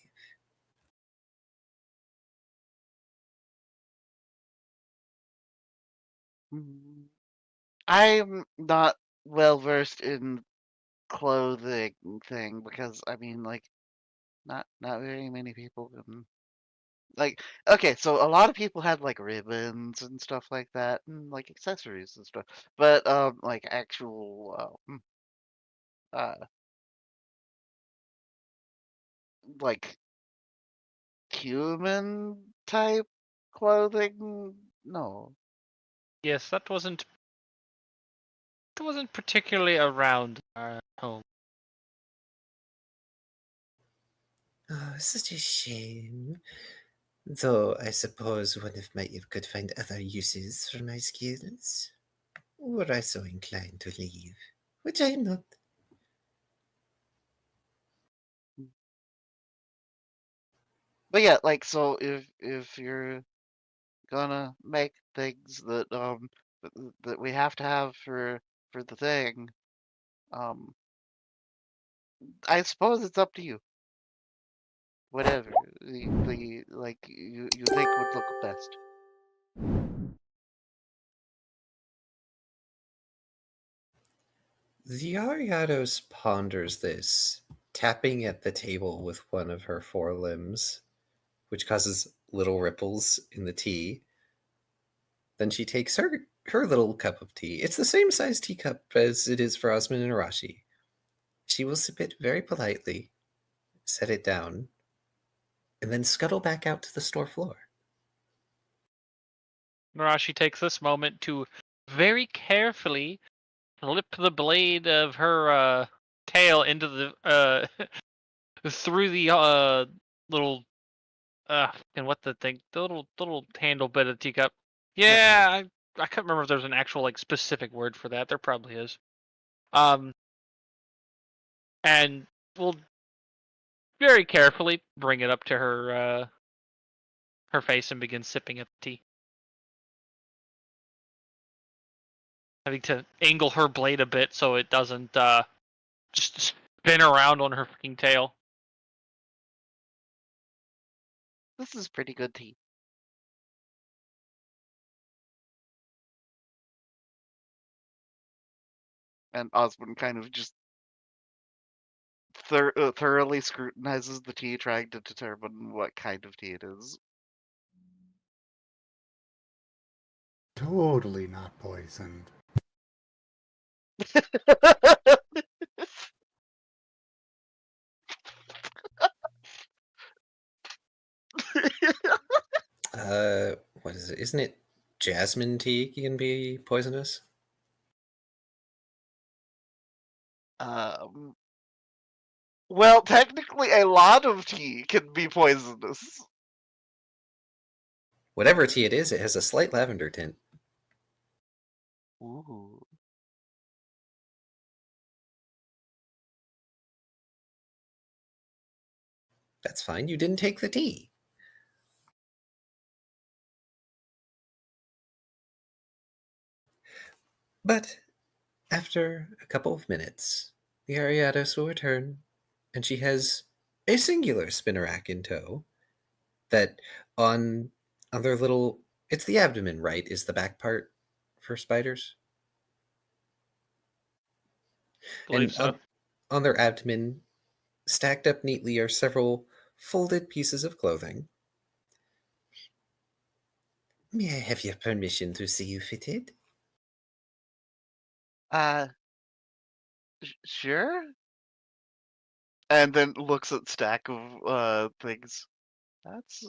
I'm not well versed in clothing thing because I mean, like, not very many people can. Like, okay, so a lot of people had like ribbons and stuff like that, and like accessories and stuff. But like actual uh like human type clothing, no. Yes, that wasn't particularly around our home. Oh, such a shame. Though I suppose one of my could find other uses for my skills. Were I so inclined to leave, which I am not. But yeah, like so if you're gonna make things that we have to have for the thing, um I suppose it's up to you. Whatever the like you think would look best. The Ariados ponders this, tapping at the table with one of her forelimbs, which causes little ripples in the tea. Then she takes her little cup of tea. It's the same size teacup as it is for Osmond and Arashi. She will sip it very politely, set it down, and then scuttle back out to the store floor. Narashi takes this moment to very carefully flip the blade of her tail into the through the little and what the thing, the little handle bit of the teacup. Yeah, I can't remember if there's an actual like specific word for that. There probably is. And we'll very carefully bring it up to her face and begin sipping at the tea. Having to angle her blade a bit so it doesn't just spin around on her freaking tail. This is pretty good tea. And Osmond kind of just thoroughly scrutinizes the tea, trying to determine what kind of tea it is. Totally not poisoned. What is it? Isn't it jasmine tea can be poisonous? Well, technically, a lot of tea can be poisonous. Whatever tea it is, it has a slight lavender tint. Ooh. That's fine. You didn't take the tea. But after a couple of minutes, the Ariados will return, and she has a singular spinnerack in tow that on their little, it's the abdomen, right, is the back part for spiders? Believe And so. on their abdomen, stacked up neatly, are several folded pieces of clothing. May I have your permission to see you fitted? Uh, sure. And then looks at stack of things. That's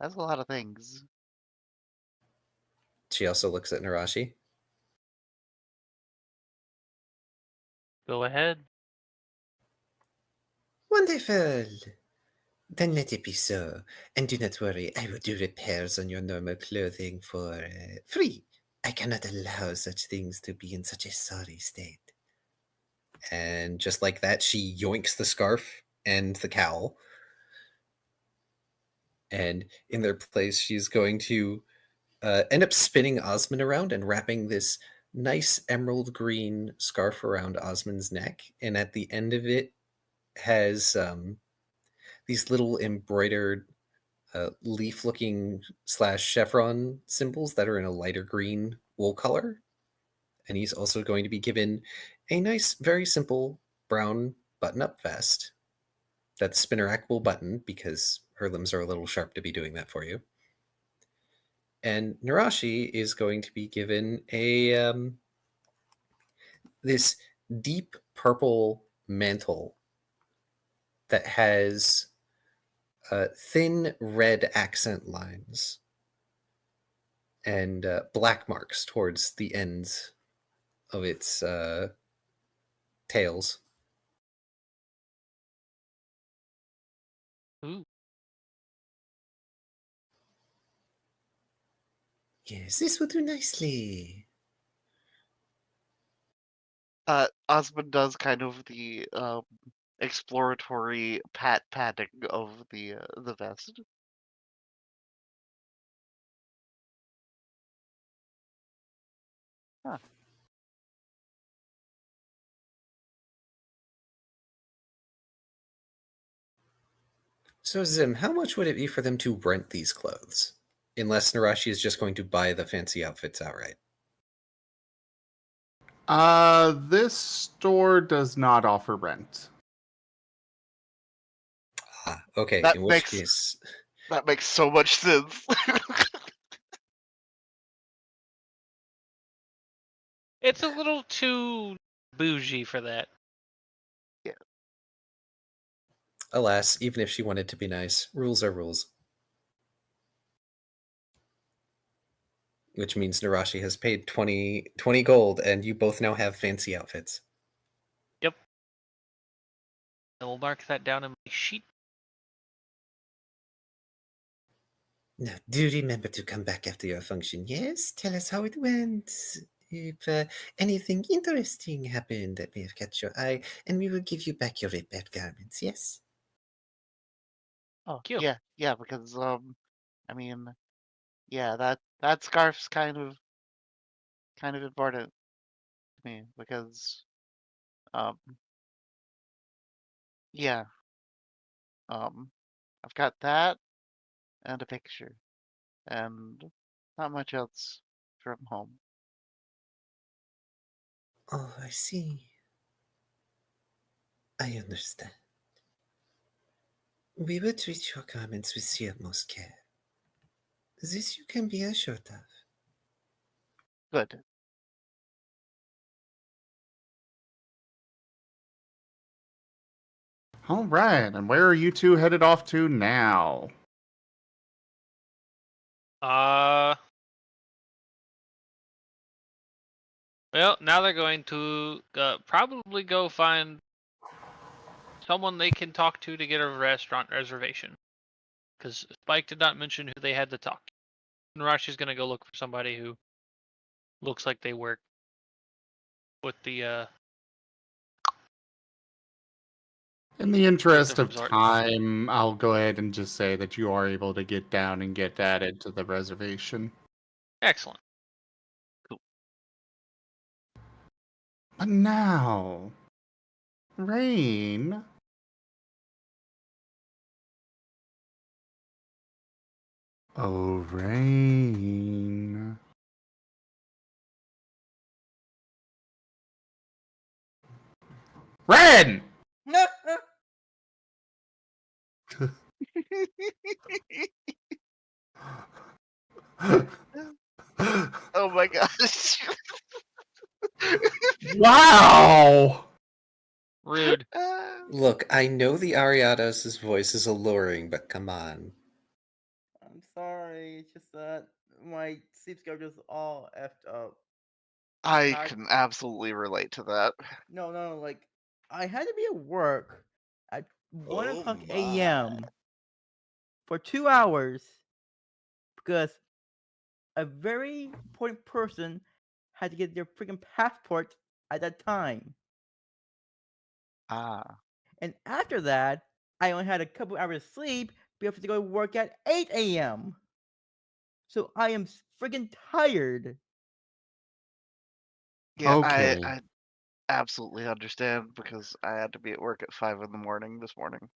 a lot of things. She also looks at Narashi. Go ahead. Wonderful. Then let it be so. And do not worry, I will do repairs on your normal clothing for free. I cannot allow such things to be in such a sorry state. And just like that, she yoinks the scarf and the cowl. And in their place, she's going to end up spinning Osmond around and wrapping this nice emerald green scarf around Osmond's neck. And at the end of it has these little embroidered leaf-looking / chevron symbols that are in a lighter green wool color. And he's also going to be given a nice, very simple brown button-up vest that's spinner-rackable button because her limbs are a little sharp to be doing that for you. And Narashi is going to be given a this deep purple mantle that has thin red accent lines and black marks towards the ends of its tails. Ooh. Yes, this will do nicely. Osmond does kind of the exploratory patting of the vest. Huh. So, Zim, how much would it be for them to rent these clothes? Unless Narashi is just going to buy the fancy outfits outright. This store does not offer rent. Ah, okay. That In which makes case, that makes so much sense. It's a little too bougie for that. alas, even if she wanted to be nice, rules are rules. Which means Narashi has paid 20 gold, and you both now have fancy outfits. Yep. I will mark that down in my sheet. Now, do remember to come back after your function, yes? Tell us how it went. If anything interesting happened that may have caught your eye, and we will give you back your repaired garments, yes? Oh, Cute. yeah, because I mean, yeah, that scarf's kind of important to me because um yeah, I've got that and a picture and not much else from home. Oh, I see. I understand. We will treat your garments with the utmost care. This you can be assured of. Good. All right, and where are you two headed off to now? Well, now they're going to probably go find someone they can talk to get a restaurant reservation. Because Spike did not mention who they had to talk to. Narashi's going to go look for somebody who looks like they work with the In the interest of resort. time, I'll go ahead and just say that you are able to get down and get added to the reservation. Excellent. But now, Rain. Oh, Rain. Ren! Oh my gosh. Wow! Rude. Look, I know the Ariados' voice is alluring, but come on. I'm sorry. It's just that my sleep schedule's all effed up. I I- can absolutely relate to that. No. Like, I had to be at work at 1 Oh o'clock my. a.m. for 2 hours because a very important person had to get their freaking passport at that time. Ah. And after that, I only had a couple hours sleep before to go to work at 8 a.m. So I am freaking tired. Yeah, Okay. I absolutely understand because I had to be at work at 5 in the morning this morning.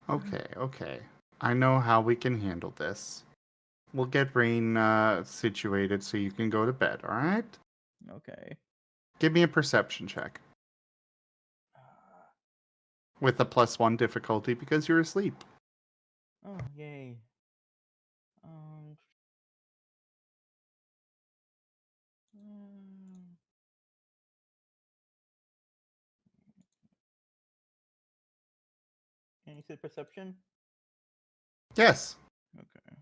Okay. I know how we can handle this. We'll get Rain situated so you can go to bed, alright? Okay. Give me a perception check. With a +1 difficulty because you're asleep. Oh, yay. Um. mm, And you said perception? Yes. Okay.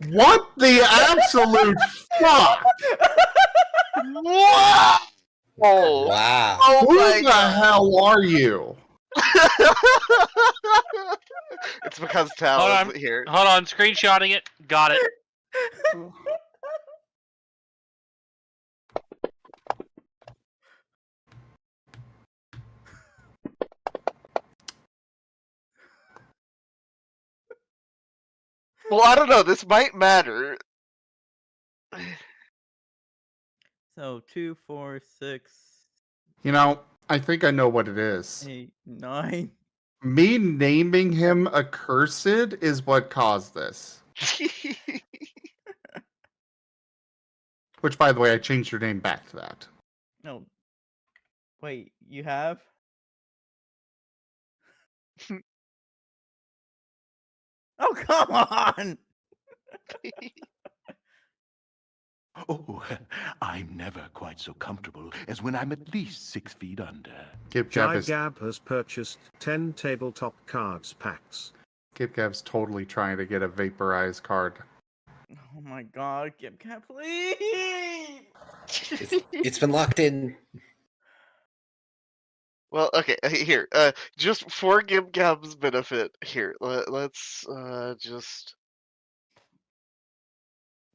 What the absolute fuck? Wow! Wow. Oh Who my the god! hell are you? It's because Hold Tal on. isn't here. Hold on. Screenshotting it. Got it. Well, I don't know. This might matter. So 2, 4, 6, You know, I think I know what it is. 8, 9. Me naming him accursed is what caused this. Which, by the way, I changed your name back to that. No. Wait, you have? Oh, come on! Oh, I'm never quite so comfortable as when I'm at least 6 feet under. Gib Gab has purchased 10 tabletop cards packs. Gab's totally trying to get a vaporized card. Oh my god, Gibcat, please! It's been locked in. Well, okay, here. Just for Gibgab's benefit, here. Let's just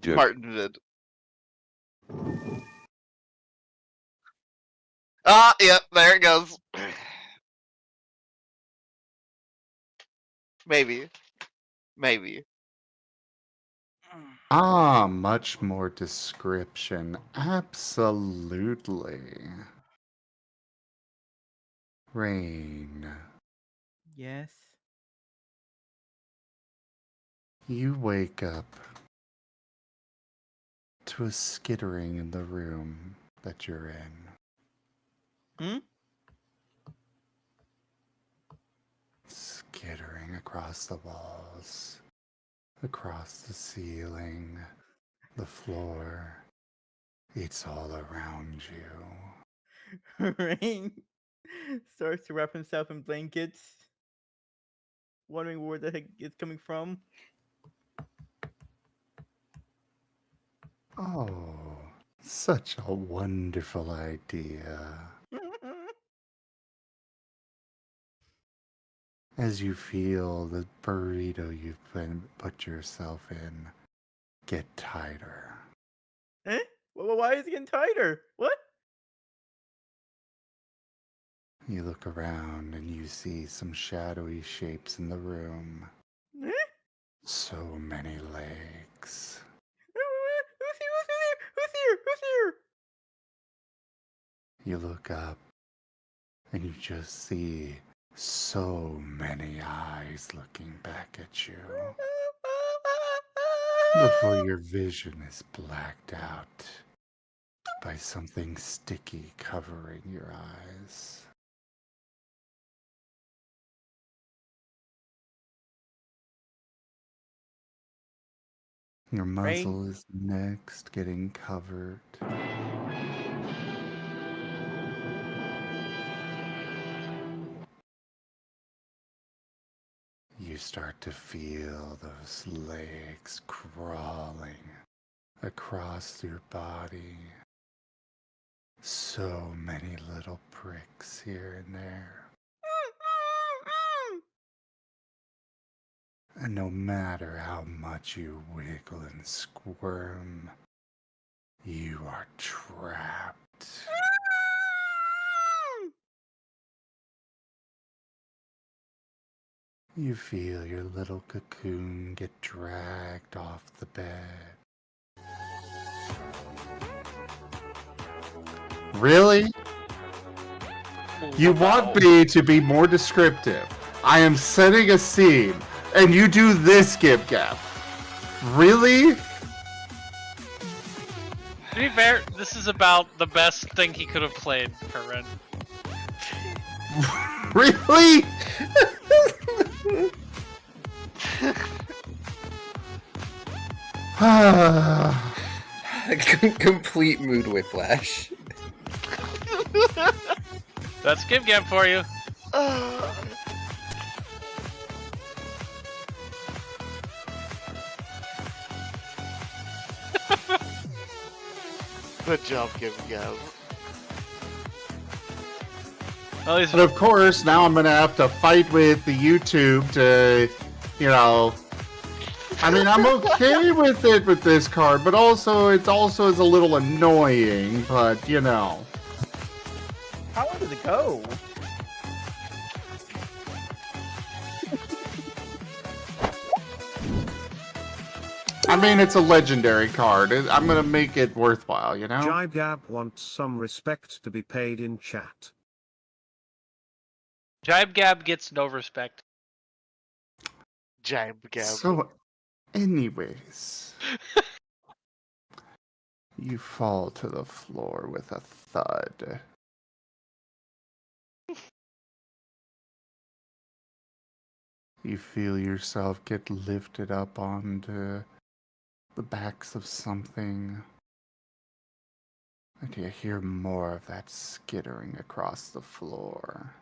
Martin vid. Ah, yep, there it goes. Maybe. Ah, much more description. Absolutely. Rain, Yes. you wake up to a skittering in the room that you're in. Hmm? Skittering across the walls, across the ceiling, the floor. It's all around you. Rain starts to wrap himself in blankets, wondering where the heck it's coming from. Oh, such a wonderful idea. As you feel the burrito you've put yourself in get tighter. Eh? Why is it getting tighter? What? You look around and you see some shadowy shapes in the room. Eh? So many legs. Who's here? Who's here? Who's here? You look up and you just see so many eyes looking back at you. before your vision is blacked out by something sticky covering your eyes. Your muzzle is next getting covered. You start to feel those legs crawling across your body. So many little pricks here and there. And no matter how much you wiggle and squirm, you are trapped. You feel your little cocoon get dragged off the bed. Really? You want me to be more descriptive? I am setting a scene, and you do this, Gib Gab. Really? To be fair, this is about the best thing he could have played for Ren. Really? Complete mood whiplash. That's Gib Gab for you. Good job, Gib Gab. Well, And of course, now I'm gonna have to fight with the YouTube to, you know. I mean, I'm okay with it with this card, but also it also is a little annoying. But you know. How does it go? I mean, it's a legendary card. I'm gonna make it worthwhile, you know? Jibe Gab wants some respect to be paid in chat. Jibe Gab gets no respect. Jibe Gab. So, anyways. You fall to the floor with a thud. You feel yourself get lifted up onto the backs of something. And you hear more of that skittering across the floor.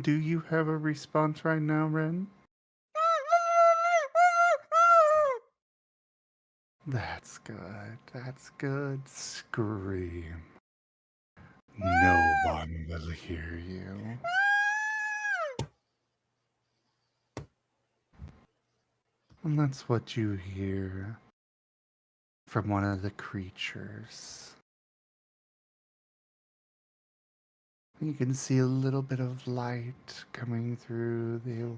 Do you have a response right now, Ren? That's good. That's good. Scream. No one will hear you. And that's what you hear from one of the creatures. You can see a little bit of light coming through the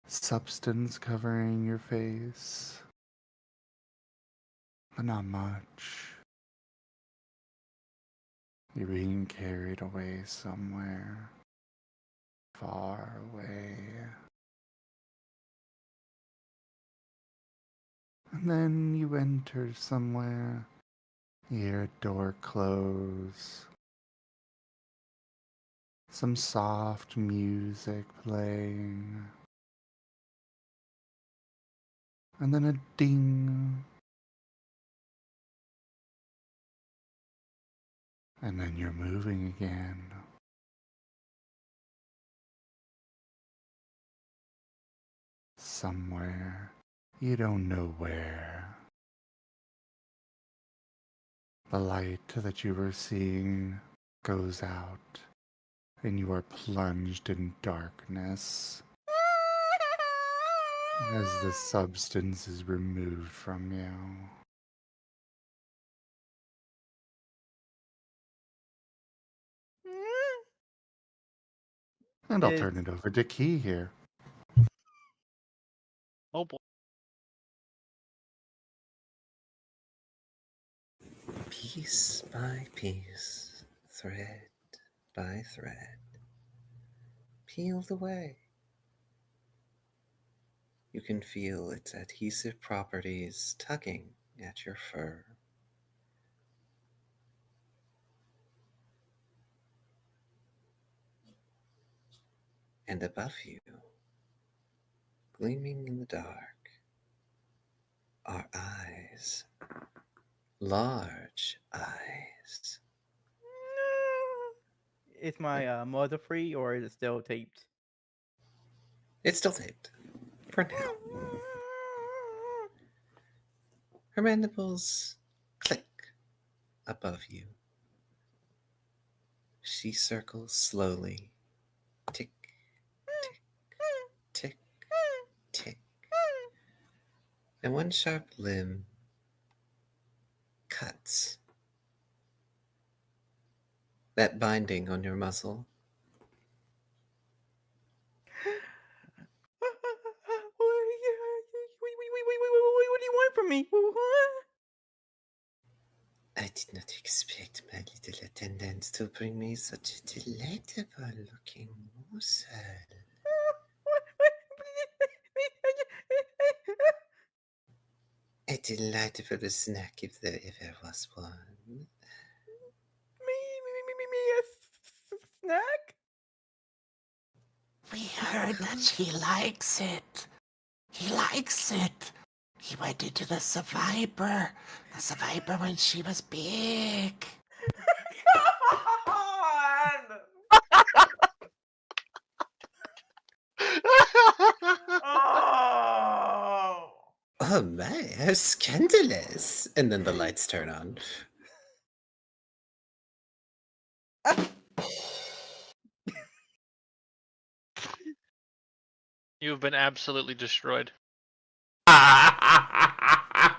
substance covering your face, but not much. You're being carried away somewhere, far away. And then you enter somewhere, you hear a door close, some soft music playing, and then a ding. And then you're moving again. Somewhere. You don't know where. The light that you were seeing goes out, and you are plunged in darkness as the substance is removed from you. And I'll turn it over to Key here. Oh boy. Piece by piece, thread by thread, peeled away You can feel its adhesive properties tugging at your fur. And above you, gleaming in the dark, are eyes. Large eyes. Is my mother free or is it still taped? It's still taped. For now. Her mandibles click above you. She circles slowly. Tick, tick, tick, tick. And one sharp limb cuts that binding on your muscle. What do you want from me? I did not expect my little attendant to bring me such a delightful looking morsel. A delightful snack if there ever was one. Me, a snack? We heard that he likes it. He likes it. He went into the survivor. The survivor when she was big. Come on! Oh! Oh my, how scandalous! And then the lights turn on. You've been absolutely destroyed. I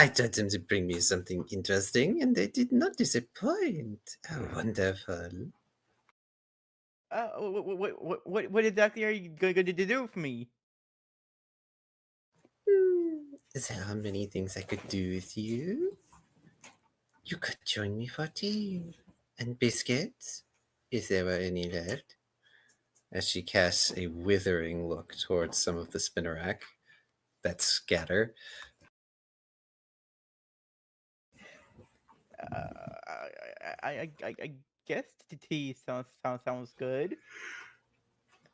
told them to bring me something interesting, and they did not disappoint. How wonderful. What exactly are you going to do for me? There are many things I could do with you. You could join me for tea. And biscuits, if there were any left. As she casts a withering look towards some of the spinnerack that scatter. I guess the tea sounds good.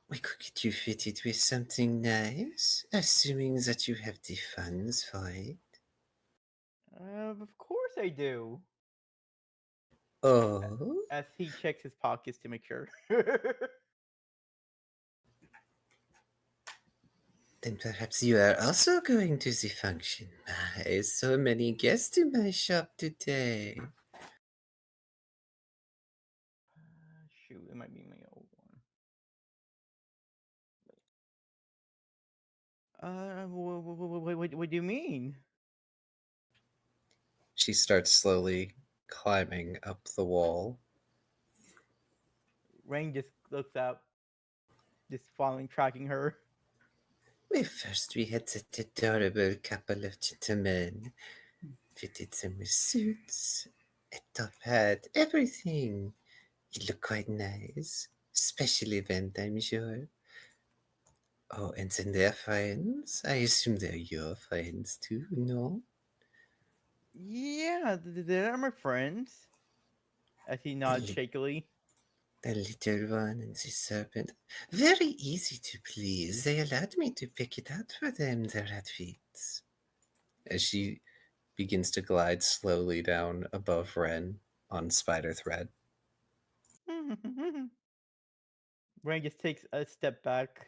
We could get you fitted with something nice, assuming that you have the funds for it. Of course I do. Oh, As he checks his pockets to make sure. then perhaps you are also going to the function. My, so many guests in my shop today. Shoot, it might be my old one. What do you mean? She starts slowly climbing up the wall. Rain just looks out, just following, tracking her. Well, first we had that adorable couple of gentlemen. Fitted them with suits, a top hat, everything. It looked quite nice. Special event, I'm sure. Oh, and then their friends? I assume they're your friends too, no? Yeah, they're my friends. As he nods shakily. The little one and the serpent. Very easy to please. They allowed me to pick it out for them, their outfits. As she begins to glide slowly down above Ren on spider thread. Rain just takes a step back.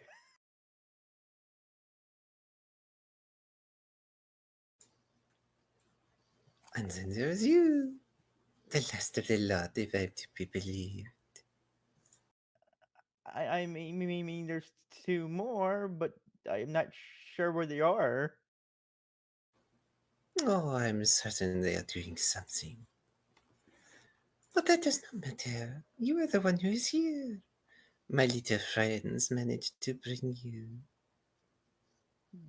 And then there's you. The last of the lot, if I'm to be believed. I mean, there's two more, but I'm not sure where they are. Oh, I'm certain they are doing something. But that does not matter. You are the one who is here. My little friends managed to bring you.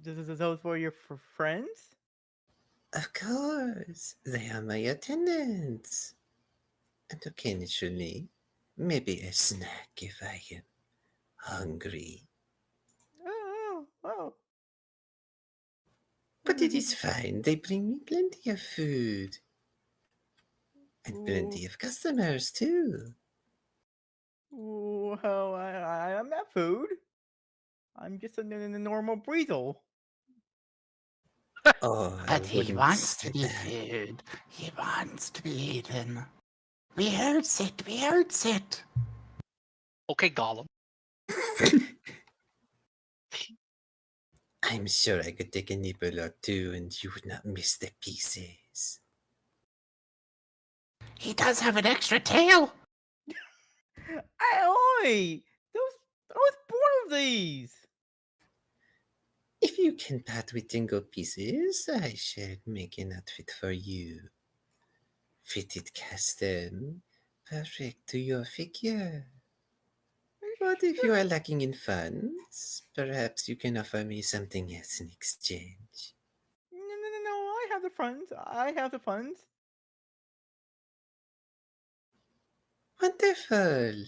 Those were your friends? Of course, they are my attendants. And occasionally, Maybe a snack if I am hungry. Oh. But it is fine. They bring me plenty of food. And Ooh. plenty of customers, too. Well, I'm not food. I'm just a normal breezel. Oh, I But he wouldn't wants say to be that. food. He wants to be eaten. We heard it. We heard it. Okay, Gollum. I'm sure I could take a nibble or two and you would not miss the pieces. He does have an extra tail. Oi! I was born of these. If you can part with tingle pieces, I shall make an outfit for you. Fitted custom, perfect to your figure. But if you are lacking in funds, perhaps you can offer me something else in exchange. No. I have the funds. I have the funds. Wonderful!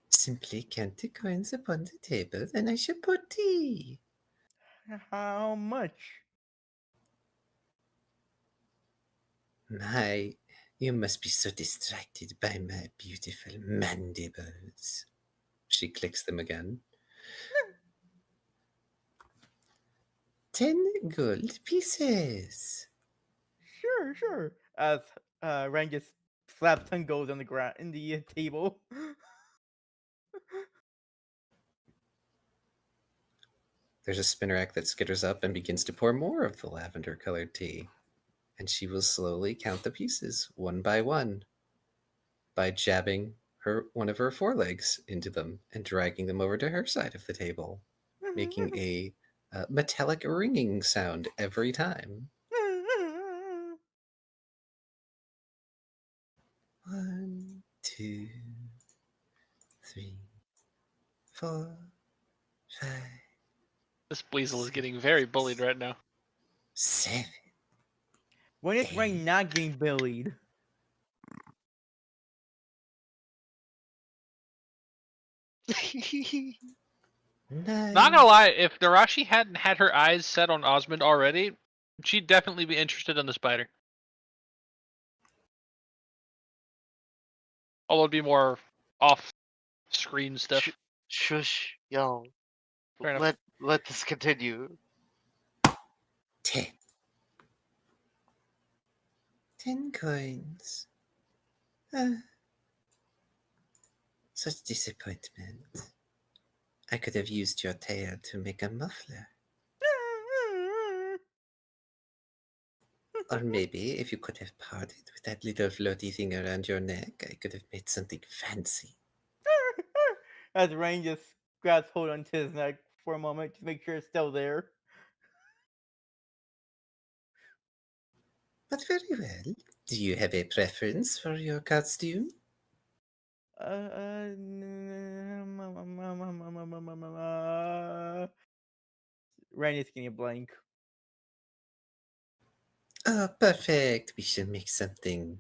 Simply count the coins upon the table, and I shall pour tea. How much? My, you must be so distracted by my beautiful mandibles. She clicks them again. 10 gold pieces. Sure. As Rang just slaps 10 goals on the ground in the table. There's a spinnerack that skitters up and begins to pour more of the lavender colored tea. And she will slowly count the pieces one by one by jabbing one of her forelegs into them and dragging them over to her side of the table, making a metallic ringing sound every time. 1, 2, 3, 4, 5, This weasel is getting very bullied right now. 7. When is Rang not getting bullied? Not gonna lie, if Narashi hadn't had her eyes set on Osmond already, she'd definitely be interested in the spider. Although it'd be more off-screen stuff. Shush, y'all. Fair enough. Let this continue. 10. 10 coins. Such disappointment. I could have used your tail to make a muffler. Or maybe if you could have parted with that little floaty thing around your neck, I could have made something fancy. As Rang just grabs hold onto his neck for a moment to make sure it's still there. But very well. Do you have a preference for your costume? Rang is getting a blank. Oh, perfect. We shall make something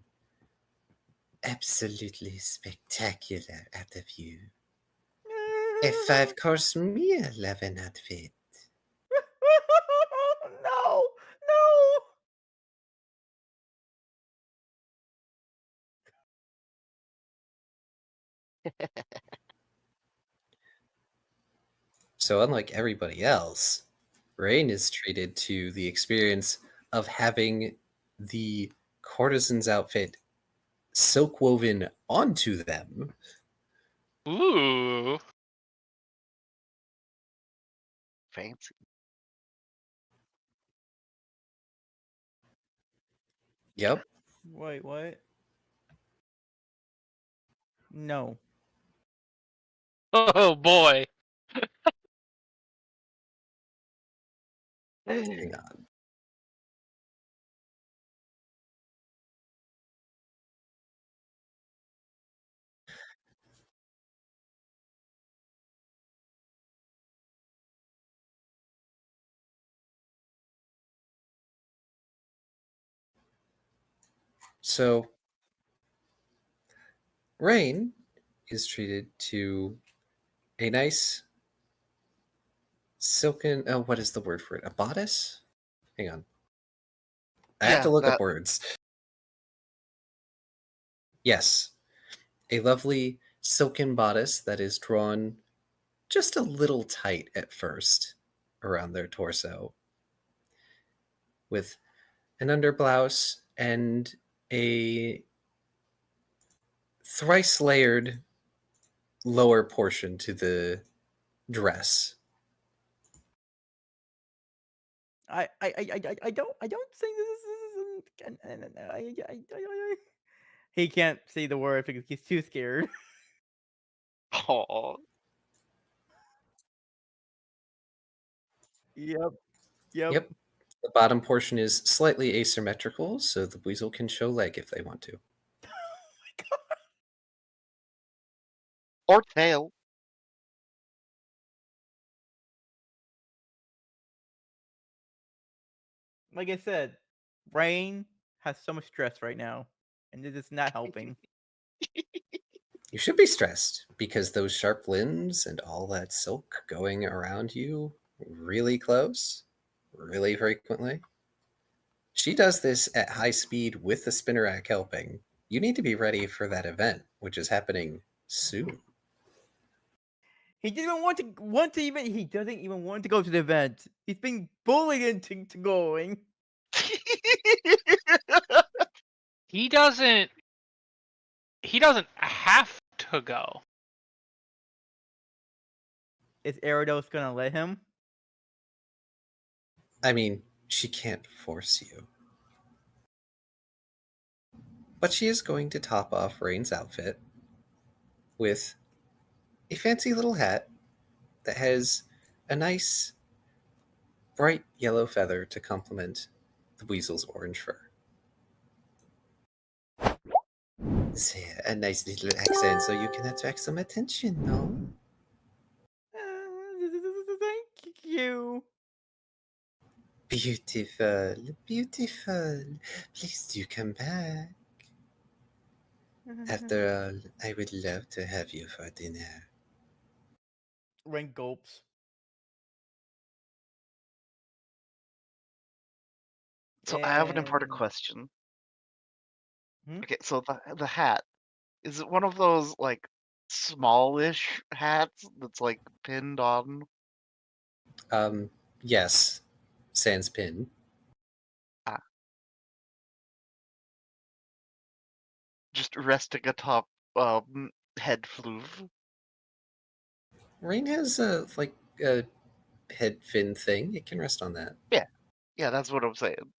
absolutely spectacular out of you. A 5-course meal of an outfit. No! So, unlike everybody else, Rain is treated to the experience of having the courtesan's outfit silk woven onto them. Ooh. Fancy. Yep. Wait, what? No. Oh boy. Hang on. So, Rain is treated to a nice silken. Oh, what is the word for it? A bodice? Hang on. I have Yeah, to look that up words. Yes, a lovely silken bodice that is drawn just a little tight at first around their torso, with an underblouse and a thrice layered lower portion to the dress. I don't think this is. He can't say the word because he's too scared. oh Yep. Yep. Yep. The bottom portion is slightly asymmetrical, so the weasel can show leg if they want to. or tail. Like I said, Rain has so much stress right now, and it is not helping. You should be stressed because those sharp limbs and all that silk going around you really close, really frequently. She does this at high speed with the spinner rack helping. You need to be ready for that event, which is happening soon. He didn't even want to even. He doesn't even want to go to the event. He's being bullied into going. He doesn't. He doesn't have to go. Is Eridos gonna let him? I mean, she can't force you. But she is going to top off Rain's outfit with a fancy little hat that has a nice bright yellow feather to complement the weasel's orange fur. It's a nice little accent so you can attract some attention, no? Thank you. Beautiful, beautiful. Please do come back. After all, I would love to have you for dinner. Rain gulps. So I have an important And question. Hmm? Okay, so the hat, is it one of those like smallish hats that's like pinned on? Yes, sans pin. Ah, just resting atop head floof. Rain has a head fin thing. It can rest on that. Yeah, yeah, that's what I'm saying.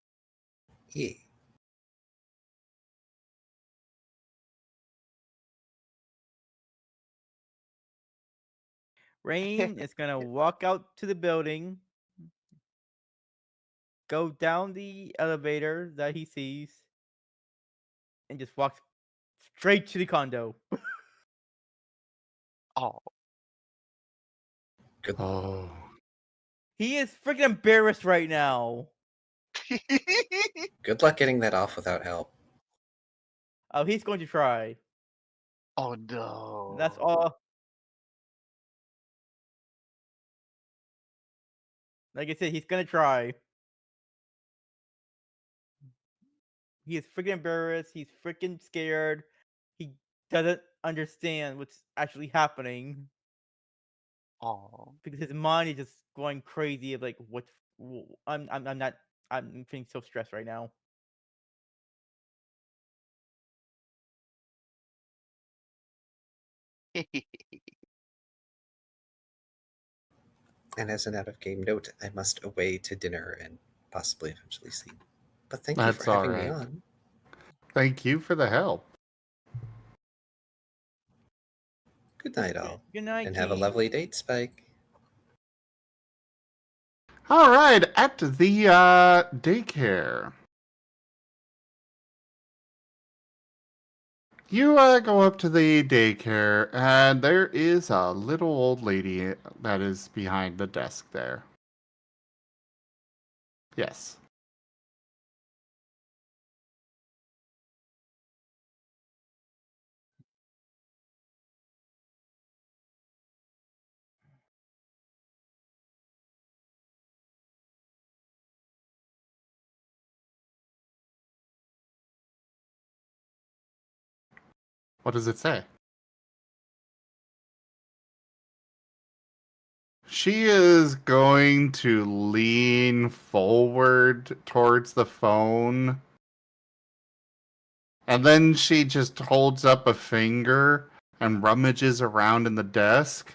Yeah. Rain is gonna walk out to the building, go down the elevator that he sees, and just walk straight to the condo. Oh, Good. Oh. He is freaking embarrassed right now. Good luck getting that off without help. Oh, he's going to try. oh no. That's all. Like I said, he's gonna try. He is freaking embarrassed. He's freaking scared. He doesn't understand what's actually happening Oh. because his mind is just going crazy. Of like, what? I'm not. I'm feeling so stressed right now. And as an out of game note, I must away to dinner and possibly eventually sleep. But thank you That's for all having me right. on. Thank you for the help. Good night, all. Good night, And have a Keith. lovely date, Spike. All right, at the daycare. You go up to the daycare, and there is a little old lady that is behind the desk there. Yes. What does it say? She is going to lean forward towards the phone. And then she just holds up a finger and rummages around in the desk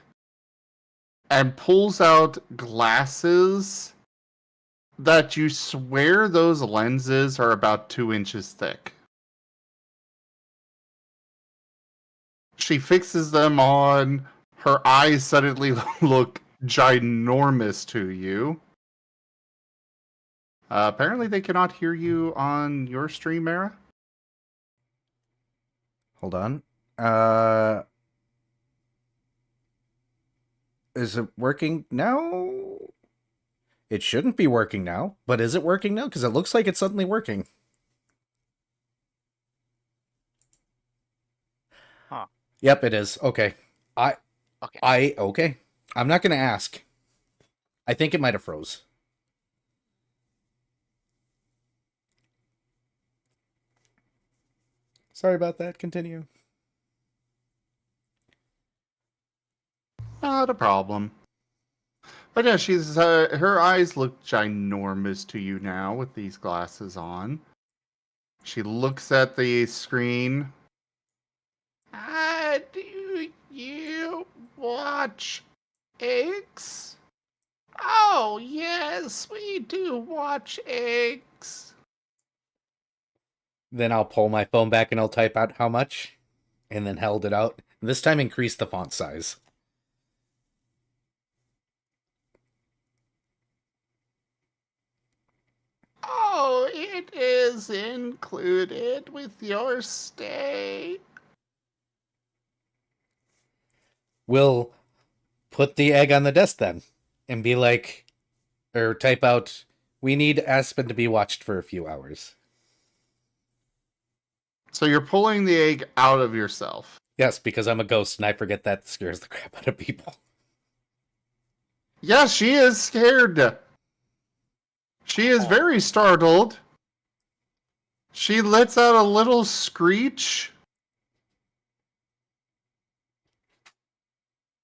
and pulls out glasses that you swear those lenses are about 2 inches thick. She fixes them on. Her eyes suddenly look ginormous to you. Apparently they cannot hear you on your stream, Mara. Hold on. Is it working now? It shouldn't be working now, but is it working now? Because it looks like it's suddenly working. Huh. Yep, it is. Okay. Okay. I'm not going to ask. I think it might have froze. Sorry about that. Continue. Not a problem. But yeah, she's her eyes look ginormous to you now with these glasses on. She looks at the screen. Do you watch eggs? Oh, yes, we do watch eggs. Then I'll pull my phone back and I'll type out how much, and then held it out. This time increase the font size. Oh, it is included with your stay. We'll put the egg on the desk then, and be like, or type out, we need Aspen to be watched for a few hours. So you're pulling the egg out of yourself. Yes, because I'm a ghost and I forget that scares the crap out of people. Yeah, she is scared. She is very startled. She lets out a little screech.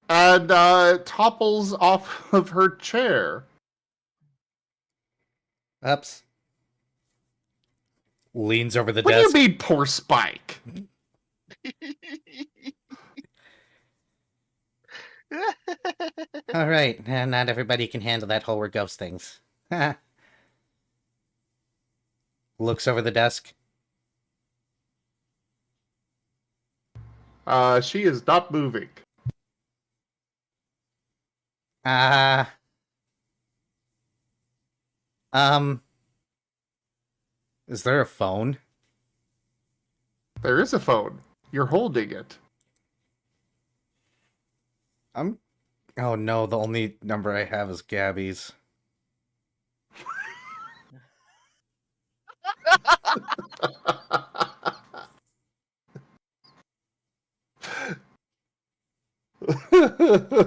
And topples off of her chair. Ups. Leans over the What desk. do you mean, poor Spike? All right, not everybody can handle that whole we're ghost things. Looks over the desk. She is not moving. Is there a phone? There is a phone. You're holding it. Oh no, the only number I have is Gabby's.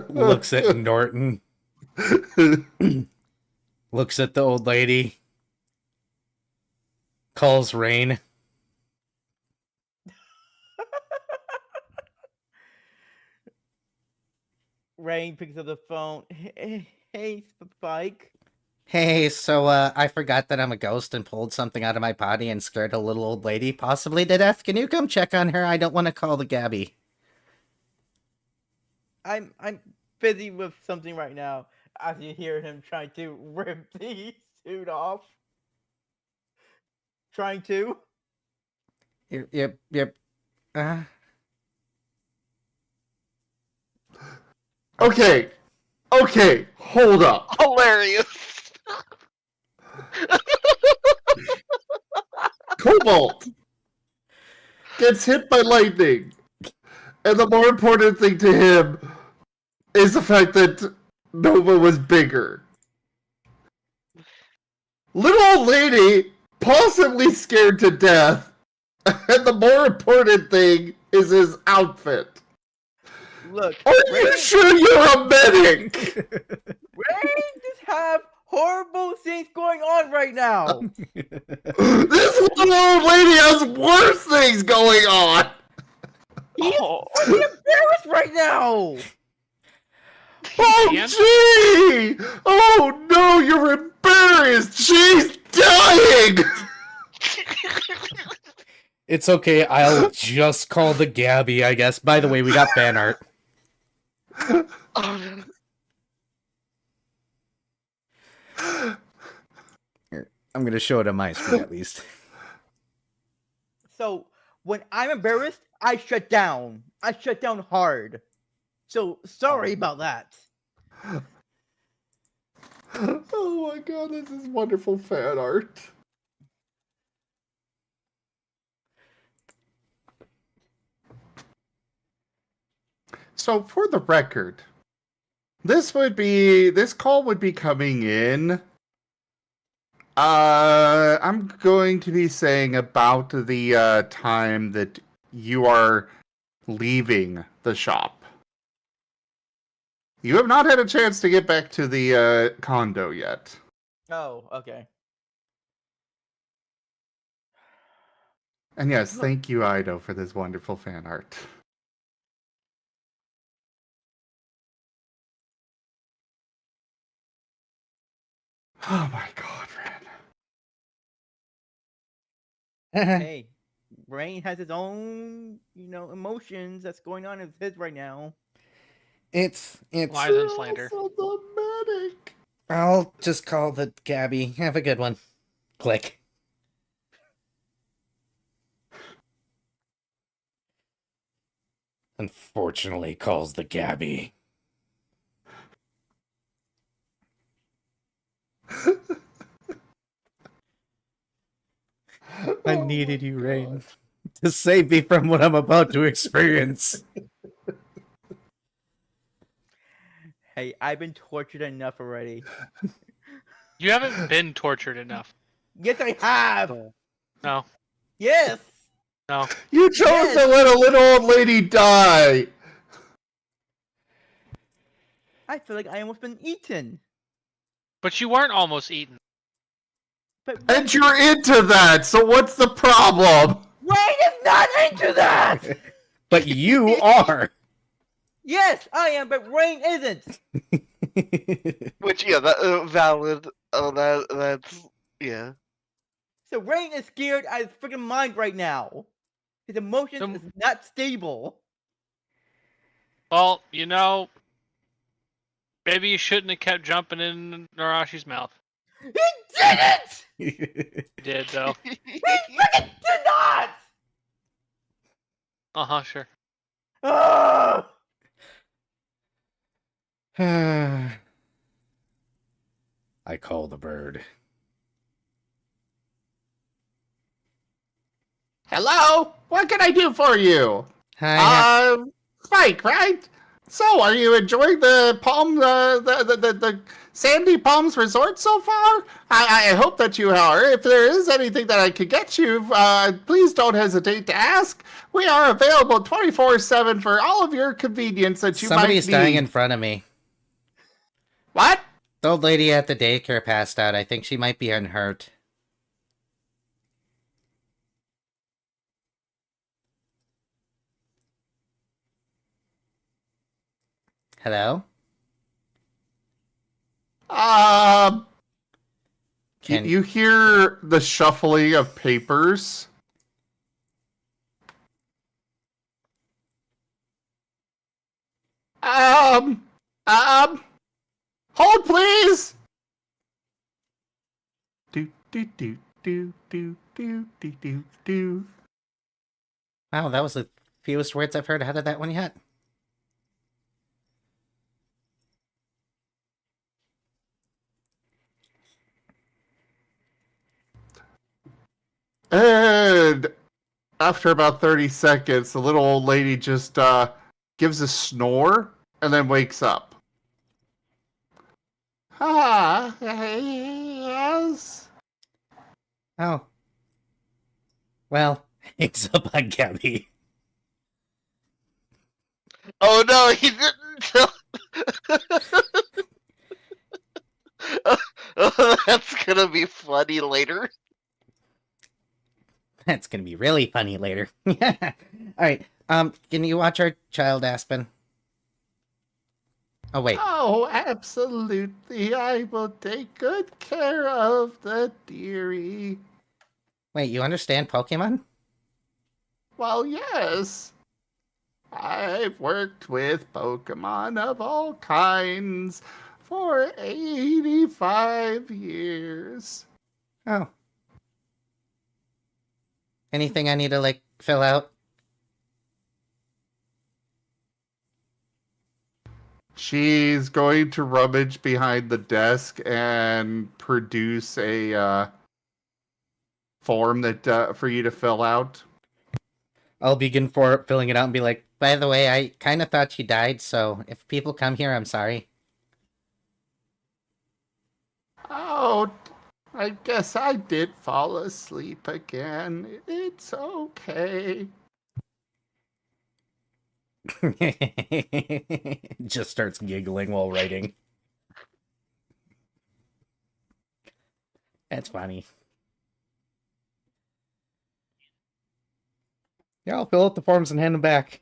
Looks at Norton. Looks at the old lady. Calls Rain. Rain picks up the phone. Hey, Spike. Hey, so I forgot that I'm a ghost and pulled something out of my body and scared a little old lady, possibly to death. Can you come check on her? I don't want to call the Gabby. I'm busy with something right now. As you hear him trying to rip the suit off. Trying to. Yep. Okay, hold up. Hilarious. Cobalt gets hit by lightning. And the more important thing to him is the fact that Nova was bigger. Little old lady, possibly scared to death. And the more important thing is his outfit. Look, Are you sure you're a medic? Rain just have horrible things going on right now. This little old lady has worse things going on. He's Oh. freaking embarrassed right now! Oh, And- gee! Oh, no, you're embarrassed! She's dying! It's okay. I'll just call the Gabby, I guess. By the way, we got fan art. Oh, Here, I'm gonna show it on my screen at least. So, when I'm embarrassed, I shut down. I shut down hard. So, sorry about that. Oh my god, this is wonderful fan art. So, for the record, this call would be coming in. I'm going to be saying about the time that you are leaving the shop. You have not had a chance to get back to the condo yet. Oh, okay. And yes, thank you, Ido, for this wonderful fan art. Oh my god, Ren. Hey, Rain has his own, emotions that's going on in his right now. It's Lies and slander. Also the medic. I'll just call the Gabby. Have a good one. Click. Unfortunately, calls the Gabby. I needed you, Rain, to save me from what I'm about to experience. Hey, I've been tortured enough already. You haven't been tortured enough. Yes, I have. No. Yes. No. You chose to let a little old lady die. I feel like I almost been eaten. But you weren't almost eaten. But And you're into that, so what's the problem? Rain is not into that. But you are. Yes, I am, but Rain isn't. which, yeah, that valid. Oh, that's yeah. So Rain is scared out of his freaking mind right now. His emotions is not stable. Well, maybe you shouldn't have kept jumping in Narashi's mouth. He didn't. You did, though. He freaking did not. Sure. Ugh. I call the bird. Hello? What can I do for you? Hi. Spike, right? So, are you enjoying the the Sandy Palms Resort so far? I hope that you are. If there is anything that I could get you, please don't hesitate to ask. We are available 24/7 for all of your convenience that you Somebody's might need. dying in front of me. What? The old lady at the daycare passed out. I think she might be unhurt. Hello? You hear the shuffling of papers? Hold please! Do do do do do do do do do. Wow, that was the fewest words I've heard out of that one yet. And after about 30 seconds, the little old lady just gives a snore and then wakes up. Yes. Oh. Well, hangs up on Gabby. Oh no, he didn't tell. Oh, that's gonna be funny later. That's gonna be really funny later. Alright, Can you watch our child, Aspen? Oh, wait. Oh, absolutely. I will take good care of the dearie. Wait, you understand Pokemon? Well, yes. I've worked with Pokemon of all kinds for 85 years. Oh. Anything I need to, like, fill out? She's going to rummage behind the desk and produce a form that for you to fill out. I'll begin for filling it out and be like, by the way, I kind of thought you died, so if people come here, I'm sorry. Oh, I guess I did fall asleep again. It's okay. Just starts giggling while writing. That's funny. Yeah, I'll fill out the forms and hand them back.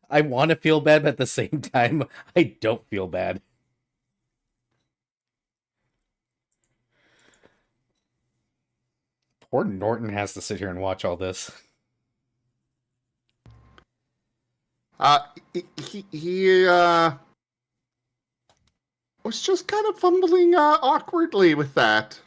I want to feel bad, but at the same time, I don't feel bad. Poor Norton has to sit here and watch all this. Uh, he was just kind of fumbling awkwardly with that.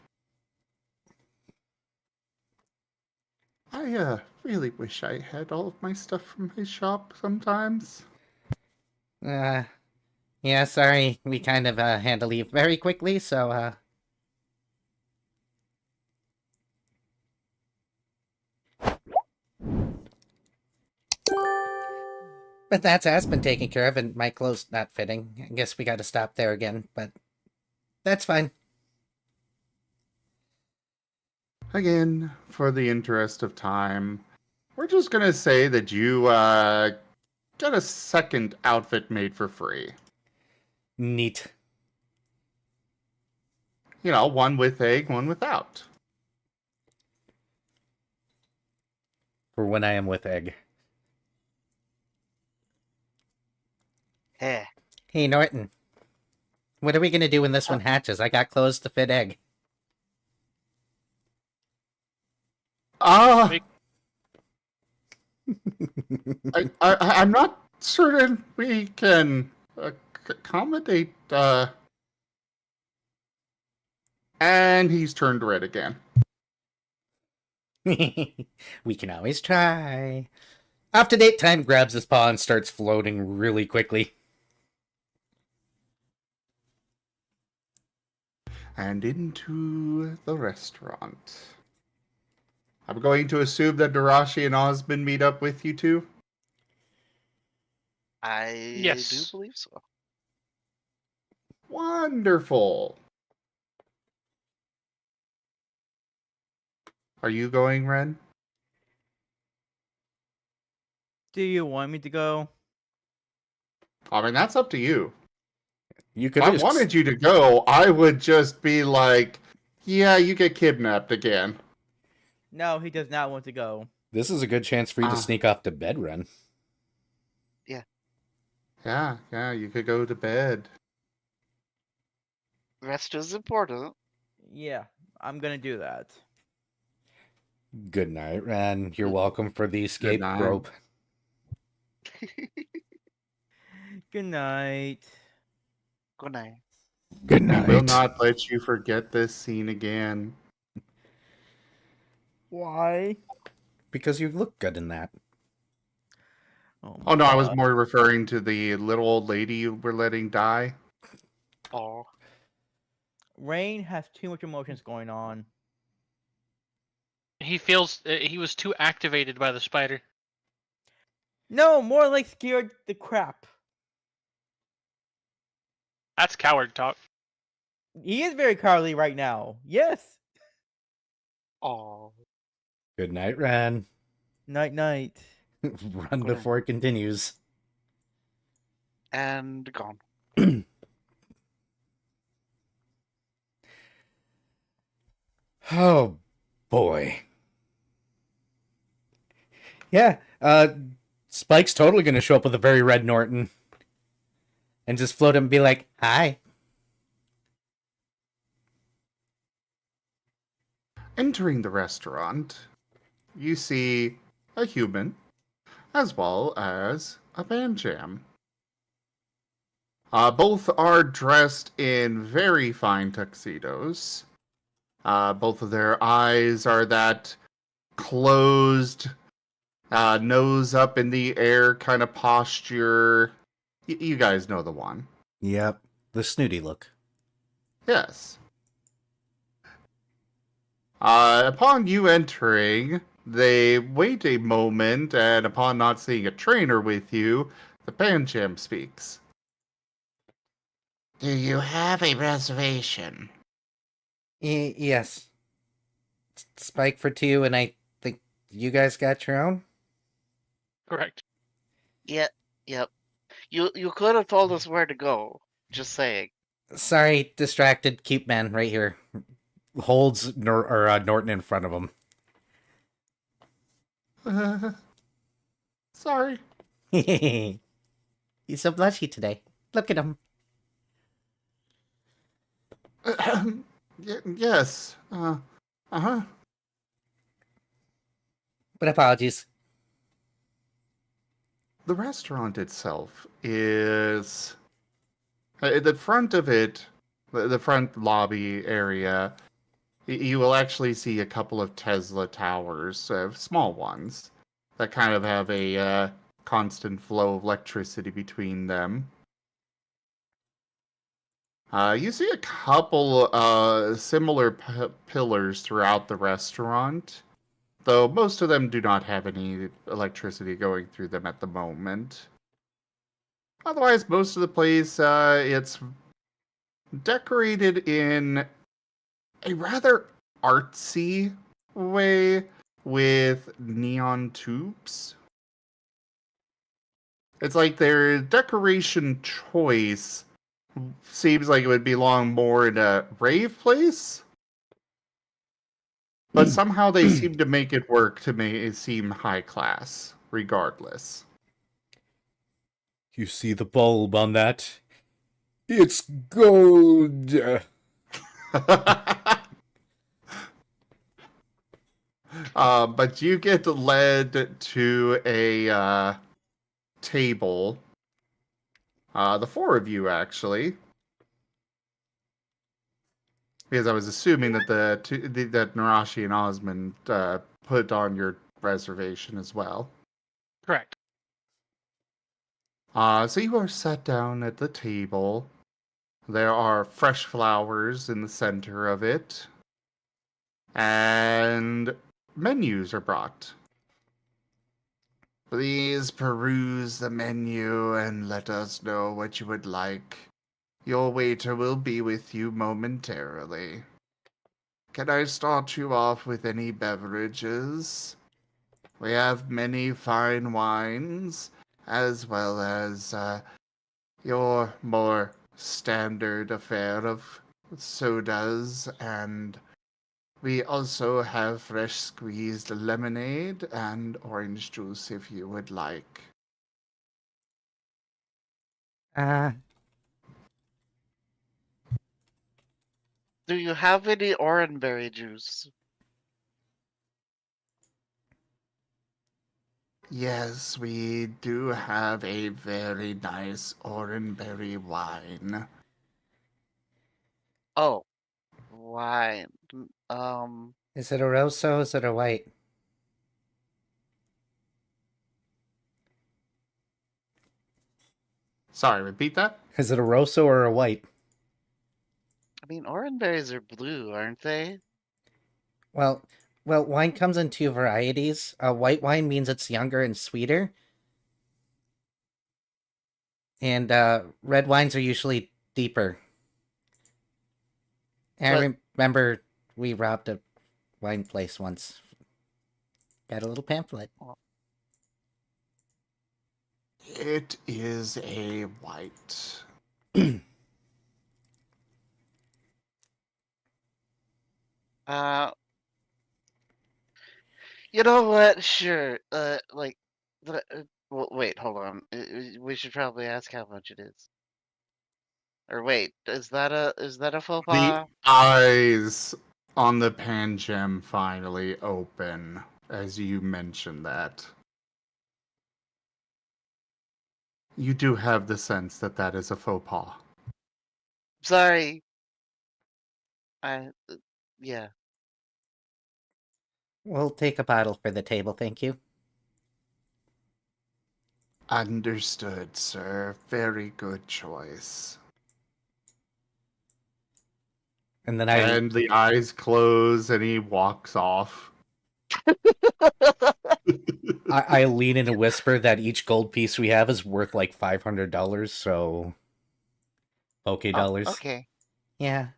I really wish I had all of my stuff from his shop sometimes. Yeah, sorry. We kind of had to leave very quickly, so but that's been taken care of, and my clothes not fitting. I guess we got to stop there again, but that's fine. Again, for the interest of time, we're just gonna say that you get a second outfit made for free. Neat. You know, one with egg, one without. For when I am with egg. Heh. Hey, Norton. What are we gonna do when this one hatches? I got clothes to fit egg. I'm not certain we can accommodate. And he's turned red again. We can always try. Up to date time grabs his paw and starts floating really quickly. And into the restaurant. I'm going to assume that Darashi and Osmond meet up with you two. I do Yes. believe so. Wonderful. Are you going, Ren? Do you want me to go? I mean, that's up to you. You could If I just... wanted you to go, I would just be like, yeah, you get kidnapped again. No, he does not want to go. This is a good chance for you to sneak off to bed, Ren. Yeah, you could go to bed. Rest is important. Yeah, I'm gonna do that. Good night, Ren. You're welcome for the escape night. rope. Good night. Good night. Good We night. will not let you forget this scene again. Why? Because you look good in that. Oh no, I was more referring to the little old lady you were letting die. Oh. Rain has too much emotions going on. He feels he was too activated by the spider. No, more like scared the crap. That's coward talk. He is very cowardly right now. Yes. Oh. Good night, Ren. Night, night. Run before it continues. And gone. Oh, boy. Yeah, Spike's totally gonna show up with a very red Norton and just float him and be like, "Hi." Entering the restaurant, you see a human as well as a Banjam. Both are dressed in very fine tuxedos. Both of their eyes are that closed, nose up in the air kind of posture. You guys know the one. Yep, the snooty look. Yes. Upon you entering, they wait a moment, and upon not seeing a trainer with you, the Banjam speaks. Do you have a reservation? Yes, Spike for two, and I think you guys got your own. Correct. Yeah, yep. You could have told us where to go. Just saying. Sorry, distracted. Cute man right here holds Norton in front of him. Sorry. He's so blushy today. Look at him. Yes. Uh-huh. But apologies. The restaurant itself is at the front of it, the front lobby area. You will actually see a couple of Tesla towers, small ones, that kind of have a constant flow of electricity between them. You see a couple similar pillars throughout the restaurant, though most of them do not have any electricity going through them at the moment. Otherwise, most of the place, it's decorated in a rather artsy way with neon tubes. It's like their decoration choice seems like it would belong more in a rave place, but somehow they seem to make it work to make it seem high class, regardless. You see the bulb on that? It's gold. But you get led to a table. The four of you, actually. Because I was assuming that that Narashi and Osmond put on your reservation as well. Correct. So you are sat down at the table. There are fresh flowers in the center of it. And menus are brought. Please peruse the menu and let us know what you would like. Your waiter will be with you momentarily. Can I start you off with any beverages? We have many fine wines, as well as your more standard affair of sodas, and we also have fresh squeezed lemonade and orange juice if you would like. Do you have any orangeberry juice? Yes, we do have a very nice orangeberry wine. Oh, wine. Is it a rosso or is it a white? Sorry, repeat that? Is it a rosso or a white? I mean, orangeberries are blue, aren't they? Well, wine comes in two varieties. White wine means it's younger and sweeter, and red wines are usually deeper. And I remember we robbed a wine place once. Got a little pamphlet. It is a white. Uh, You know what? Sure. Wait, hold on. We should probably ask how much it is. Or wait, is that a faux The pas? eyes on the Pangem finally open as you mention that. You do have the sense that that is a faux pas. Sorry. Yeah. We'll take a bottle for the table, thank you. Understood, sir. Very good choice. And then And the eyes close and he walks off. I lean in and whisper that each gold piece we have is worth like $500, so Poke Oh, dollars. okay. Yeah.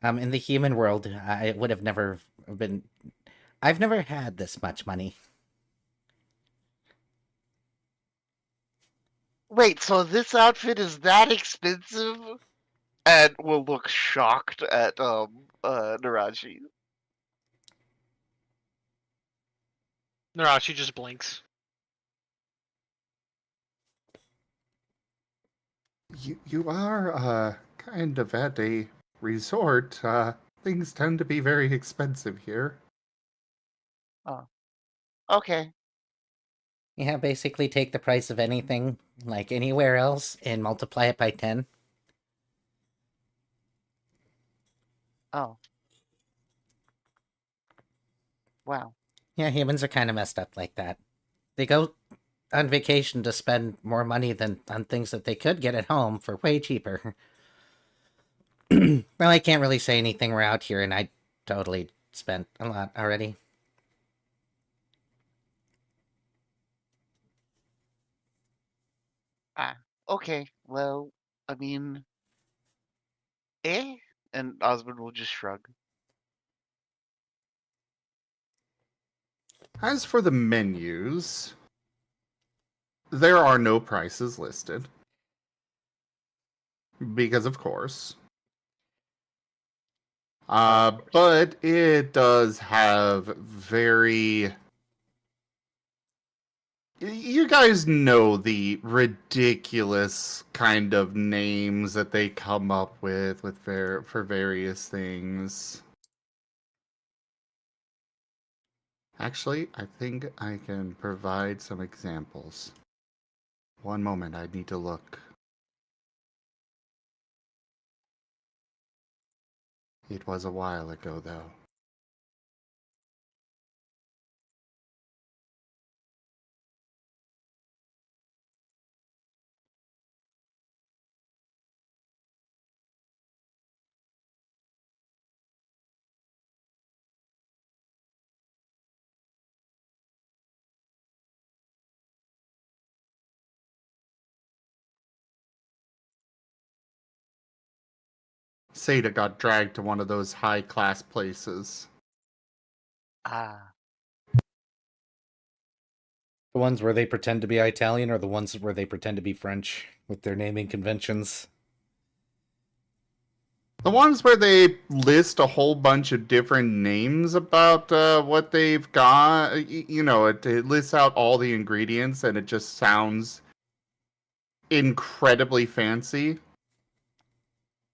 In the human world, I would have never been. I've never had this much money. Wait, so this outfit is that expensive? And will look shocked at Naraji. Narashi just blinks. You are kind of at a resort. Things tend to be very expensive here. Oh. Okay. Yeah, basically take the price of anything, like anywhere else, and multiply it by 10. Oh. Wow. Yeah, humans are kind of messed up like that. They go on vacation to spend more money than on things that they could get at home for way cheaper. Well, I can't really say anything. We're out here, and I totally spent a lot already. Okay. Well, I mean, eh? And Osmond will just shrug. As for the menus, there are no prices listed. Because of course. But it does have very... You guys know the ridiculous kind of names that they come up with for various things. Actually, I think I can provide some examples. One moment, I need to look. It was a while ago, though. Seda got dragged to one of those high-class places. Ah. The ones where they pretend to be Italian, or the ones where they pretend to be French with their naming conventions? The ones where they list a whole bunch of different names about what they've got. It lists out all the ingredients and it just sounds incredibly fancy.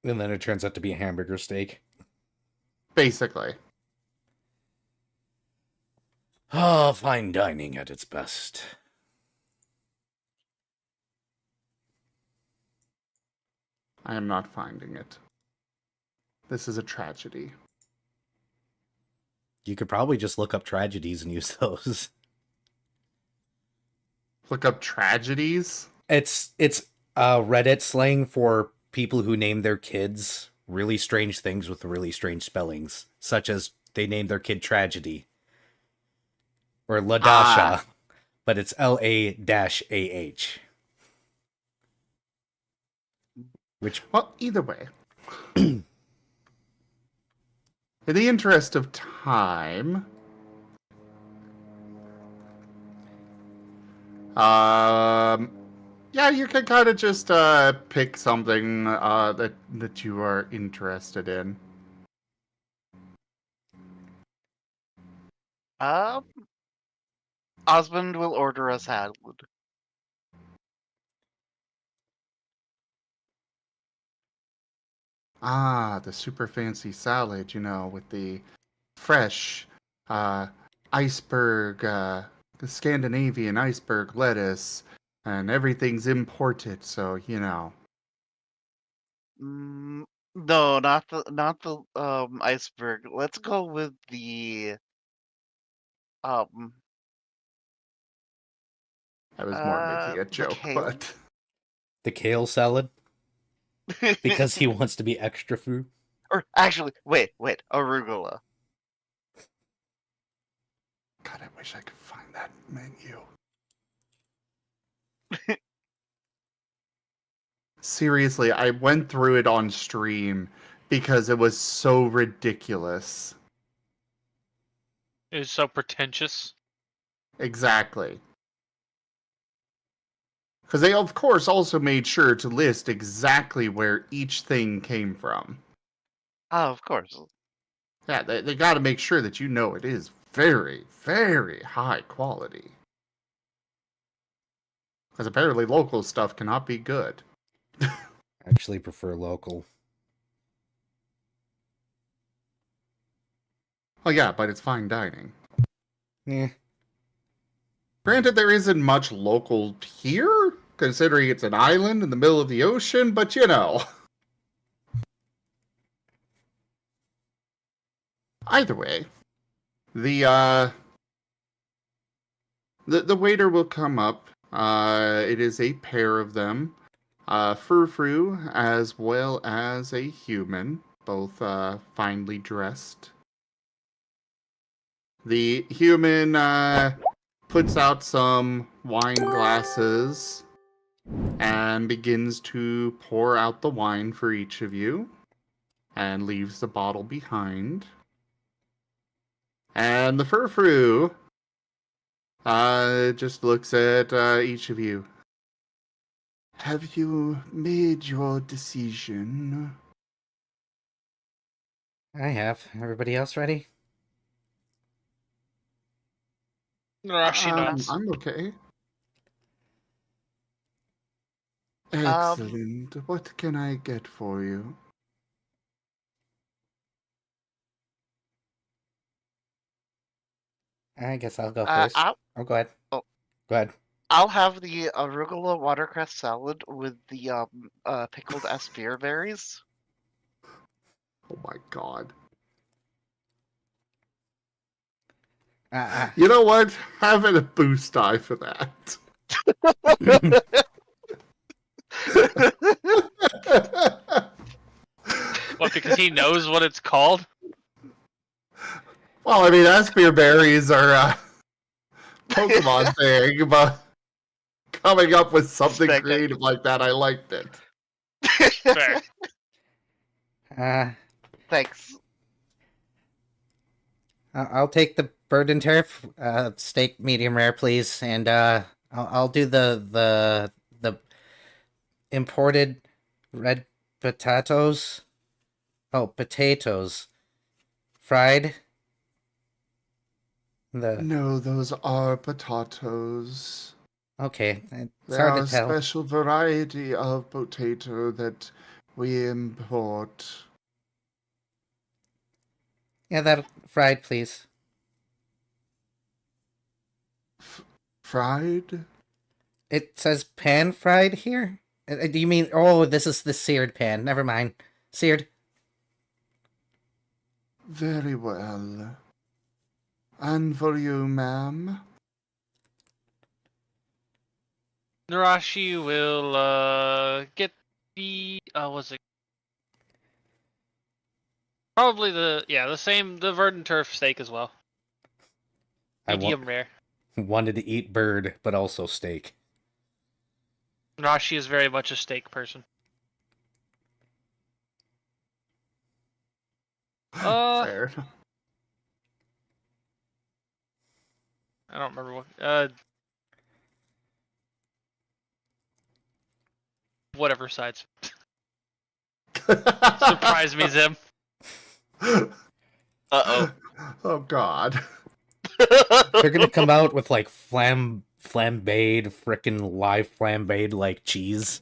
And then it turns out to be a hamburger steak. Basically. Oh, fine dining at its best. I am not finding it. This is a tragedy. You could probably just look up tragedies and use those. Look up tragedies? It's Reddit slang for people who name their kids really strange things with really strange spellings, such as they named their kid Tragedy or Ladasha, but it's LA-AH. Which, well, either way. In the interest of time, yeah, you can kind of just pick something that you are interested in. Um, Osmond will order a salad. Ah, the super fancy salad, with the fresh iceberg, the Scandinavian iceberg lettuce, and everything's imported, so. Mm, no, not the iceberg. Let's go with the um I was more making a the joke, kale. but The kale salad because he wants to be extra food. Or actually, wait, arugula. God, I wish I could find that menu. Seriously, I went through it on stream because it was so ridiculous. It was so pretentious. Exactly. Because they, of course, also made sure to list exactly where each thing came from. Oh, of course. Yeah, they got to make sure that it is very, very high quality. Because apparently local stuff cannot be good. I actually prefer local. Oh yeah, but it's fine dining. Yeah. Granted, there isn't much local here, considering it's an island in the middle of the ocean, but Either way, the waiter will come up. It is a pair of them, frou-frou as well as a human, both finely dressed. The human puts out some wine glasses and begins to pour out the wine for each of you and leaves the bottle behind. And the frou-frou just looks at each of you. Have you made your decision? I have. Everybody else ready? Narashi nods. I'm okay. Um, Excellent. What can I get for you? I guess I'll go first. I'll Oh, go ahead. oh, Go ahead. I'll have the arugula watercress salad with the pickled aspir berries. Oh my god. Uh, You know what? Have it a boost die for that. What, because he knows what it's called? Well, I mean, aspir berries are a Pokemon thing, but coming up with something Respect it. creative like that, I liked it. Fair. Thanks. I'll take the bird and turf steak medium rare, please, and I'll do the imported red potatoes. Oh, potatoes, fried. No, those are potatoes. Okay, it's There hard are to a tell. special variety of potato that we import. Yeah, that fried, please. Fried? It says pan fried here. Do you mean? Oh, this is the seared pan. Never mind. Seared. Very well. And for you, ma'am? Narashi will get the was it probably the verdant turf steak as well. Medium rare. Wanted to eat bird, but also steak. Narashi is very much a steak person. Fair. I don't remember what whatever sides. Surprise me, Zim. Uh-oh. Oh, God. They're gonna come out with like flambéed, frickin' live flambéed like cheese,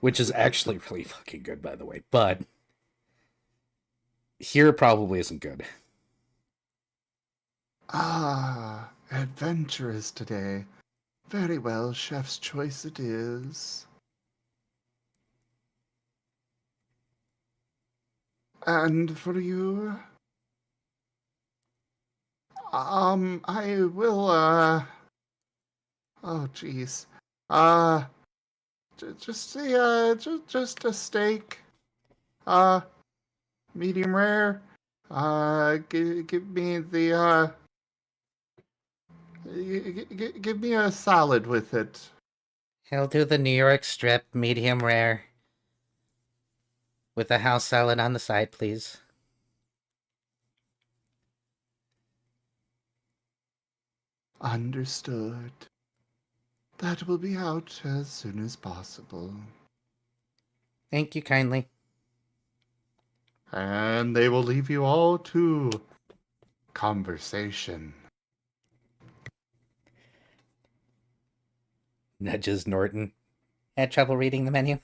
which is actually really fucking good, by the way. But here it probably isn't good. Ah, adventurous today. Very well, chef's choice it is. And for you? I will, oh, jeez. Just a steak. Uh, medium rare. Give me the, give me a salad with it. He'll do the New York strip, medium rare, with a house salad on the side, please. Understood. That will be out as soon as possible. Thank you kindly. And they will leave you all to conversation. Nudges Norton. Had trouble reading the menu?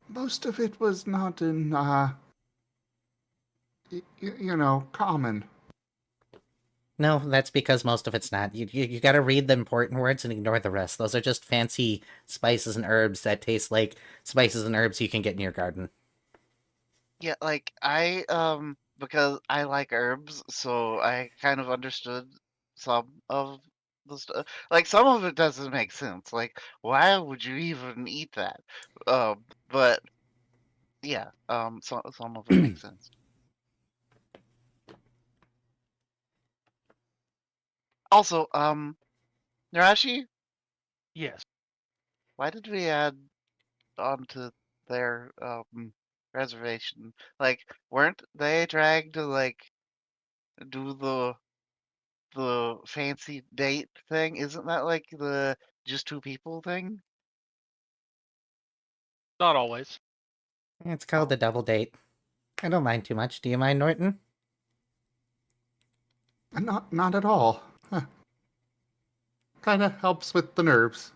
Most of it was not in, common. No, that's because most of it's not. You gotta read the important words and ignore the rest. Those are just fancy spices and herbs that taste like spices and herbs you can get in your garden. Yeah, like because I like herbs, so I kind of understood some of the stuff. Like some of it doesn't make sense. Like why would you even eat that? But yeah, some of it makes sense. Also, Narashi, Yes. why did we add onto their reservation? Like, weren't they dragged to like do the fancy date thing? Isn't that like the just two people thing? Not always. It's called a double date. I don't mind too much. Do you mind, Norton? Not at all. Kind of helps with the nerves.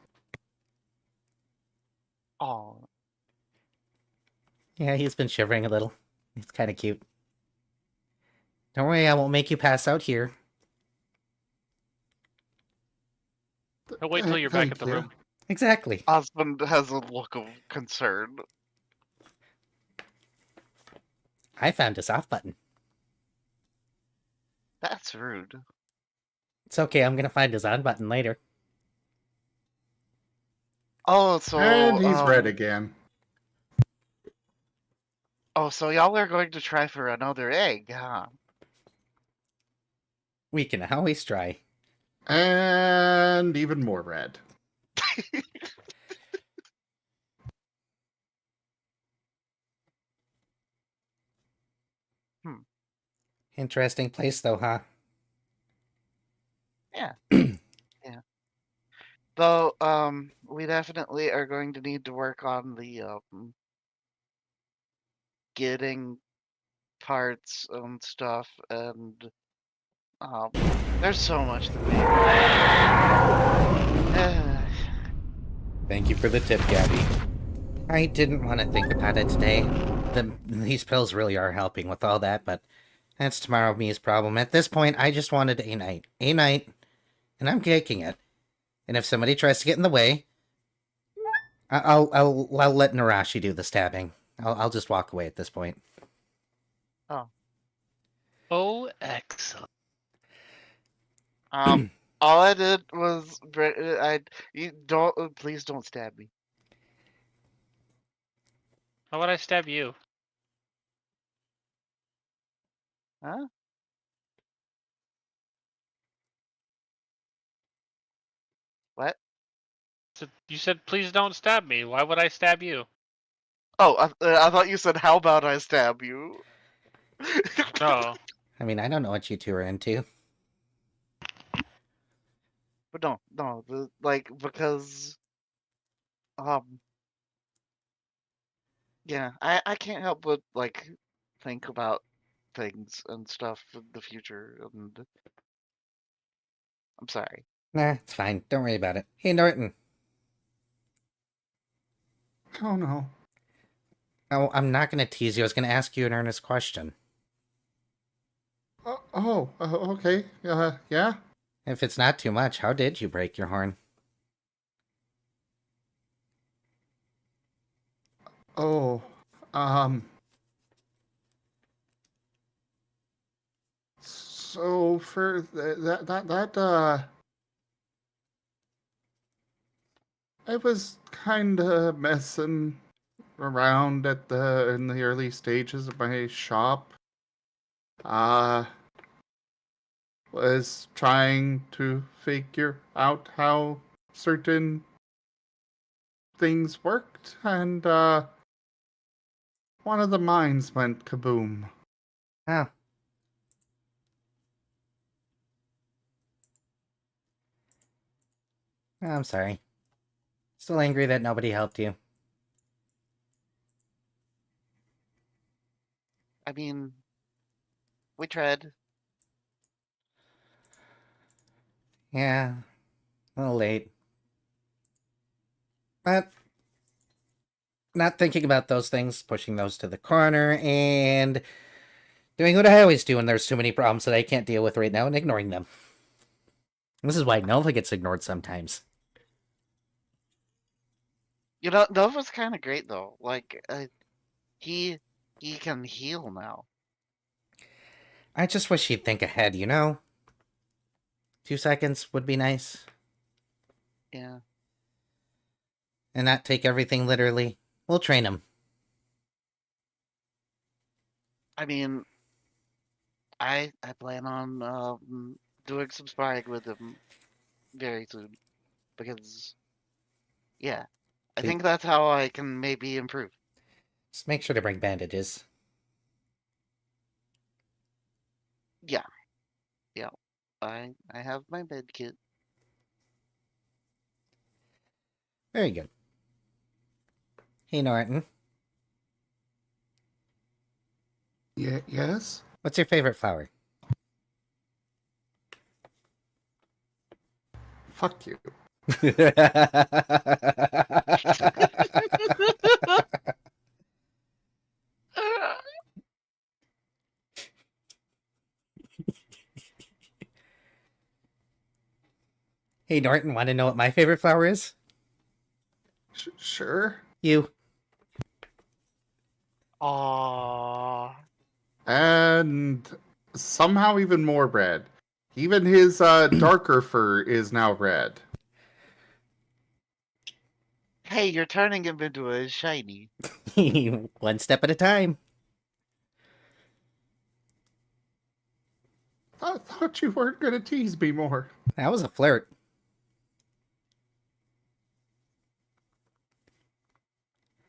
Oh, Yeah, he's been shivering a little. It's kind of cute. Don't worry, I won't make you pass out here. I'll wait till you're back at the room. Exactly. husband has a look of concern. I found his off button. That's rude. It's okay, I'm gonna find his on button later. Oh, so And he's red again. Oh, so y'all are going to try for another egg, huh? We can always try. And even more red. Interesting place, though, huh? Yeah. Yeah. Though, we definitely are going to need to work on the getting parts and stuff, and there's so much that we. Thank you for the tip, Gabby. I didn't want to think about it today. These pills really are helping with all that, but that's tomorrow me's problem. At this point, I just wanted a night. A night, and I'm taking it. And if somebody tries to get in the way, I'll let Narashi do the stabbing. I'll just walk away at this point. Oh, excellent. All I did was please don't stab me. How would I stab you? Huh? What? So you said please don't stab me. Why would I stab you? Oh, I thought you said how about I stab you? No. I mean, I don't know what you two are into. But no, because yeah, I can't help but like think about things and stuff in the future. And I'm sorry. Nah, it's fine. Don't worry about it. Hey, Norton. Oh no. Oh, I'm not going to tease you. I was going to ask you an earnest question. Okay. Yeah. If it's not too much, how did you break your horn? Oh, um. So for I was kind of messing around in the early stages of my shop. Uh, was trying to figure out how certain things worked, and one of the mines went kaboom. Oh. I'm sorry. Still angry that nobody helped you. I mean, we tried. Yeah, a little late. But not thinking about those things, pushing those to the corner, and doing what I always do when there's too many problems that I can't deal with right now and ignoring them. This is why Nova gets ignored sometimes. You know, Nova's kind of great though. Like, he can heal now. I just wish he'd think ahead, you know? 2 seconds would be nice. Yeah. And not take everything literally. We'll train him. I mean, I plan on doing some sparring with him very soon because, yeah, I Okay. think that's how I can maybe improve. Just make sure to bring bandages. Yeah, yeah. I have my med kit. Very good. Hey, Norton. Yeah. Yes. What's your favorite flower? Fuck you. Hey, Norton, want to know what my favorite flower is? Sure. You. Aww. And somehow even more red. Even his darker fur is now red. Hey, you're turning him into a shiny. One step at a time. I thought you weren't gonna tease me more. That was a flirt.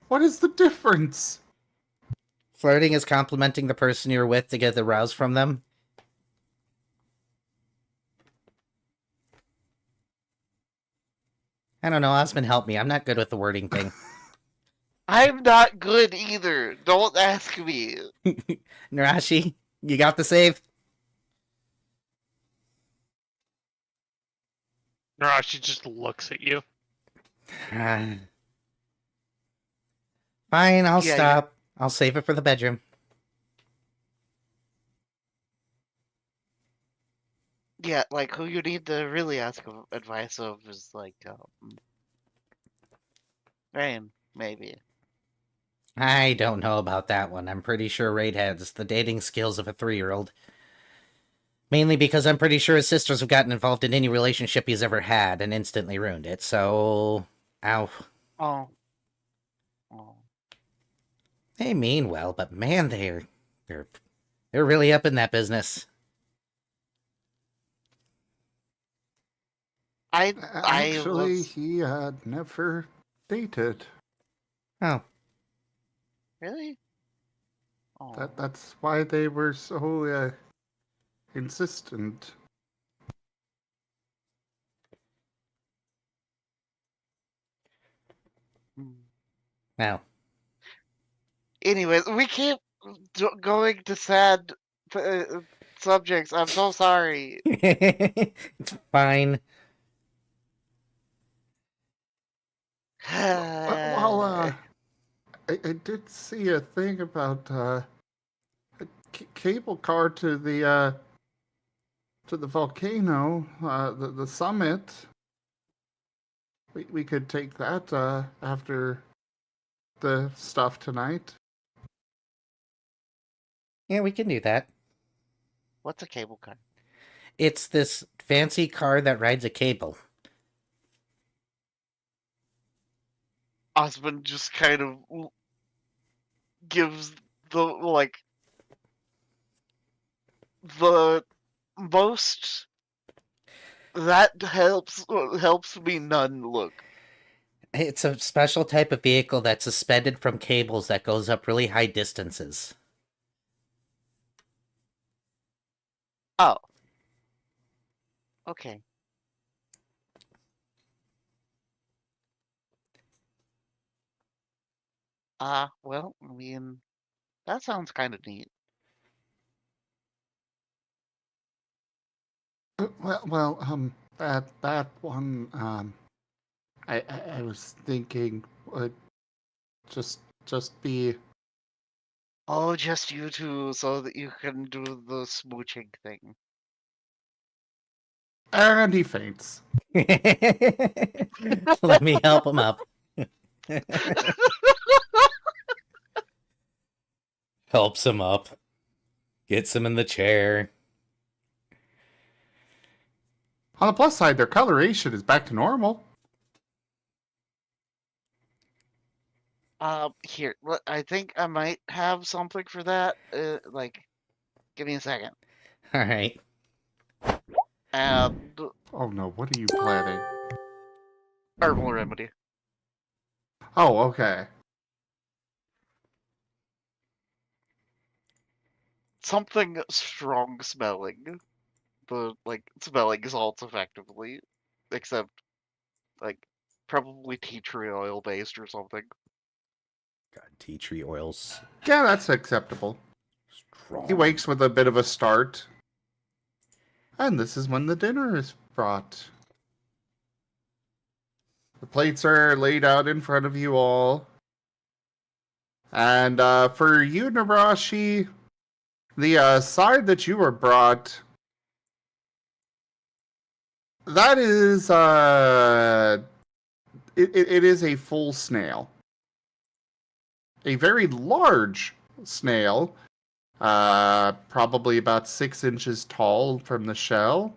What is the difference? Flirting is complimenting the person you're with to get the rouse from them. I don't know, Osmond, help me. I'm not good with the wording thing. I'm not good either. Don't ask me. Narashi, you got the save? No, she just looks at you. Fine, I'll Yeah, stop. I'll save it for the bedroom. Yeah, like who you need to really ask advice of is like Rain, maybe. I don't know about that one. I'm pretty sure Raid has the dating skills of a 3-year-old. Mainly because I'm pretty sure his sisters have gotten involved in any relationship he's ever had and instantly ruined it, so... Ow. Oh. Oh. They mean well, but man, they're really up in that business. Actually, was he never dated. Oh. really. Oh. That's why they were so insistent. Hmm. Now. Anyways, we keep going to sad subjects. I'm so sorry. It's fine. Well, I did see a thing about a cable car to the volcano, the summit. We could take that after the stuff tonight. Yeah, we can do that. What's a cable car? It's this fancy car that rides a cable. Osmond just kind of gives the most that helps me none look. It's a special type of vehicle that's suspended from cables that goes up really high distances. Oh. Okay. Well, I mean, that sounds kind of neat. That one, I was thinking would just be. Oh, just you two, so that you can do the smooching thing. And he faints. Let me help him up. Helps him up. Gets him in the chair. On the plus side, their coloration is back to normal. Here, I think I might have something for that. Give me a second. All right. And Oh no, what are you planning? herbal remedy. Oh, okay. Something strong smelling. Smelling salts effectively. Except, probably tea tree oil based or something. God, tea tree oils. Yeah, that's acceptable. Strong. He wakes with a bit of a start. And this is when the dinner is brought. The plates are laid out in front of you all. And for you, Narashi, the side that you were brought, that is, it is a full snail. A very large snail, probably about 6 inches tall from the shell.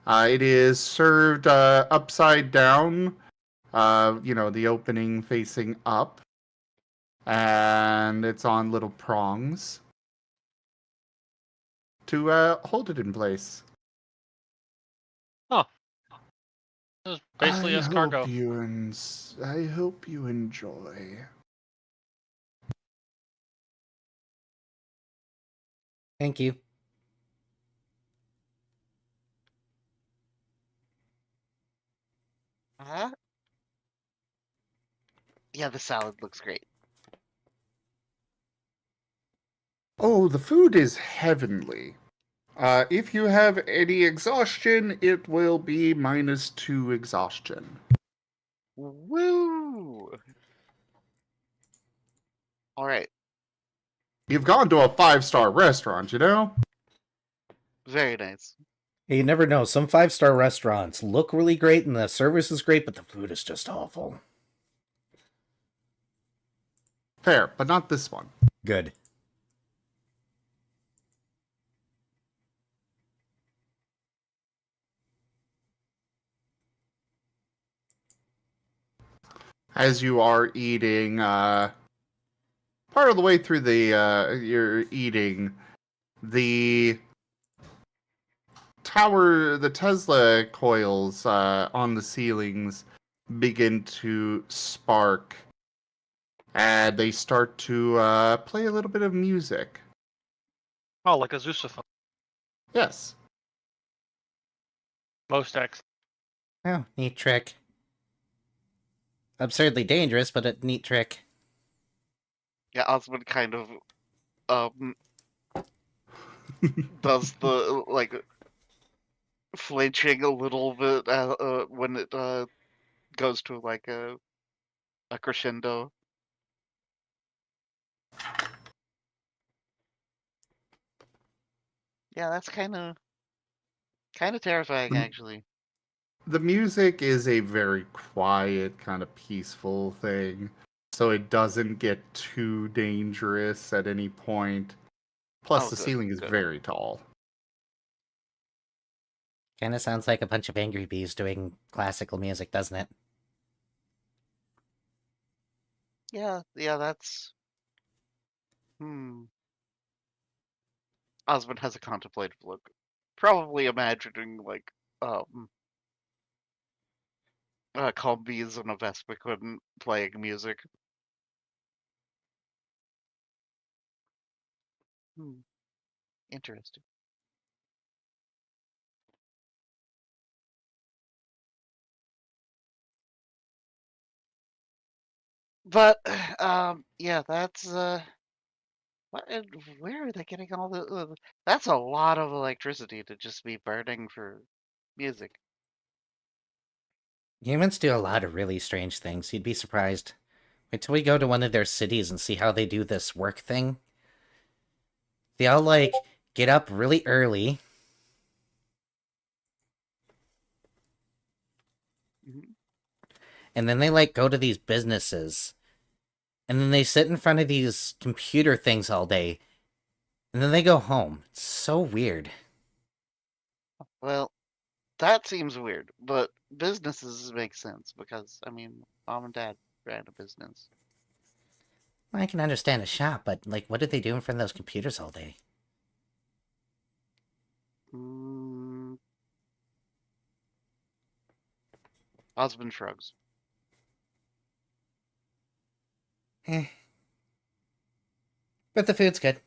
It is served upside down, the opening facing up. And it's on little prongs to hold it in place. Oh. This is basically escargot. I hope you enjoy. Thank you. Yeah, the salad looks great. Oh, the food is heavenly. If you have any exhaustion, it will be -2 exhaustion. Woo! Alright. You've gone to a 5-star restaurant, you know? Very nice. Hey, you never know. Some 5-star restaurants look really great and the service is great, but the food is just awful. Fair, but not this one. Good. As you are eating, part of the way through you're eating, the Tesla coils on the ceilings begin to spark, and they start to play a little bit of music. Oh, like a sousaphone. Yes. Most X. Oh, neat trick. Absurdly dangerous, but a neat trick. Yeah, Osmond kind of does the like flinching a little bit when it goes to like a crescendo. Yeah, that's kind of terrifying, actually. The music is a very quiet, kind of peaceful thing, so it doesn't get too dangerous at any point. Plus, Oh, the good, ceiling is good. very tall. Kind of sounds like a bunch of angry bees doing classical music, doesn't it? Yeah, that's. Hmm. Osmond has a contemplative look, probably imagining like um calm bees on a Vespiquen playing music. Hmm. Interesting. But yeah, that's what, where are they getting all the? That's a lot of electricity to just be burning for music. Humans do a lot of really strange things. You'd be surprised. Wait till we go to one of their cities and see how they do this work thing. They all, like, get up really early. Mhm. And then they, like, go to these businesses. And then they sit in front of these computer things all day. And then they go home. It's so weird. Well, that seems weird, but businesses make sense because I mean, mom and dad ran a business. I can understand a shop, but, like, what do they do in front of those computers all day? Mm, Osmond shrugs. Eh. But the food's good.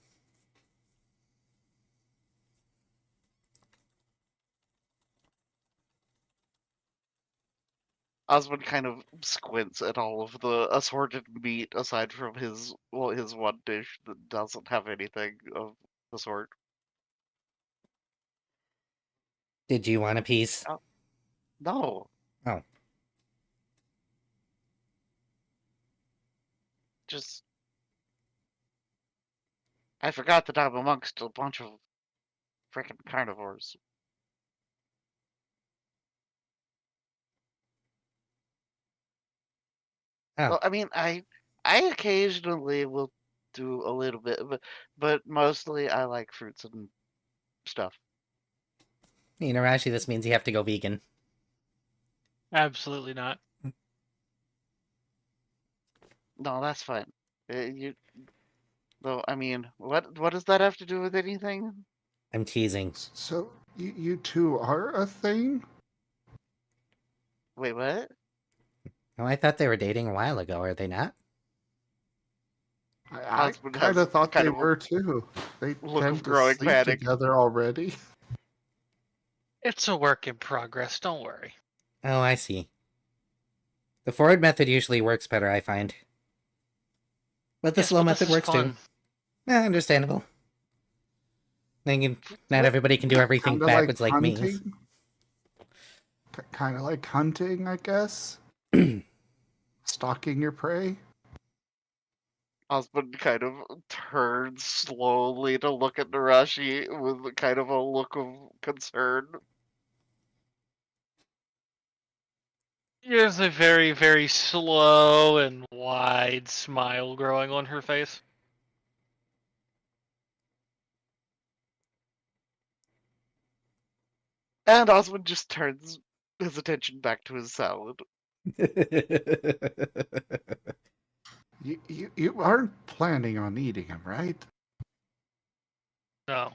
Osmond kind of squints at all of the assorted meat aside from his one dish that doesn't have anything of the sort. Did you want a piece? Oh, no, Oh. just I forgot that I'm amongst a bunch of freaking carnivores. Oh. Well, I mean, I occasionally will do a little bit, but mostly I like fruits and stuff. Rashi, this means you have to go vegan. Absolutely not. No, that's fine. You though, I mean, what does that have to do with anything? I'm teasing. So, you two are a thing? Wait, what? Oh, I thought they were dating a while ago, are they not? I Osmond kind has of thought kind they of a were too. They look of tend to growing sleep panic. together already. It's a work in progress. Don't worry. Oh, I see. The forward method usually works better, I find. But the Yes, slow but this method is works too. fun. Understandable. Thinking not What? everybody can do everything Kind of like backwards like me. hunting. Kind of like hunting, I guess. Stalking your prey. Osmond kind of turns slowly to look at Narashi with kind of a look of concern. There's a very, very slow and wide smile growing on her face. And Osmond just turns his attention back to his salad. You aren't planning on eating him, right? No.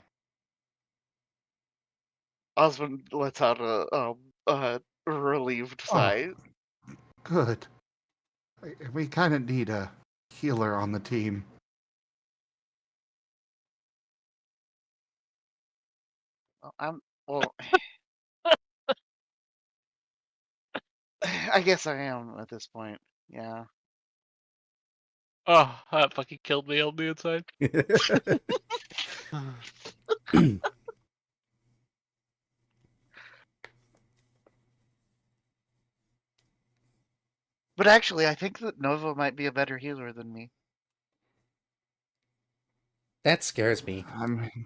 Osmond lets out a relieved Oh, sigh. good. We kind of need a healer on the team. Well, I guess I am at this point. Yeah. Oh, that fucking killed me on the inside. But actually, I think that Nova might be a better healer than me. That scares me. I mean,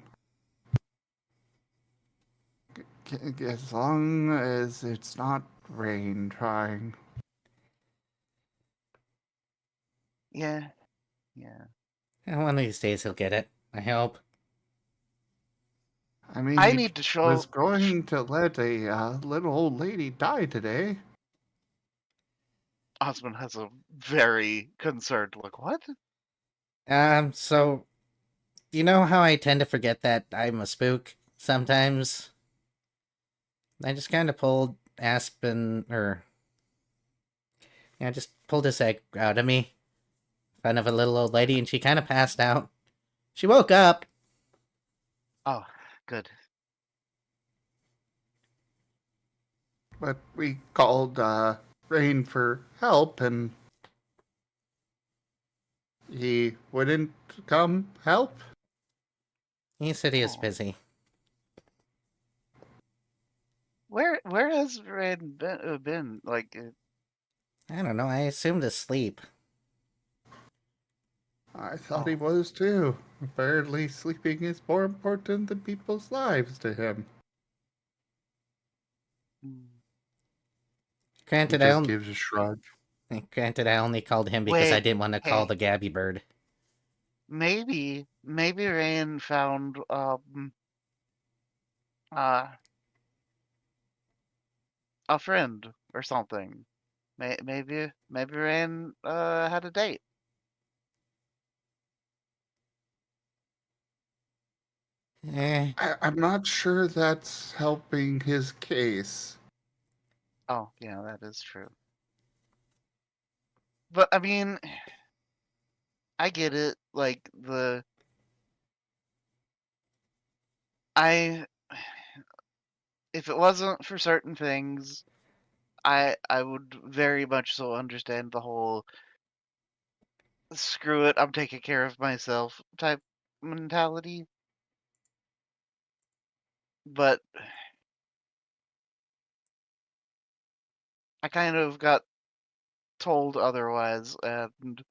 as long as it's not Rain trying. Yeah, yeah. And one of these days he'll get it. I hope. I mean, I he need to show. was going to let a little old lady die today. Osmond has a very concerned look. What? So, you know how I tend to forget that I'm a spook sometimes? I just kind of pulled Aspen, or... Yeah, just pulled his egg out of me in front of a little old lady, and she kind of passed out. She woke up. Oh, good. But we called Rain for help, and he wouldn't come help. He said he was Oh. busy. Where has Red been? Like, I don't know, I assumed asleep. I thought he was too. Apparently, sleeping is more important than people's lives to him. He Granted, just gives a shrug. Granted, I only called him because I Wait, didn't want to call hey. the Gabby bird. maybe Rain found uh a friend or something. Maybe Rain had a date. I'm not sure that's helping his case. Oh, yeah, that is true. But I mean, I get it. Like if it wasn't for certain things, I would very much so understand the whole screw it, I'm taking care of myself type mentality. But I kind of got told otherwise, and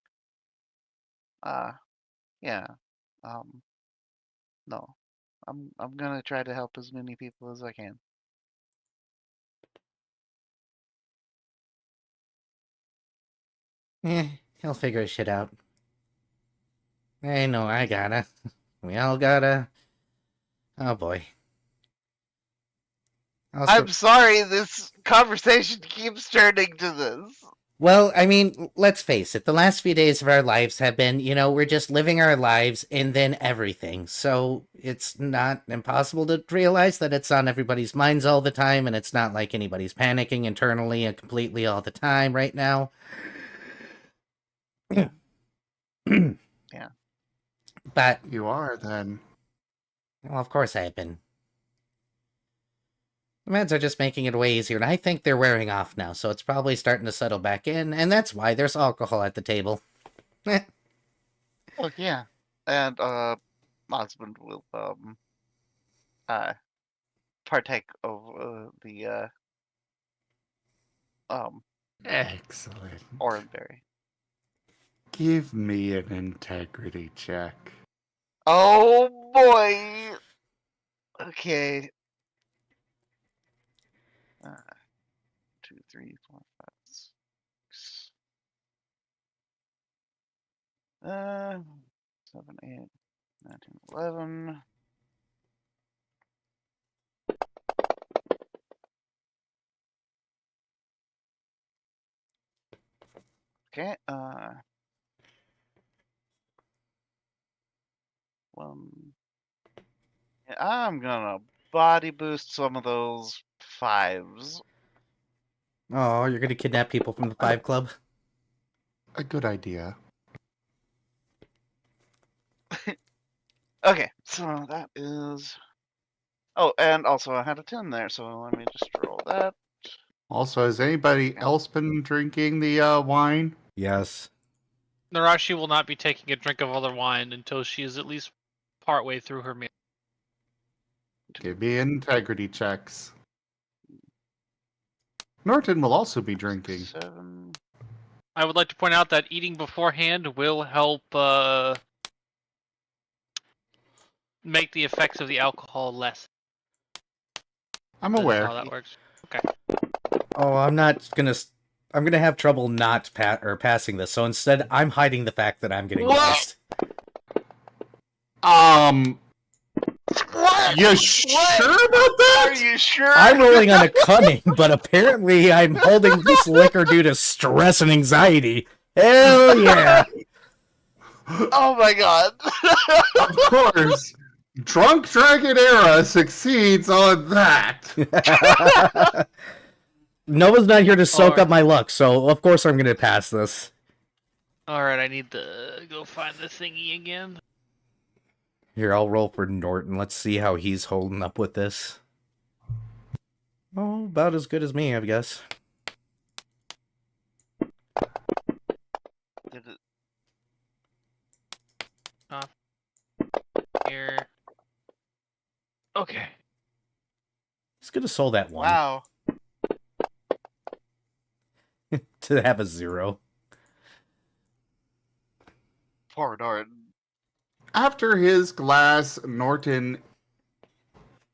yeah, um, no, I'm gonna try to help as many people as I can. He'll figure his shit out. I know, I gotta. We all gotta. Oh boy. I'm sorry, this conversation keeps turning to this. Well, I mean, let's face it, the last few days of our lives have been, we're just living our lives and then everything. So it's not impossible to realize that it's on everybody's minds all the time, and it's not like anybody's panicking internally and completely all the time right now. Yeah. Yeah. But you are then. Well, of course I have been. The meds are just making it way easier, and I think they're wearing off now, so it's probably starting to settle back in, and that's why there's alcohol at the table. Oh yeah, and husband will partake of the Excellent. orange berry. Give me an integrity check. Oh boy. Okay. 2, 3, 4, 5, 6. 7, 8, 9, 10, 11. Okay. Yeah, I'm gonna body boost some of those 5s. Oh, you're gonna kidnap people from the 5 Club? A good idea. Okay, so that is. Oh, and also I had a 10 there, so let me just roll that. Also, has anybody else been drinking the wine? Yes. Narashi will not be taking a drink of other wine until she is at least partway through her meal. Give me integrity checks. Norton will also be drinking. 7. I would like to point out that eating beforehand will help make the effects of the alcohol less. I'm That's aware. how that works. Okay. Oh, I'm gonna have trouble not passing this. So instead, I'm hiding the fact that I'm getting What? Um, What? you sure about that? Are you sure? I'm rolling on a cunning, but apparently I'm holding this liquor due to stress and anxiety. Hell yeah! Oh my god. Of course. Drunk Dragon Era succeeds on that. Nova's not here to soak Alright. up my luck, so of course I'm gonna pass this. Alright, I need to go find the thingy again. Here, I'll roll for Norton. Let's see how he's holding up with this. Oh, about as good as me, I guess. Did it... Here. Okay. He's gonna soul that one Wow. to have a 0. Poor Norton. After his glass, Norton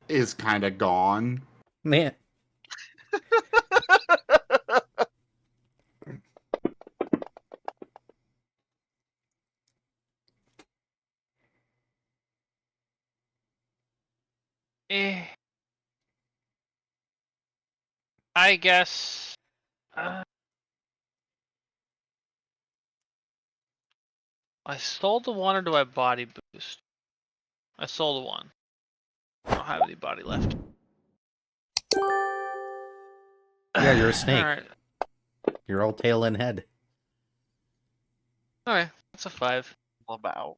is kind of gone. Man, Eh. I guess. I stole the one or do I body boost? I stole the one. I don't have any body left. yeah, you're a snake. Alright. You're all tail and head. Alright, that's a 5. Lamau.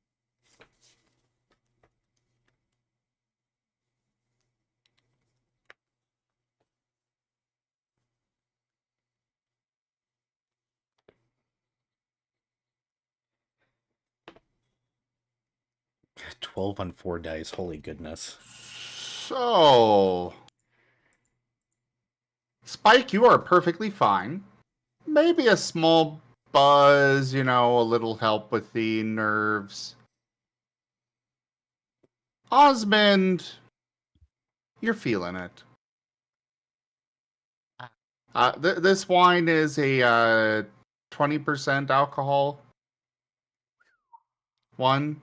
God, 12 on 4 dice. Holy goodness. So, Spike, you are perfectly fine. Maybe a small buzz, a little help with the nerves. Osmond, you're feeling it. This wine is a 20% alcohol one.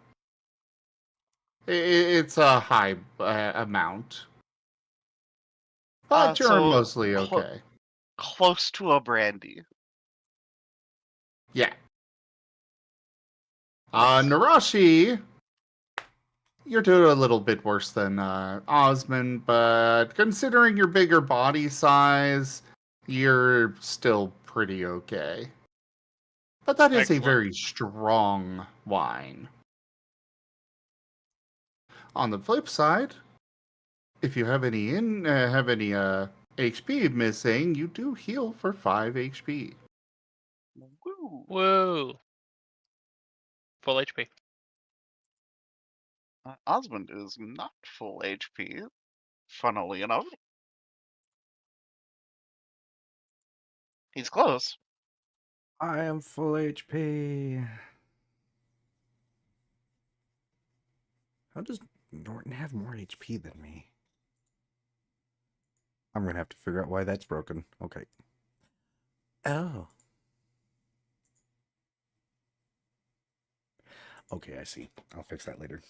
It's a high amount. But you're So mostly okay. Close to a brandy. Yeah. Narashi, you're doing a little bit worse than Osmond, but considering your bigger body size, you're still pretty okay. But that is Excellent. a very strong wine. On the flip side, if you have any HP missing, you do heal for 5 HP. Woo. Whoa. Full HP. Osmond is not full HP, funnily enough. He's close. I am full HP. How does Norton have more HP than me? I'm gonna have to figure out why that's broken. Okay. Oh. Okay, I see. I'll fix that later.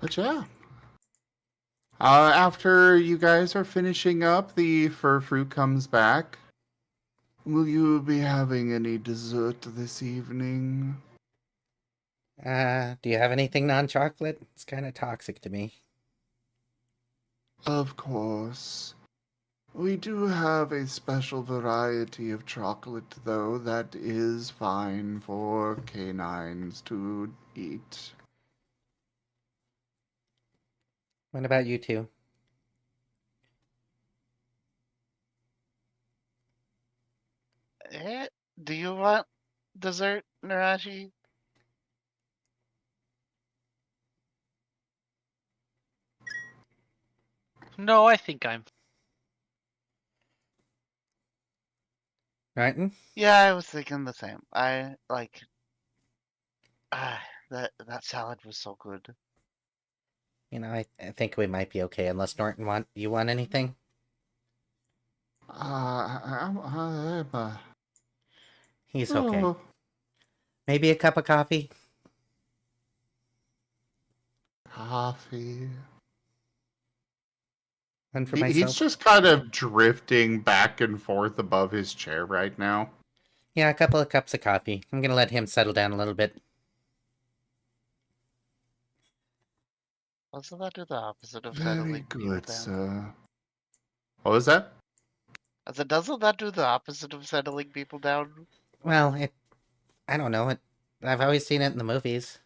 But yeah. After you guys are finishing up, the fur fruit comes back. Will you be having any dessert this evening? Do you have anything non-chocolate? It's kind of toxic to me. Of course. We do have a special variety of chocolate, though, that is fine for canines to eat. What about you two? Do you want dessert, Narashi? No, I think I'm. Right? Yeah, I was thinking the same. I like that salad was so good. You know, I think we might be okay unless Norton you want anything? He's okay. Oh, Maybe a cup of coffee? coffee. One for He's myself? just kind of drifting back and forth above his chair right now. Yeah, a couple of cups of coffee. I'm gonna let him settle down a little bit. Doesn't that do the opposite of Very settling people good, down? sir. What was that? I said, doesn't that do the opposite of settling people down? Well, I don't know. I've always seen it in the movies.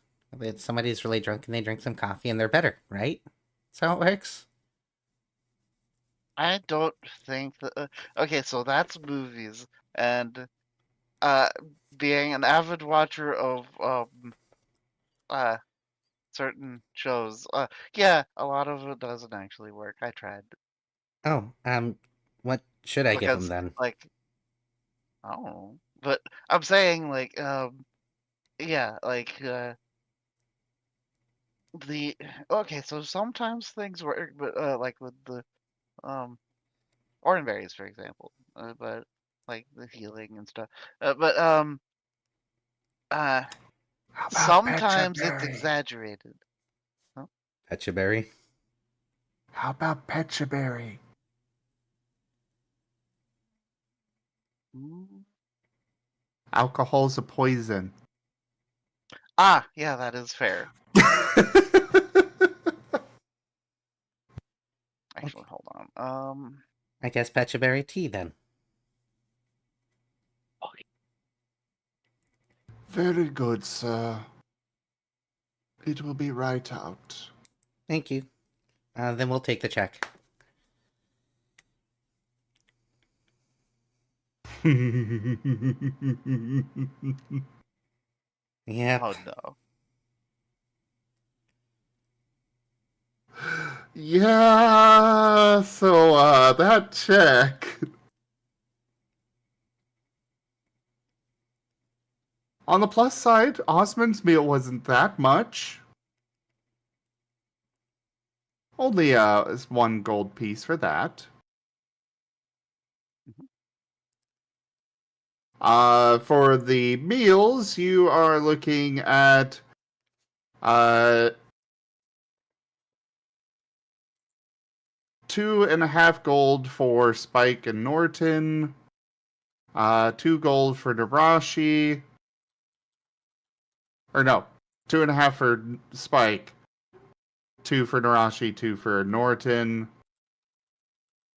Somebody's really drunk and they drink some coffee and they're better, right? That's how it works. I don't think that. Okay, so that's movies, and uh, being an avid watcher of uh certain shows, yeah, a lot of it doesn't actually work. I tried Oh, what should I give him because, then? like, I don't know, but I'm saying like, yeah, like the okay, so sometimes things work, but like with the um orange berries, for example, but like the healing and stuff, but uh. How about Sometimes it's Petchaberry? exaggerated. Huh? Petchaberry? How about Petchaberry? Mm. Alcohol's a poison. Ah, yeah, that is fair. Actually, hold on. I guess Petchaberry tea then. Very good, sir. It will be right out. Thank you. Then we'll take the check. Yep. Oh no. Yeah, so that check. On the plus side, Osmond's meal wasn't that much. Only is one gold piece for that. For the meals, you are looking at 2.5 gold for Spike and Norton. 2 gold for Narashi. Or no, 2.5 for Spike. 2 for Narashi, 2 for Norton.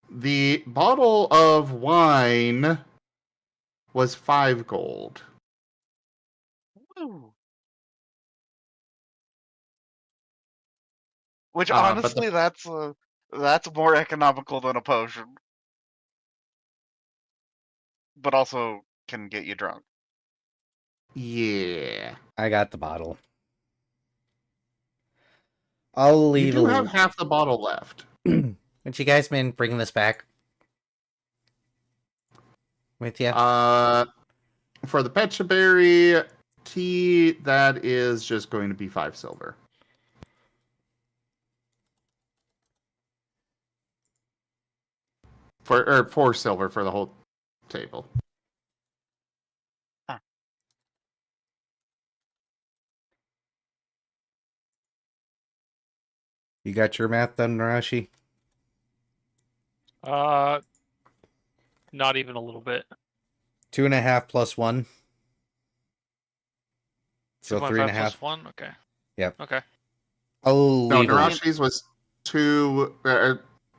The bottle of wine was 5 gold. Woo. Which But honestly, that's more economical than a potion, but also can get you drunk. yeah. I got the bottle. I'll You leave do have half the bottle left. But you guys been bringing this back with you? For the Petchaberry tea, that is just going to be 5 silver. Or 4 silver for the whole table. Huh. You got your math done, Narashi? Not even a little bit. 2.5 plus 1. So 2.5 3.5. plus 1? Okay. Yep. Okay. I'll No, leave a- Narashi's was 2.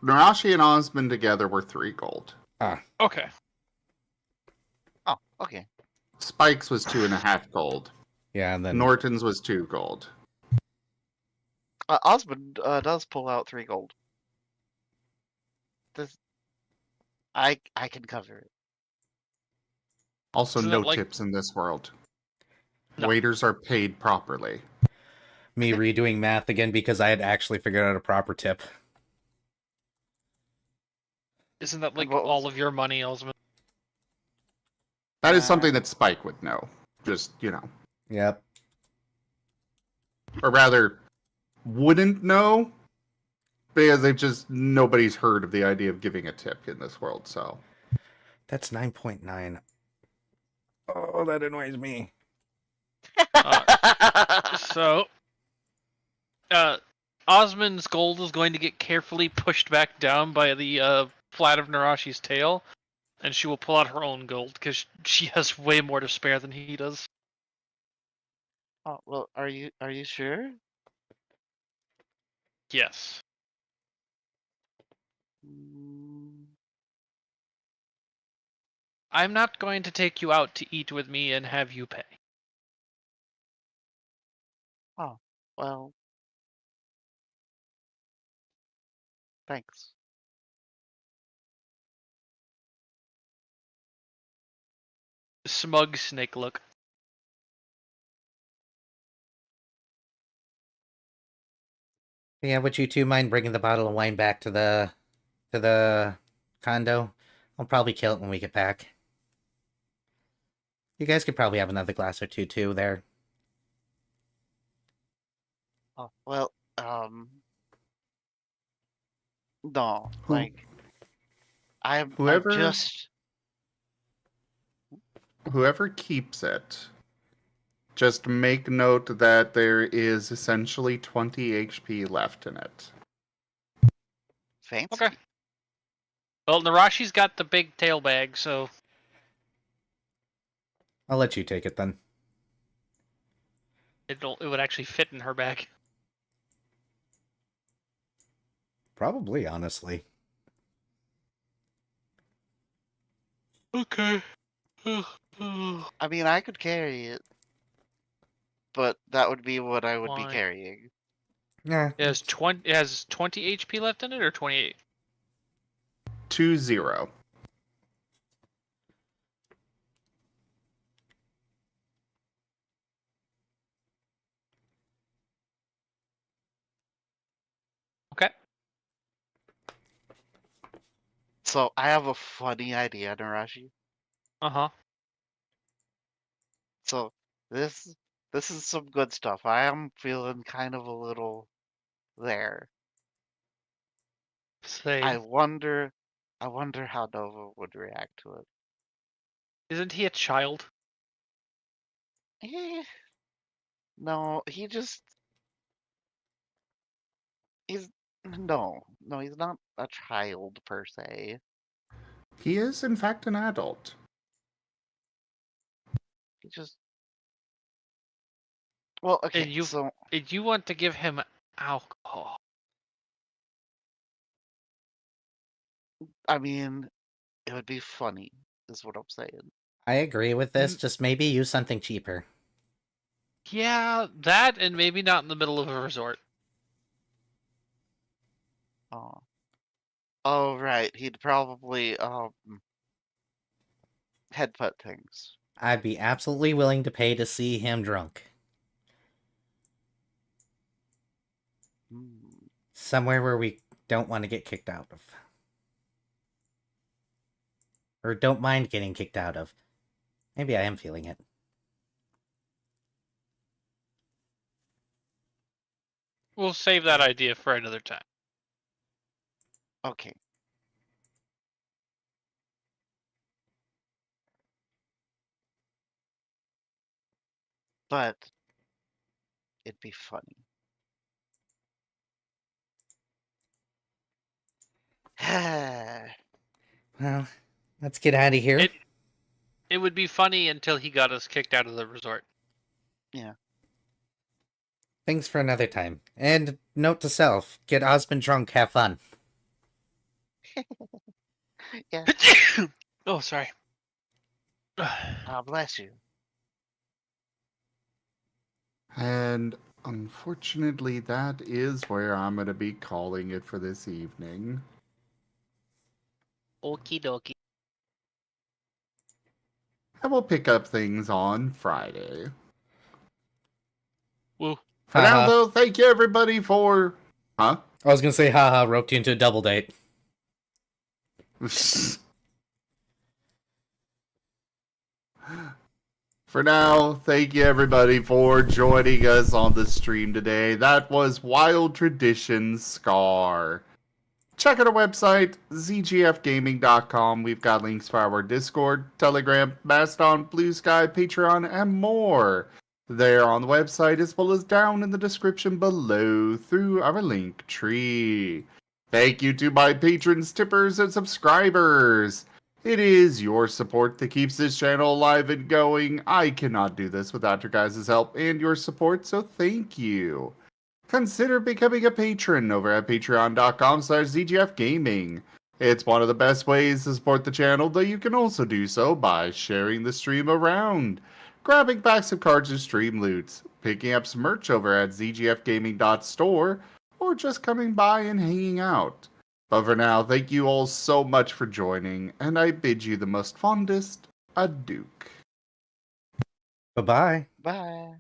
Narashi and Osmond together were 3 gold. Okay. Oh, okay. Spike's was 2.5 gold. Yeah, and then Norton's was 2 gold. Osmond does pull out 3 gold. This, I can cover it. Also, Isn't no it like- tips in this world. No. Waiters are paid properly. me redoing math again because I had actually figured out a proper tip. Isn't that like what was- all of your money, Osmond? That is something that Spike would know. Just, Yep. or rather, wouldn't know, because nobody's heard of the idea of giving a tip in this world, so. That's 9.9. Oh, that annoys me. So, Osmond's gold is going to get carefully pushed back down by the flat of Narashi's tail, and she will pull out her own gold because she has way more to spare than he does. Oh, well, are you sure? Yes. Mm, I'm not going to take you out to eat with me and have you pay. Oh, well, thanks. Smug snake look. Yeah, would you two mind bringing the bottle of wine back to the condo? I'll probably kill it when we get back. You guys could probably have another glass or two too there. Oh, well, no, like, I'm Whoever just. whoever keeps it, just make note that there is essentially 20 HP left in it. Fancy. Okay. Well, Narashi's got the big tail bag, so I'll let you take it then. it would actually fit in her bag. Probably, honestly. Okay. I mean, I could carry it, but that would be what I would be Why? carrying. Yeah. It has 20 HP left in it, or 28? 2-0. Okay. So I have a funny idea, Narashi. Uh-huh. So this is some good stuff. I am feeling kind of a little there. Same. I wonder how Nova would react to it. Isn't he a child? Eh, no, he's no, he's not a child per se. He is, in fact, an adult. He just well, okay, And so you want to give him alcohol? I mean, it would be funny, is what I'm saying. I agree with this. Just maybe use something cheaper. Yeah, that, and maybe not in the middle of a resort. Oh. Oh right, he'd probably headbutt things. I'd be absolutely willing to pay to see him drunk. Hmm. Somewhere where we don't want to get kicked out of. Or don't mind getting kicked out of. Maybe I am feeling it. We'll save that idea for another time. Okay. But it'd be funny. Well, let's get out of here. It would be funny until he got us kicked out of the resort. Yeah. Things for another time. And note to self, get Osmond drunk, have fun. Yeah. Oh, sorry. Bless you. And unfortunately, that is where I'm going to be calling it for this evening. Okie dokie. I will pick up things on Friday. Woo. For now, though, thank you everybody for... Huh? I was gonna say, haha, roped you into a double date. For now, thank you everybody for joining us on the stream today. That was Wild Traditions Scar. Check out our website, zgfgaming.com. We've got links for our Discord, Telegram, Mastodon, Blue Sky, Patreon, and more there on the website, as well as down in the description below through our link tree. Thank you to my patrons, tippers, and subscribers. It is your support that keeps this channel alive and going. I cannot do this without your guys' help and your support, so thank you. Consider becoming a patron over at patreon.com/zgfgaming. It's one of the best ways to support the channel, though you can also do so by sharing the stream around, grabbing packs of cards or stream loots, picking up some merch over at zgfgaming.store, or just coming by and hanging out. But for now, thank you all so much for joining, and I bid you the most fondest adieu. Bye-bye. Bye.